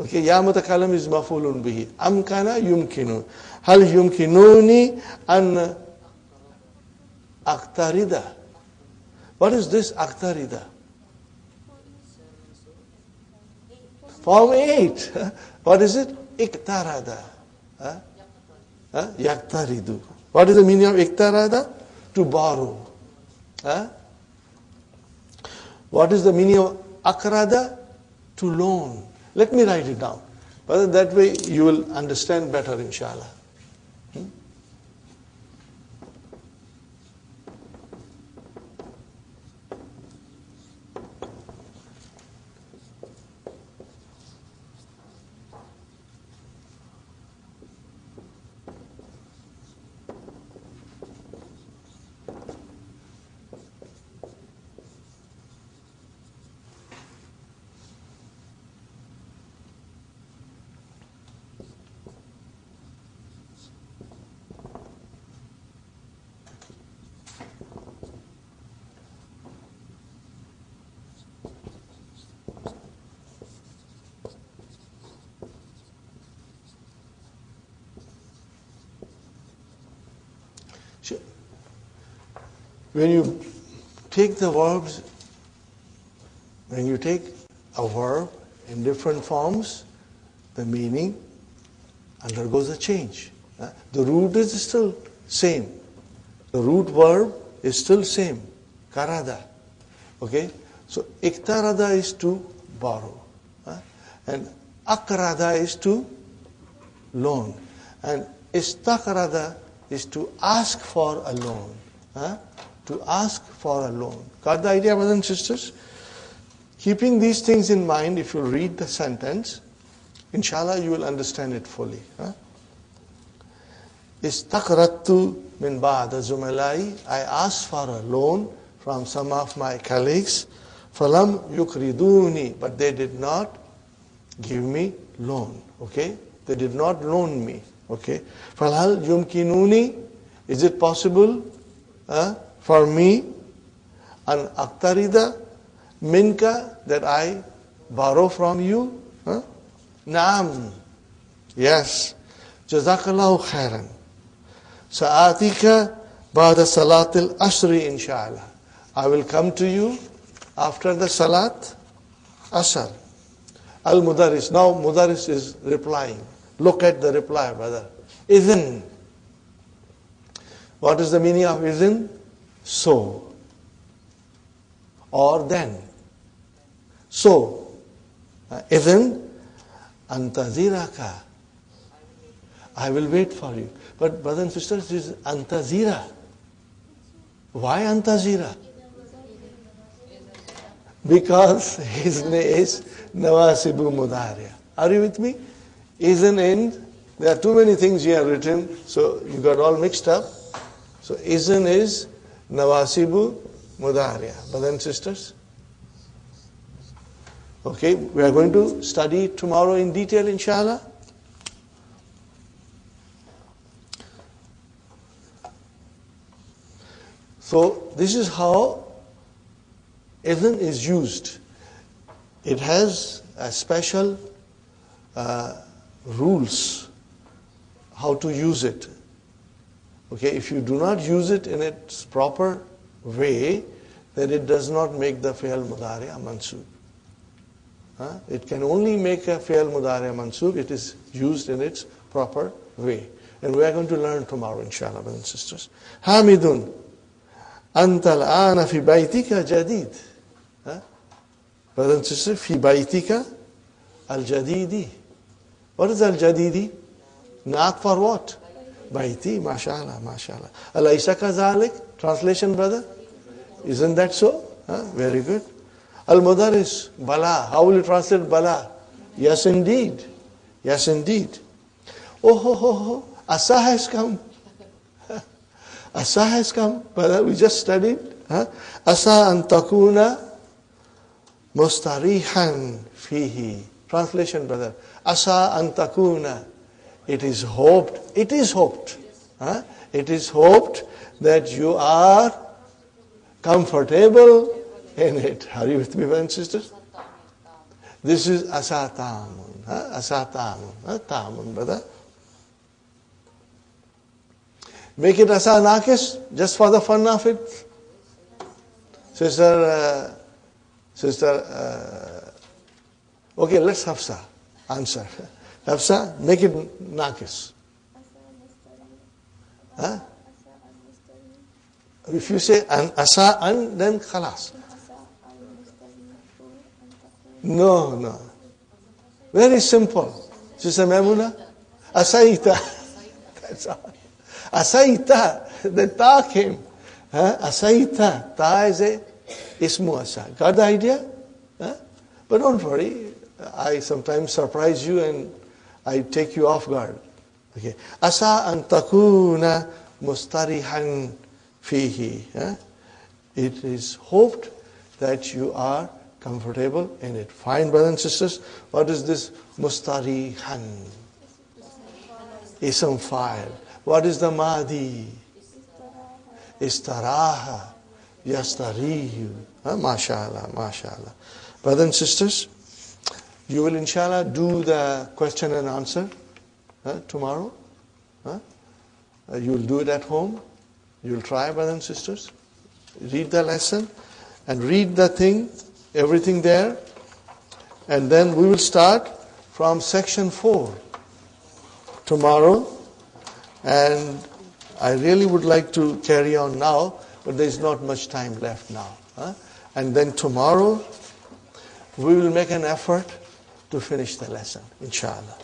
Okay, ya mutakalim is mafulun bihi. Amkana yumkinu. Hal yumkinuni an aktarida. What is this aktarida? Form 8. What is it? Iktarada. Yaktaridu. What is the meaning of iktarada? To borrow. What is the meaning of akrada? To loan. Let me write it down. But that way you will understand better, inshallah. When you take the verbs, when you take a verb in different forms, the meaning undergoes a change. The root is still same. The root verb is still same. Karada. Okay? So iktarada is to borrow. And akrada is to loan. And istakrada is to ask for a loan. To ask for a loan. Got the idea, brothers and sisters? Keeping these things in mind, if you read the sentence, inshallah you will understand it fully. Istaqrattu min ba'da zumalai. I asked for a loan from some of my colleagues. Falam yukriduni. But they did not give me loan. Okay? They did not loan me. Okay? Falhal yumkinuni. Is it possible for me an aktarida minka, that I borrow from you? Naam. Yes. Jazakallahu khairan. Sa'atika ba'da salatil ashri inshallah. I will come to you after the salat asr. Al-Mudaris. Now Mudaris is replying. Look at the reply, brother. Idhin. What is the meaning of idhin? So. Or then. So. Idhin antaziraka. I will wait for you. But brothers and sisters, this is antazira. Why antazira? Because his name is Nawasibu Mudariya. Are you with me? Is an end. There are too many things you have written, so you got all mixed up. So izn is Nawasibu Mudariya. Brothers and sisters? Okay, we are going to study tomorrow in detail, inshallah. So this is how idhn is used. It has a special rules how to use it. Okay, if you do not use it in its proper way, then it does not make the fi'l mudari' mansub. It can only make a fi'l mudari' mansub. It is used in its proper way. And we are going to learn tomorrow, inshallah, brothers and sisters. Hamidun, anta al-ana fi baytika jadid. Brothers and sisters, fi baytika al-jadidi. What is al-jadidi? Naak for what? Bayti, mashallah, mashallah. Alaysa kazalik? Translation, brother? Isn't that so? Very good. Al-Mudaris, Bala. How will you translate Bala? Yes, indeed. Yes, indeed. Oh, ho, ho, ho. Asa has come. Asa has come. Brother, we just studied. Asa an takuna mustarihan fihi. Translation, brother. Asa an takuna. It is hoped. It is hoped. It is hoped that you are comfortable in it. Are you with me, brothers and sisters? This is asatamun. Asatamun. Tamun, brother. Make it asa nakis, just for the fun of it. Sister, okay, let's Hafsa answer. Hafsa, make it nakis. If you say asa an, then khalas. No. Very simple. Sister Maimuna, asaita. That's all. Asaita, the ta came. Asaita, ta is a ismu asa. Got the idea? But don't worry, I sometimes surprise you and I take you off guard. Okay. Asa an takuna mustarihan fihi. It is hoped that you are comfortable in it. Fine, brothers and sisters. What is this mustarihan? Ism fa'il. What is the Mahdi? Istaraha. Yastarihu. MashaAllah, MashaAllah. Brothers and sisters, you will inshallah do the question and answer tomorrow. You will do it at home. You will try, brothers and sisters. Read the lesson and read the thing, everything there. And then we will start from section 4 tomorrow. And I really would like to carry on now, but there is not much time left now. And then tomorrow, we will make an effort to finish the lesson, inshallah.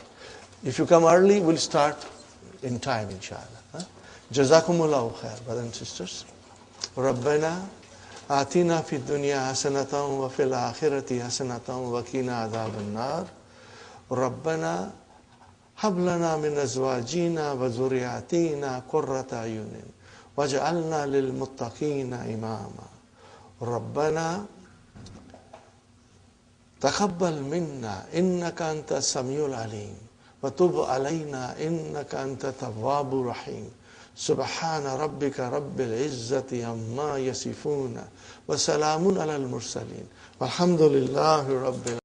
If you come early, we'll start in time, inshallah. Jazakumullahu khair, brothers and sisters. Rabbana atina fid dunya hasanatan wa fil akhirati hasanatan wa qina adhaban nar. Rabbana hab lana min azwajina wa dhurriyyatina qurrata ayunin waj'alna lil muttaqina imama. Rabbana taqabbal minna innaka antas samiul alim wa tub alayna innaka antat tawwabur rahim. Subhana rabbika rabbil izzati amma yasifuna wa salamun alal mursalin walhamdulillahi rabbil